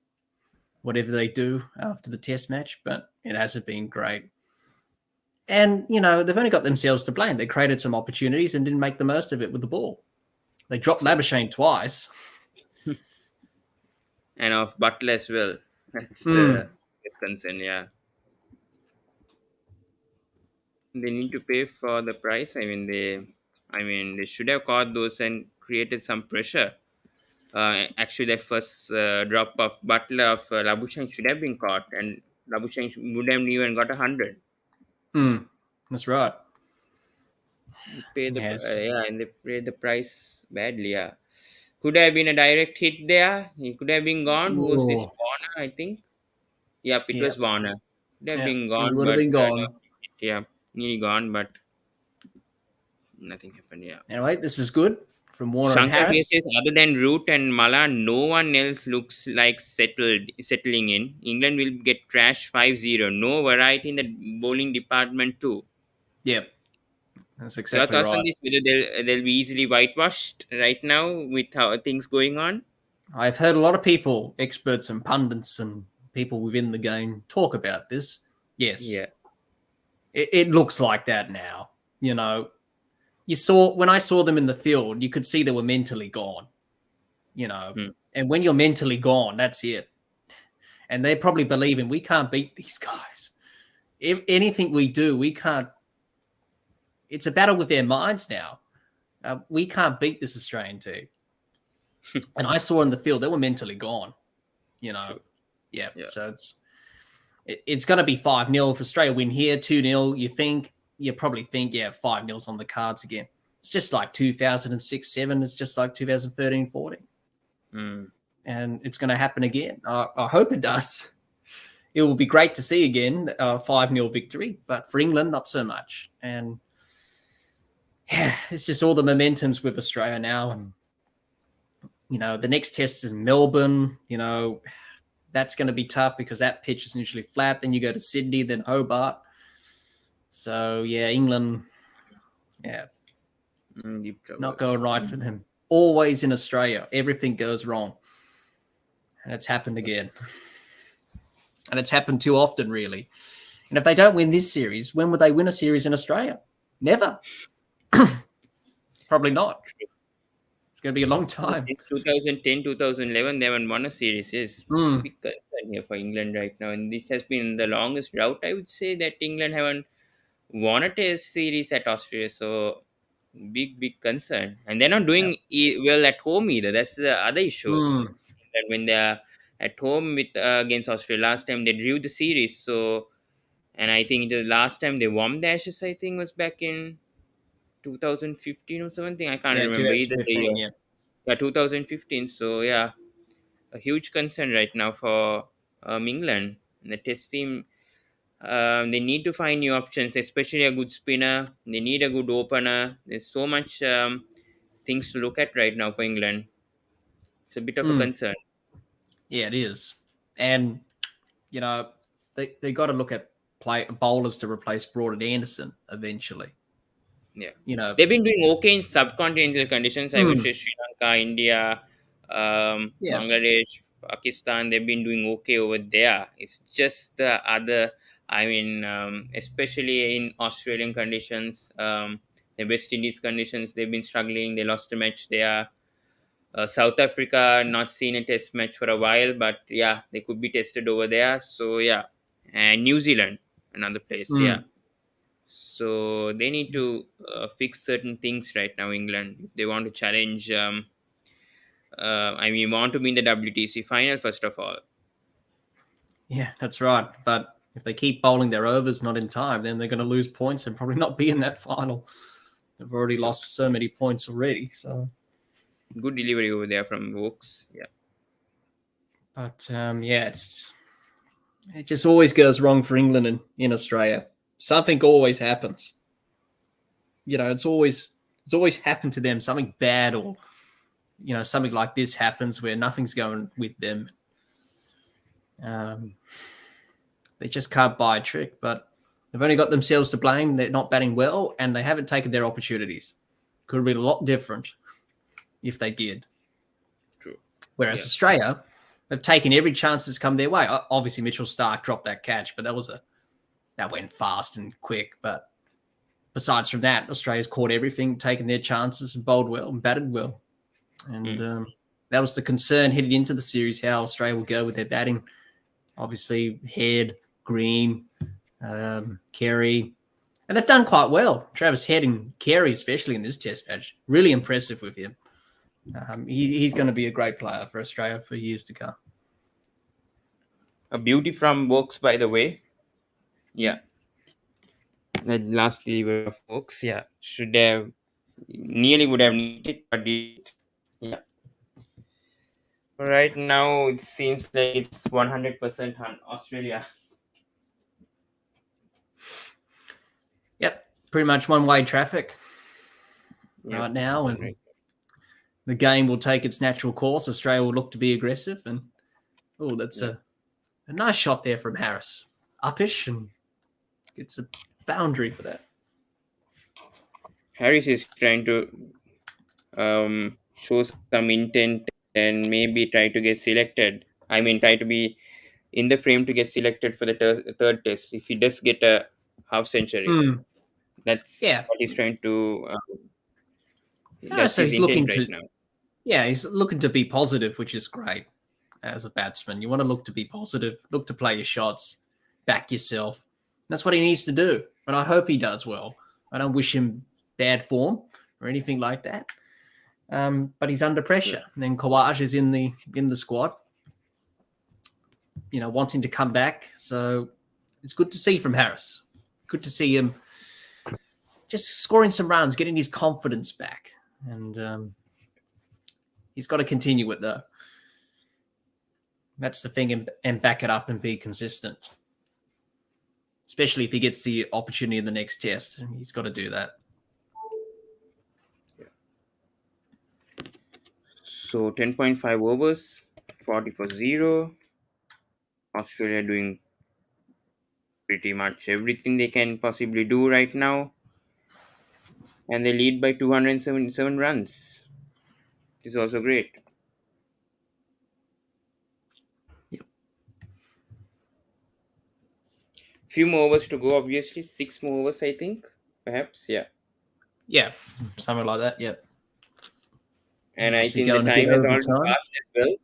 whatever they do after the test match, but it hasn't been great. And, they've only got themselves to blame. They created some opportunities and didn't make the most of it with the ball. They dropped Labuschagne twice. And of Butler as well. That's the concern, yeah. They need to pay for the price. I mean, they should have caught those and created some pressure. Actually, that first drop of Butler of Labuschagne should have been caught, and Labuschagne would have even got 100. That's right. And they paid the price badly. Yeah, could have been a direct hit there. He could have been gone. Who was this? Warner, I think. Yep, it was Warner. Could have been gone, he would have been gone. Nearly gone, but nothing happened. Yeah. Anyway, this is good from Warner and Shankar Harris. says, other than Root and Malan, no one else looks like settling in. England will get trashed 5-0. No variety in the bowling department too. Yeah, that's exactly Your thoughts right. on this? Whether they'll be easily whitewashed right now with how things going on? I've heard a lot of people, experts and pundits and people within the game talk about this. Yes. Yeah. It looks like that now. When I saw them in the field, you could see they were mentally gone. And when you're mentally gone, that's it. And they probably believe we can't beat these guys. If anything we do, we can't. It's a battle with their minds now. We can't beat this Australian team. And I saw in the field, they were mentally gone. True. Yeah. So it's going to be 5-0. If Australia win here, 2-0, you probably think, 5-0's on the cards again. It's just like 2006-07. It's just like 2013-14. And it's going to happen again. I hope it does. It will be great to see again a 5-0 victory, but for England, not so much. And it's just all the momentums with Australia now. And, the next test is in Melbourne. That's going to be tough because that pitch is usually flat. Then you go to Sydney, then Hobart. So, England, not going right for them. Always in Australia, everything goes wrong. And it's happened again. And it's happened too often, really. And if they don't win this series, when would they win a series in Australia? Never. Probably not. It's going to be a long time. Since 2010, 2011, they haven't won a series. Yes, big concern here for England right now. And this has been the longest drought, I would say, that England haven't won a test series at Australia. So, big concern. And they're not doing well at home either. That's the other issue. That when they're at home with against Australia, last time they drew the series. So, and I think the last time they won the Ashes, I think, was back in 2015 or something. I can't remember either the year. Yeah, 2015. So yeah, a huge concern right now for England. The test team, they need to find new options, especially a good spinner. They need a good opener. There's so much things to look at right now for England. It's a bit of a concern. Yeah, it is. And, you know, they got to look at bowlers to replace Broad and Anderson eventually. Yeah. You know, they've been doing okay in subcontinental conditions. I would say Sri Lanka, India, Bangladesh, Pakistan, they've been doing okay over there. It's just the other, I mean, especially in Australian conditions, the West Indies conditions, they've been struggling. They lost a match there. South Africa, not seen a test match for a while, but yeah, they could be tested over there. So yeah, and New Zealand, another place, yeah. So they need to fix certain things right now, England, if they want to challenge. I mean, want to be in the WTC final first of all. Yeah, that's right. But if they keep bowling their overs not in time, then they're going to lose points and probably not be in that final. They've already lost so many points already. So good delivery over there from Wokes. Yeah. But yeah, it just always goes wrong for England and in Australia. Something always happens. You know, it's always happened to them. Something bad, or you know, something like this happens where nothing's going with them. They just can't buy a trick, but they've only got themselves to blame. They're not batting well, and they haven't taken their opportunities. Could have been a lot different if they did. True. Whereas Australia, they've taken every chance that's come their way. Obviously, Mitchell Starc dropped that catch, but that went fast and quick. But besides from that, Australia's caught everything, taken their chances, and bowled well and batted well. And that was the concern heading into the series, how Australia will go with their batting. Obviously, Head, Green, Carey. And they've done quite well. Travis Head and Carey, especially in this test match. Really impressive with him. He's going to be a great player for Australia for years to come. A beauty from Wokes, by the way. Yeah. That last delivery of Wokes, yeah. Nearly would have needed it, but did. Yeah. Right now, it seems like it's 100% on Australia. Yep. Pretty much one-way traffic right now. And the game will take its natural course. Australia will look to be aggressive. And, that's a nice shot there from Harris. Uppish, and gets a boundary for that. Harris is trying to show some intent and maybe try to get selected. I mean, try to be in the frame to get selected for the third test. If he does get a half century, that's what he's trying to. That's his intent right now. Yeah, he's looking to be positive, which is great as a batsman. You want to look to be positive, look to play your shots, back yourself. That's what he needs to do. And I hope he does well. I don't wish him bad form or anything like that. But he's under pressure. And then Hewage is in the squad, you know, wanting to come back. So it's good to see from Harris. Good to see him just scoring some runs, getting his confidence back. And he's got to continue it, though. That's the thing, and back it up and be consistent. Especially if he gets the opportunity in the next test. He's got to do that. So 10.5 overs, 40 for 0. Australia doing pretty much everything they can possibly do right now. And they lead by 277 runs. It's also great. few more overs to go. Obviously, 6 more overs, I think, perhaps. Yeah. Yeah, something like that. Yeah. And I Obviously think the going a bit time has already overtime. passed as well.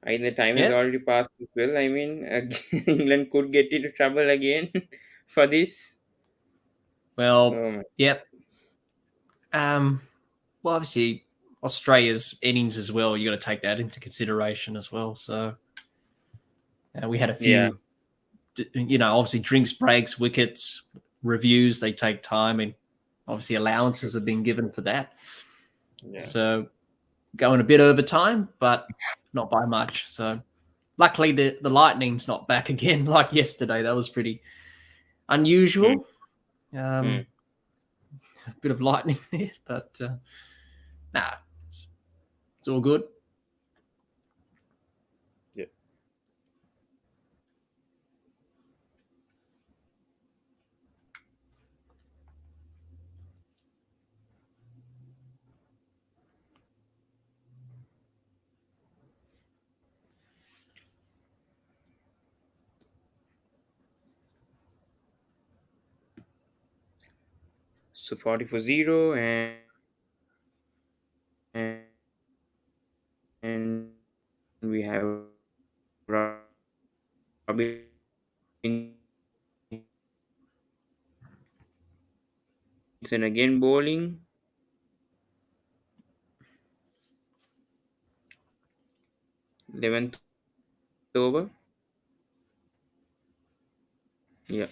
I think the time has Yeah. already passed as well. I mean, England could get into trouble again for this. Well, Oh my. yep. Well, obviously Australia's innings as well. You got to take that into consideration as well. So we had a Yeah. few, obviously drinks breaks, wickets, reviews. They take time, and obviously allowances have been given for that. Yeah. So going a bit over time, but not by much. So luckily the Lightning's not back again like yesterday. That was pretty unusual. A bit of lightning there, but nah, it's all good. Yeah. So 40 for 0, and we have Robinson again bowling. 11th over. Yeah.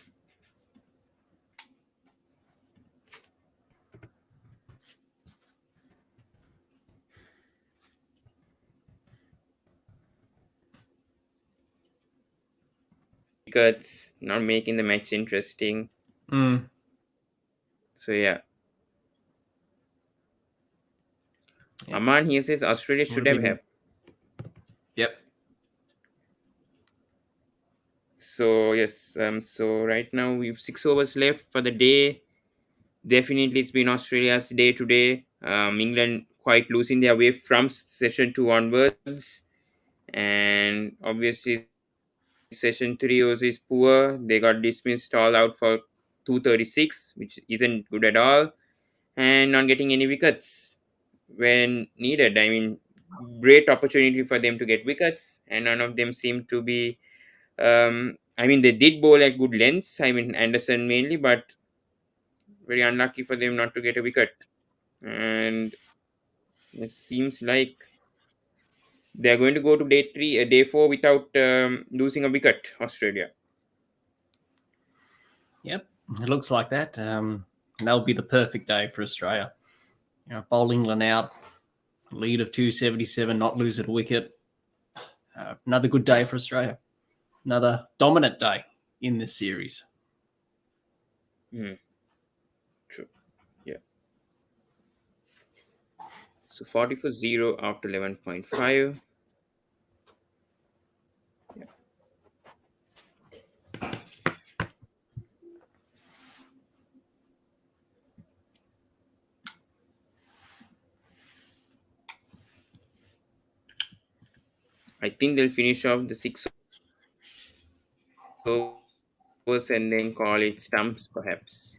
Wickets, not making the match interesting. So yeah. Aman here says Australia should have helped. Yep. So yes, so right now we've 6 overs left for the day. Definitely it's been Australia's day today. England quite losing their way from session 2 onwards. And obviously session 3 was is poor. They got dismissed all out for 236, which isn't good at all. And not getting any wickets when needed. I mean, great opportunity for them to get wickets, and none of them seem to be. I mean, they did bowl at good lengths. I mean, Anderson mainly, but very unlucky for them not to get a wicket. And it seems like they are going to go to day 4 without losing a wicket. Australia. Yep, it looks like that. That'll be the perfect day for Australia. Bowl England out, lead of 277, not lose at a wicket. Another good day for Australia. Another dominant day in this series. True. Yeah. So 40 for 0 after 11.5. Yeah. I think they'll finish off the 6 overs and then call it stumps, perhaps.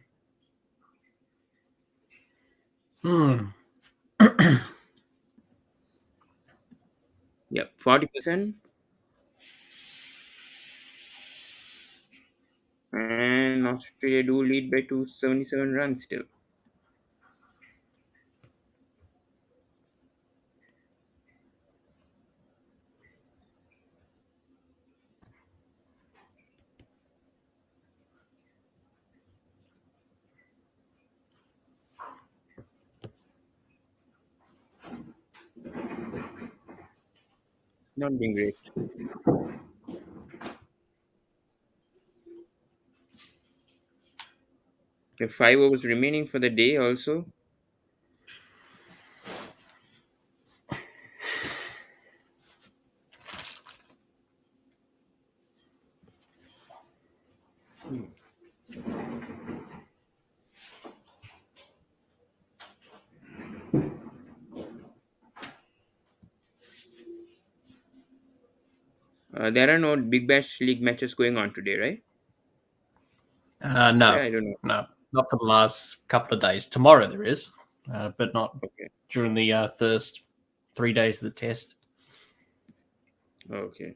Yeah, 40%. And Australia do lead by 277 runs still. Not being great. Okay, 5 overs remaining for the day also. There are no Big Bash League matches going on today, right? No, I don't know. no, not for the last couple of days. Tomorrow there is, but not Okay. during the first 3 days of the test. Okay.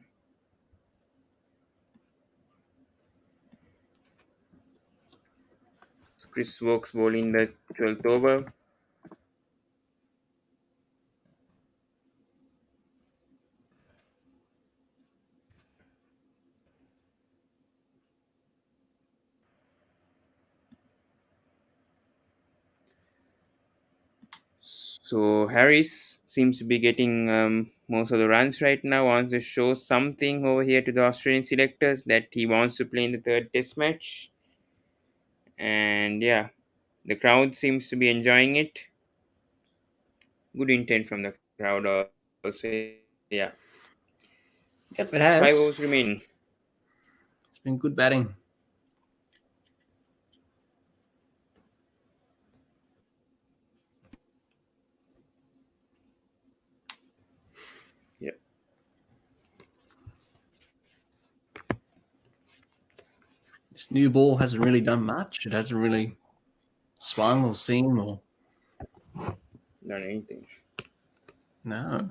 Chris Wokes bowling the 12th over. So Harris seems to be getting most of the runs right now. Wants to show something over here to the Australian selectors that he wants to play in the third test match. And yeah, the crowd seems to be enjoying it. Good intent from the crowd also. Yeah. Yep, it 5 has. overs remaining. It's been good batting. Yeah. This new ball hasn't really done much. It hasn't really swung or seamed or Not anything. no.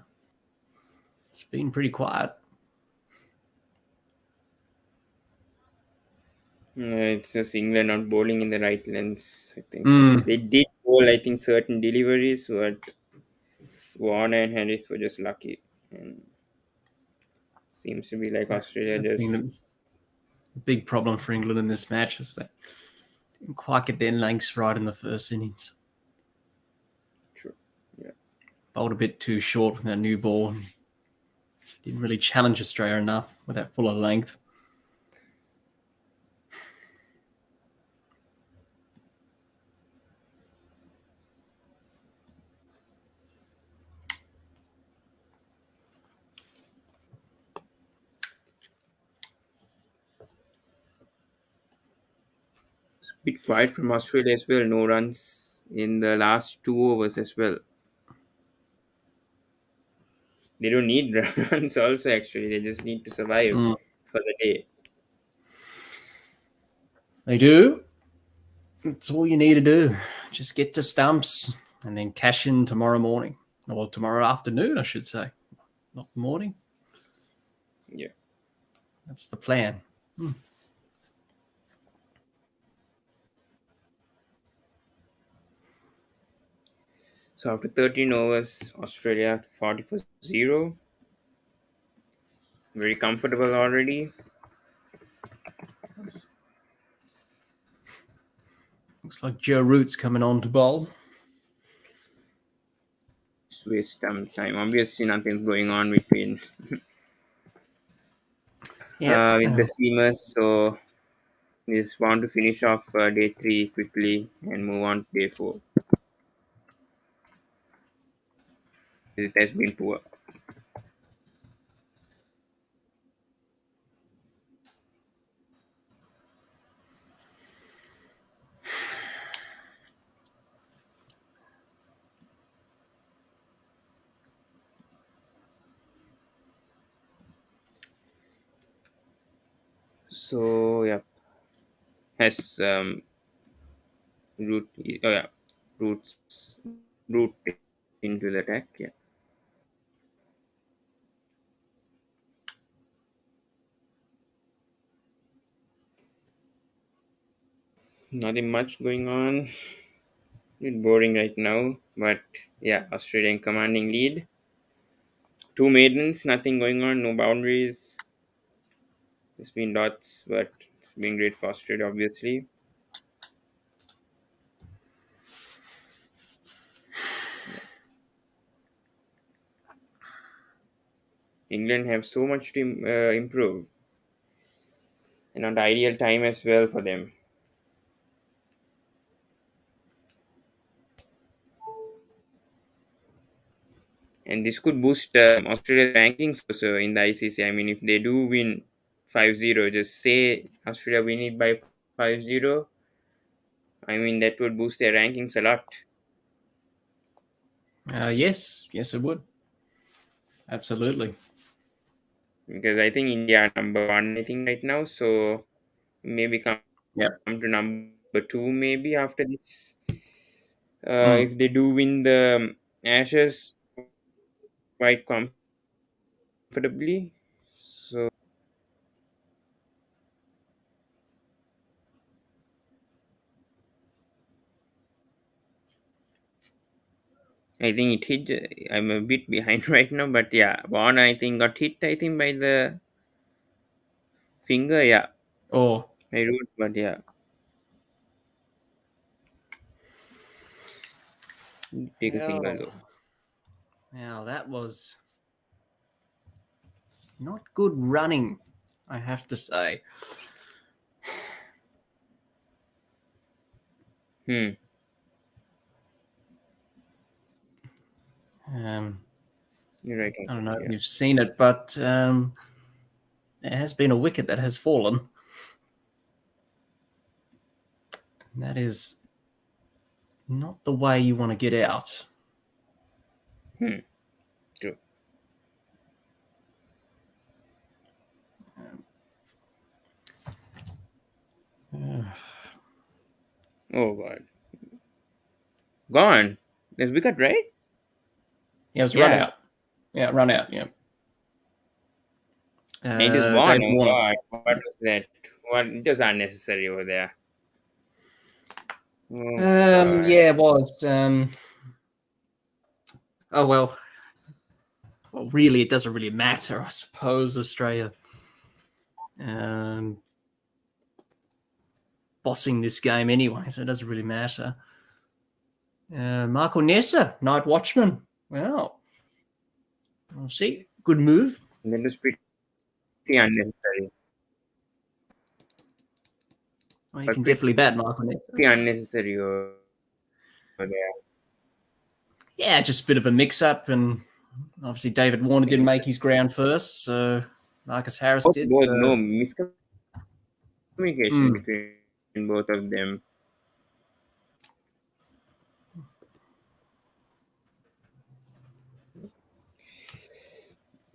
It's been pretty quiet. It's just England not bowling in the right lengths. I think they did bowl, I think, certain deliveries, but Warner and Harris were just lucky. And seems to be like Australia That's been just a big problem for England in this match is that they didn't quite get their lengths right in the first innings. true. Yeah. Bowled a bit too short with that new ball. Didn't really challenge Australia enough with that fuller length. It's a bit quiet from Australia as well. No runs in the last 2 overs as well. They don't need runs also actually. They just need to survive for the day. They do. That's all you need to do. Just get to stumps and then cash in tomorrow morning. Or tomorrow afternoon, I should say. Not morning. Yeah. That's the plan. So after 13 overs, Australia 40 for 0. Very comfortable already. Looks like Joe Root's coming on to bowl. Just waste some time. Obviously, nothing's going on between with the seamers. So we just want to finish off day 3 quickly and move on to day 4. It has been poor. So yeah, has root. Oh yeah, root into the attack. Yeah. Nothing much going on. It's boring right now, but yeah, Australian commanding lead. 2 maidens, nothing going on, no boundaries. It's been dots, but it's been great for Australia, obviously. England have so much to improve, and on the ideal time as well for them. And this could boost Australia's rankings also in the ICC. I mean, if they do win 5-0, just say Australia win it by 5-0. I mean, that would boost their rankings a lot. Yes, it would. Absolutely. Because I think India are number 1, I think, right now. So maybe come come to number 2 maybe after this. Mm. If they do win the Ashes quite comfortably. So I think it hit. I'm a bit behind right now, but yeah, Vaughn I think got hit. I think by the finger. Yeah, Oh, I wrote, but yeah, take a single though. now that was not good running, I have to say. Hmm. You're right. I don't know Yeah. if you've seen it, but there has been a wicket that has fallen. And that is not the way you want to get out. Hmm. True. Oh God. Gone. There's wicket, right? Yeah, it was Yeah. run out. Yeah, run out. Yeah. It is Vaughn. David Oh Warner. God. What was that? What? It was unnecessary over there. Oh, God. Yeah, it was. Oh well. Well, really, it doesn't really matter, I suppose. Australia bossing this game anyway, so it doesn't really matter. Michael Nessa, night watchman. Wow. We'll see. Good move. That was pretty unnecessary. Well, you can definitely bat Michael Nessa. Pretty unnecessary over there. Yeah, just a bit of a mix-up, and obviously David Warner didn't make his ground first, so Marcus Harris did. There was no miscommunication between both of them.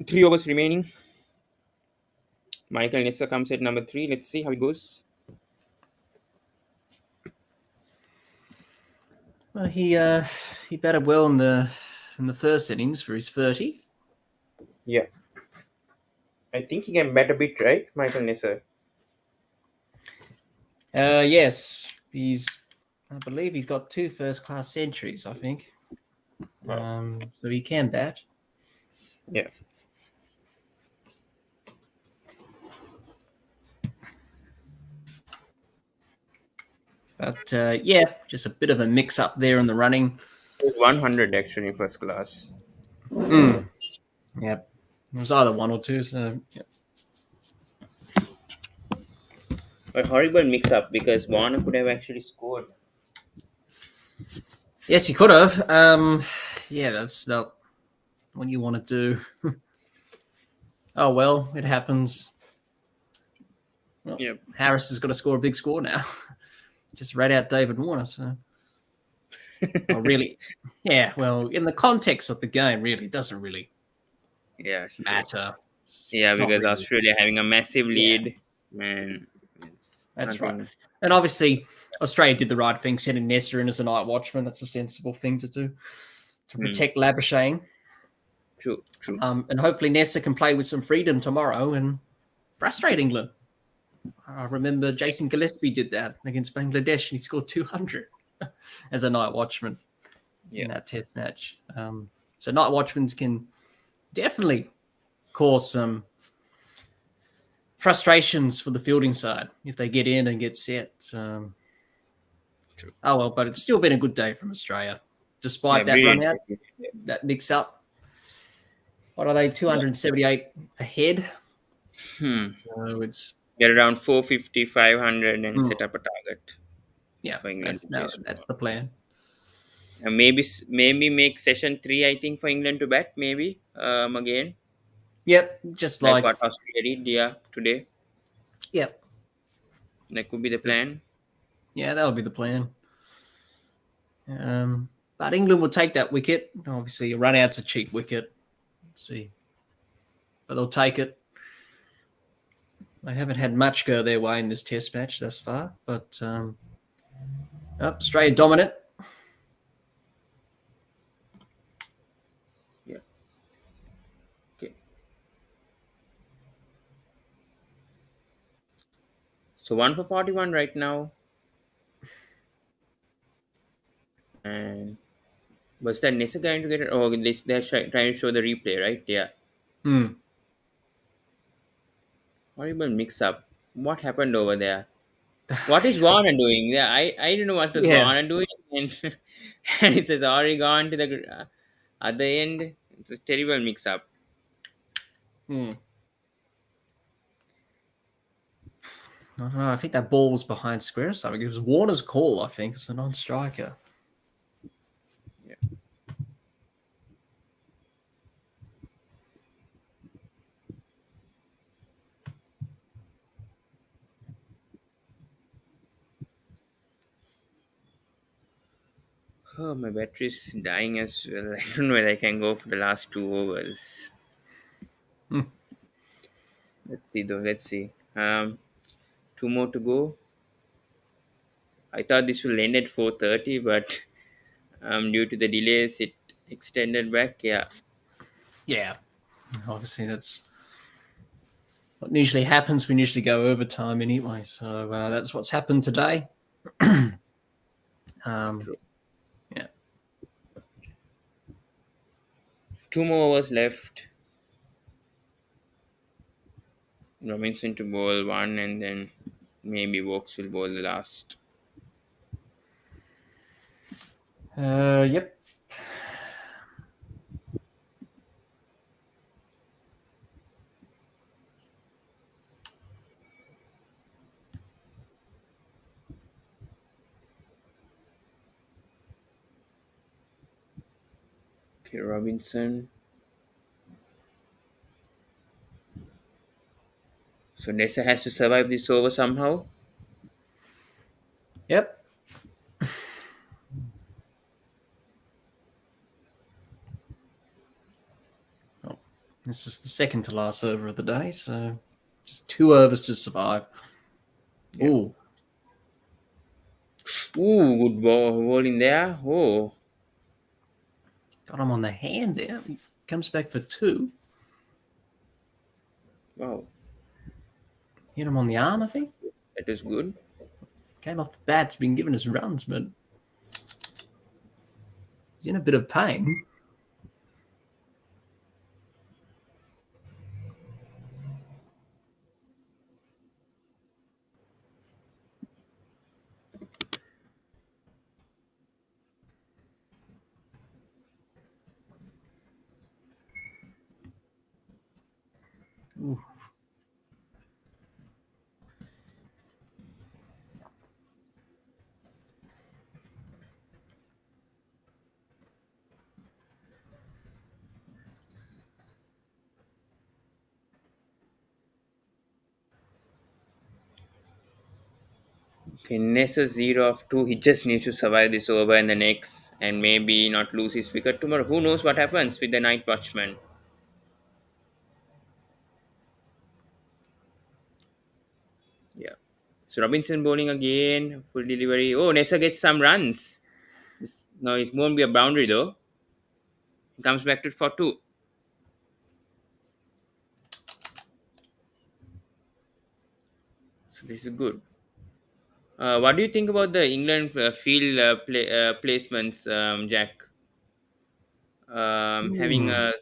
3 overs remaining. Michael Nessa comes at number 3. Let's see how it goes. Well, he batted well in the first innings for his 30. Yeah. I think he can bat a bit, right, Michael Nessa? Yes, I believe he's got 2 first-class centuries, I think. Wow. So he can bat. Yeah. But yeah, just a bit of a mix-up there in the running. It was 100 actually in first class. Yep. It was either 1 or 2, so yep. A horrible mix-up because Warner could have actually scored. Yes, he could have. Yeah, that's not what you want to do. Oh, well, it happens. Well, Yep. Harris has got to score a big score now. Just read out David Warner, so... Well, really, yeah, well, in the context of the game, really, it doesn't really matter. Yeah, It's not because really. Australia having a massive lead, man. That's right. And obviously, Australia did the right thing, sending Nesta in as a night watchman. That's a sensible thing to do to protect Labuschagne. True. And hopefully Nesta can play with some freedom tomorrow and frustrate England. I remember Jason Gillespie did that against Bangladesh, and he scored 200 as a night watchman in that test match. So night watchmen can definitely cause some frustrations for the fielding side if they get in and get set. True. Oh, well, but it's still been a good day from Australia, despite that run out, that mix-up. What are they, 278 ahead? So it's... Get around 450, 500 and set up a target. Yeah, for England that's the plan. And maybe make session 3, I think, for England to bat, maybe, again. Yep, just like what Australia did, today. Yep. That could be the plan. Yeah, that would be the plan. But England will take that wicket. Obviously, a run out's a cheap wicket. Let's see. But they'll take it. They haven't had much go their way in this test match thus far, but Australia dominant. Yeah. Okay. So 1 for 41 right now. And was that Nessa going to get it? Oh, they're trying to show the replay, right? Yeah. Horrible mix up. What happened over there? What is Warner doing? Yeah, I don't know what was Yeah. Warner doing. And, and it says Oregon to the other end. It's a terrible mix up. I don't know. I think that ball was behind square or something. It was Warner's call, I think. It's a non-striker. Yeah. Oh, my battery's dying as well. I don't know whether I can go for the last 2 overs. Let's see though. Let's see. 2 more to go. I thought this will end at 4:30, but due to the delays, it extended back. Yeah. Yeah. Obviously, that's what usually happens. We usually go overtime anyway. So that's what's happened today. True. Yeah. 2 more overs left. Robinson to bowl 1, and then maybe Vokes will bowl the last. Yep. Okay, Robinson. So Nessa has to survive this over somehow. Yep. Oh, this is the second to last over of the day, so just 2 overs to survive. Yeah. Ooh. Ooh, good ball in there. Oh. Got him on the hand there. He comes back for 2. Wow. Hit him on the arm, I think. That is good. Came off the bat. It's been giving us runs, but he's in a bit of pain. Ooh. Okay, Nessa 0 of 2. He just needs to survive this over and the next, and maybe not lose his wicket tomorrow. Who knows what happens with the night watchman? Yeah. So Robinson bowling again. Full delivery. Oh, Nessa gets some runs. No, it won't be a boundary though. He comes back to for 2. So this is good. What do you think about the England field placements, Jack? Having a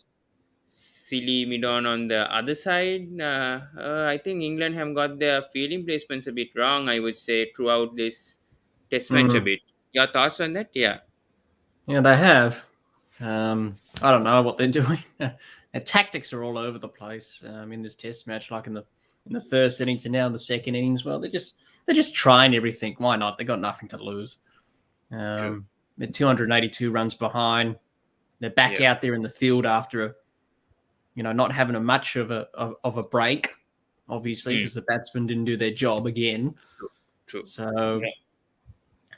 silly mid-on the other side. I think England have got their fielding placements a bit wrong, I would say, throughout this test match a bit. Your thoughts on that? Yeah. Yeah, they have. I don't know what they're doing. Their tactics are all over the place in this test match, like in the first innings and now in the second innings. Well, they're just trying everything. Why not? They got nothing to lose. They're 282 runs behind. They're back out there in the field after not having a much of a break, obviously, because the batsmen didn't do their job again. True. So,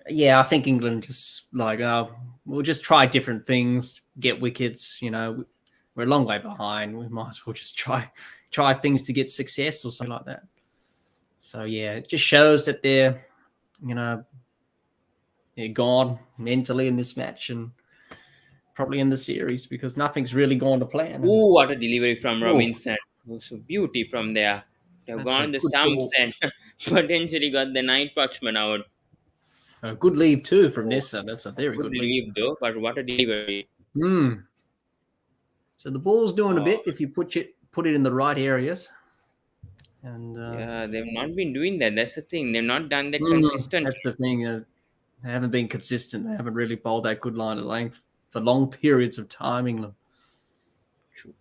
yeah, I think England just we'll just try different things, get wickets. We're a long way behind. We might as well just try things to get success or something like that. So yeah, it just shows that they're gone mentally in this match and probably in the series because nothing's really gone to plan. Ooh, what a delivery from Robinson. So beauty from there. They've That's gone a the good stumps ball. and potentially got the night watchman out. A good leave too from Nissa. That's a very Good good leave. leave though, but what a delivery. So the ball's doing a Oh. bit if you put it in the right areas. And Yeah, they've not been doing that. That's the thing. They've not done that consistently. That's the thing. They haven't been consistent. They haven't really bowled that good line of length for long periods of time, England. True.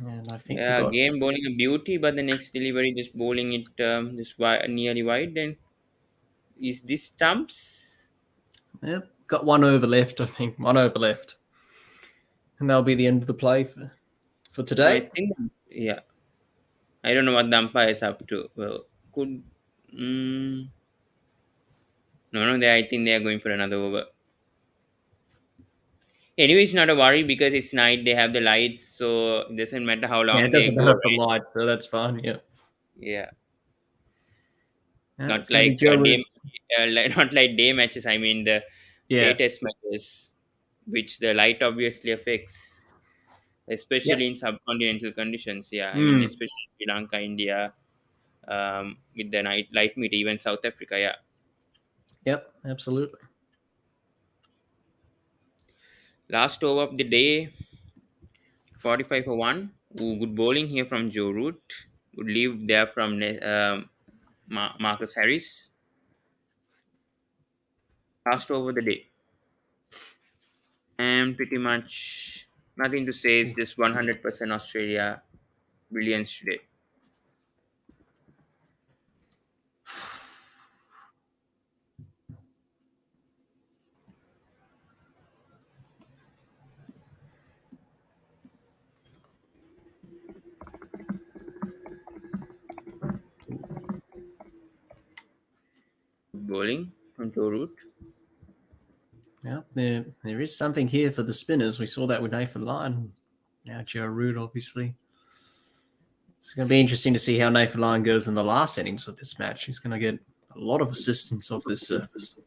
And I think again bowling a beauty, but the next delivery just bowling it just nearly wide. Then is this stumps? Yep, got 1 over left. I think 1 over left, and that'll be the end of the play for today. I think, yeah. I don't know what the umpire is up to. Well, could no, I think they are going for another over. Anyway, it's not a worry because it's night. They have the lights, so it doesn't matter how long Yeah, it they doesn't go. matter for Right? light, so that's fine. Yeah. Yeah. Yeah, Not it's gonna be like Joe day, not like day matches. I mean the Yeah. day test matches, which the light obviously affects, especially in subcontinental conditions. Yeah, I mean especially Sri Lanka, India, with the light meter, even South Africa. Yeah. Yep, absolutely. Last over of the day, 45 for 1. Ooh, good bowling here from Joe Root. Good leave there from Marcus Harris. Last over the day. And pretty much nothing to say. It's just 100% Australia brilliance today. Good bowling from Joe Root. Yeah, there is something here for the spinners. We saw that with Nathan Lyon. Now Joe Root, obviously. It's going to be interesting to see how Nathan Lyon goes in the last innings of this match. He's going to get a lot of assistance off this surface.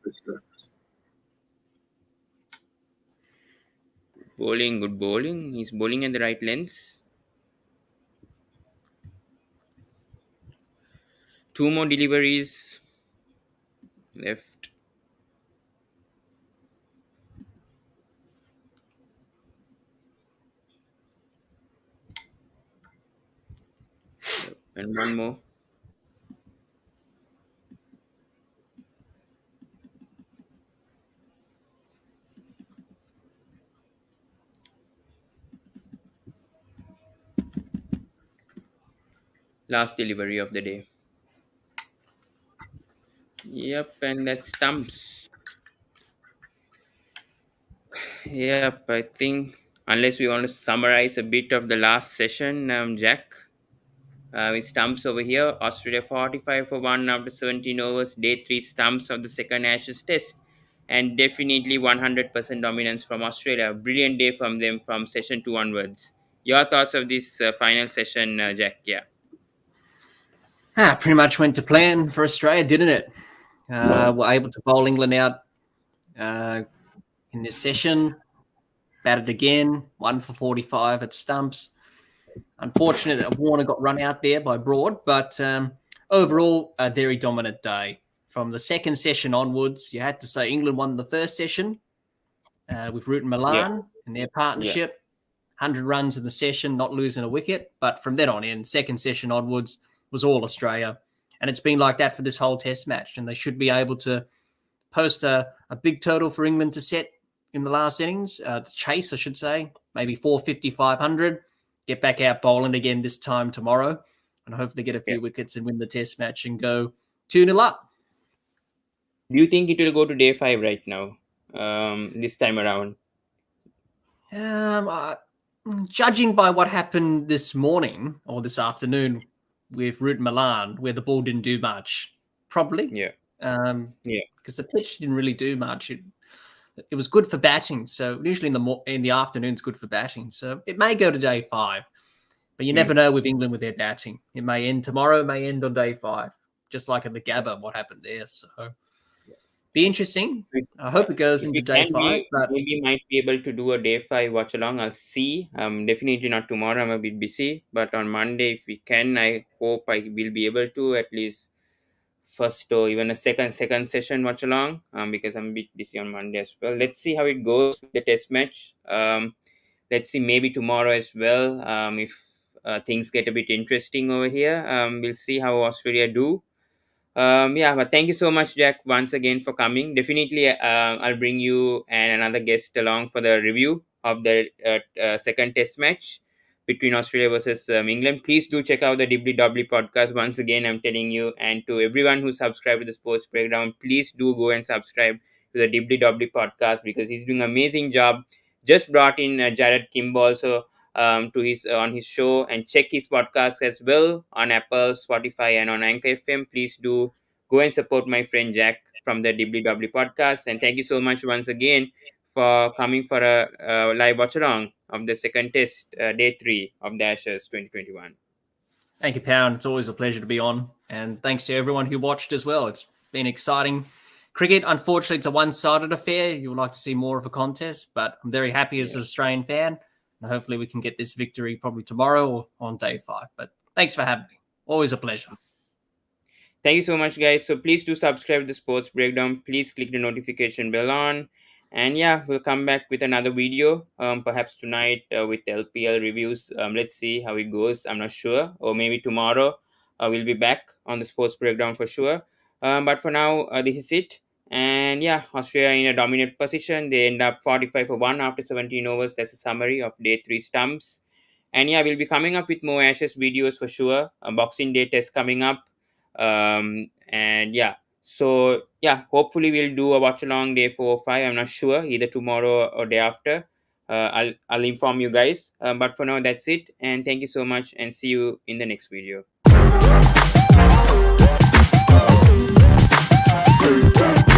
Bowling, good bowling. He's bowling at the right lengths. 2 more deliveries left. And 1 more. Last delivery of the day. Yep, and that stumps. Yep, I think unless we want to summarize a bit of the last session, Jack, with stumps over here. Australia 45 for 1 after 17 overs. Day 3 stumps of the second Ashes Test. And definitely 100% dominance from Australia. Brilliant day from them from session 2 onwards. Your thoughts of this final session, Jack? Yeah. Pretty much went to plan for Australia, didn't it? We're able to bowl England out in this session. Batted again, 1 for 45 at stumps. Unfortunate that Warner got run out there by Broad, but overall, a very dominant day. From the second session onwards, you had to say England won the first session with Root and Milan in their partnership. 100 runs in the session, not losing a wicket. But from then on in, second session onwards was all Australia. And it's been like that for this whole test match. And they should be able to post a big total for England to set in the last innings, to chase, I should say, maybe 450, 500. Get back out bowling again this time tomorrow and hopefully get a few wickets and win the test match and go 2-0 up. Do you think it will go to day 5 right now, this time around? Judging by what happened this morning or this afternoon with Root Milan, where the ball didn't do much, probably. Because the pitch didn't really do much. It was good for batting. So usually in the afternoon, it's good for batting. So it may go to day 5. But you never know with England with their batting. It may end tomorrow, it may end on day 5, just like at the Gabba, what happened there. So be interesting. I hope it goes into day 5. But we might be able to do a day 5 watch along. I'll see. Definitely not tomorrow. I'm a bit busy. But on Monday, if we can, I hope I will be able to at least first or even a second session watch along. Because I'm a bit busy on Monday as well. Let's see how it goes with the test match. Let's see, maybe tomorrow as well. If things get a bit interesting over here, we'll see how Australia do. But thank you so much, Jack, once again for coming. Definitely, I'll bring you and another guest along for the review of the second test match between Australia versus England. Please do check out the Dibbly Dobbly podcast. Once again, I'm telling you, and to everyone who subscribed to the Sports Breakdown, please do go and subscribe to the Dibbly Dobbly podcast because he's doing an amazing job. Just brought in Jared Kimball also to his on his show, and check his podcast as well on Apple, Spotify, and on Anchor FM. Please do go and support my friend Jack from the Dibbly Dobbly podcast. And thank you so much once again for coming for a live watch along of the second test, day 3 of the Ashes 2021. Thank you, Pawan. It's always a pleasure to be on, and thanks to everyone who watched as well. It's been exciting. Cricket, unfortunately, it's a one-sided affair. You would like to see more of a contest, but I'm very happy as an Australian fan. And hopefully we can get this victory probably tomorrow or on day 5. But thanks for having me. Always a pleasure. Thank you so much, guys. So please do subscribe to the Sports Breakdown. Please click the notification bell on. And we'll come back with another video, perhaps tonight with LPL reviews. Let's see how it goes. I'm not sure. Or maybe tomorrow we'll be back on the Sports Breakdown for sure. But for now, this is it. And Australia in a dominant position. They end up 45 for 1 after 17 overs. That's a summary of day 3 stumps. And we'll be coming up with more Ashes videos for sure. Boxing Day test coming up. So hopefully we'll do a watch along day 4 or 5. I'm not sure, either tomorrow or day after. I'll inform you guys. But for now, that's it. And thank you so much, and see you in the next video. Hey,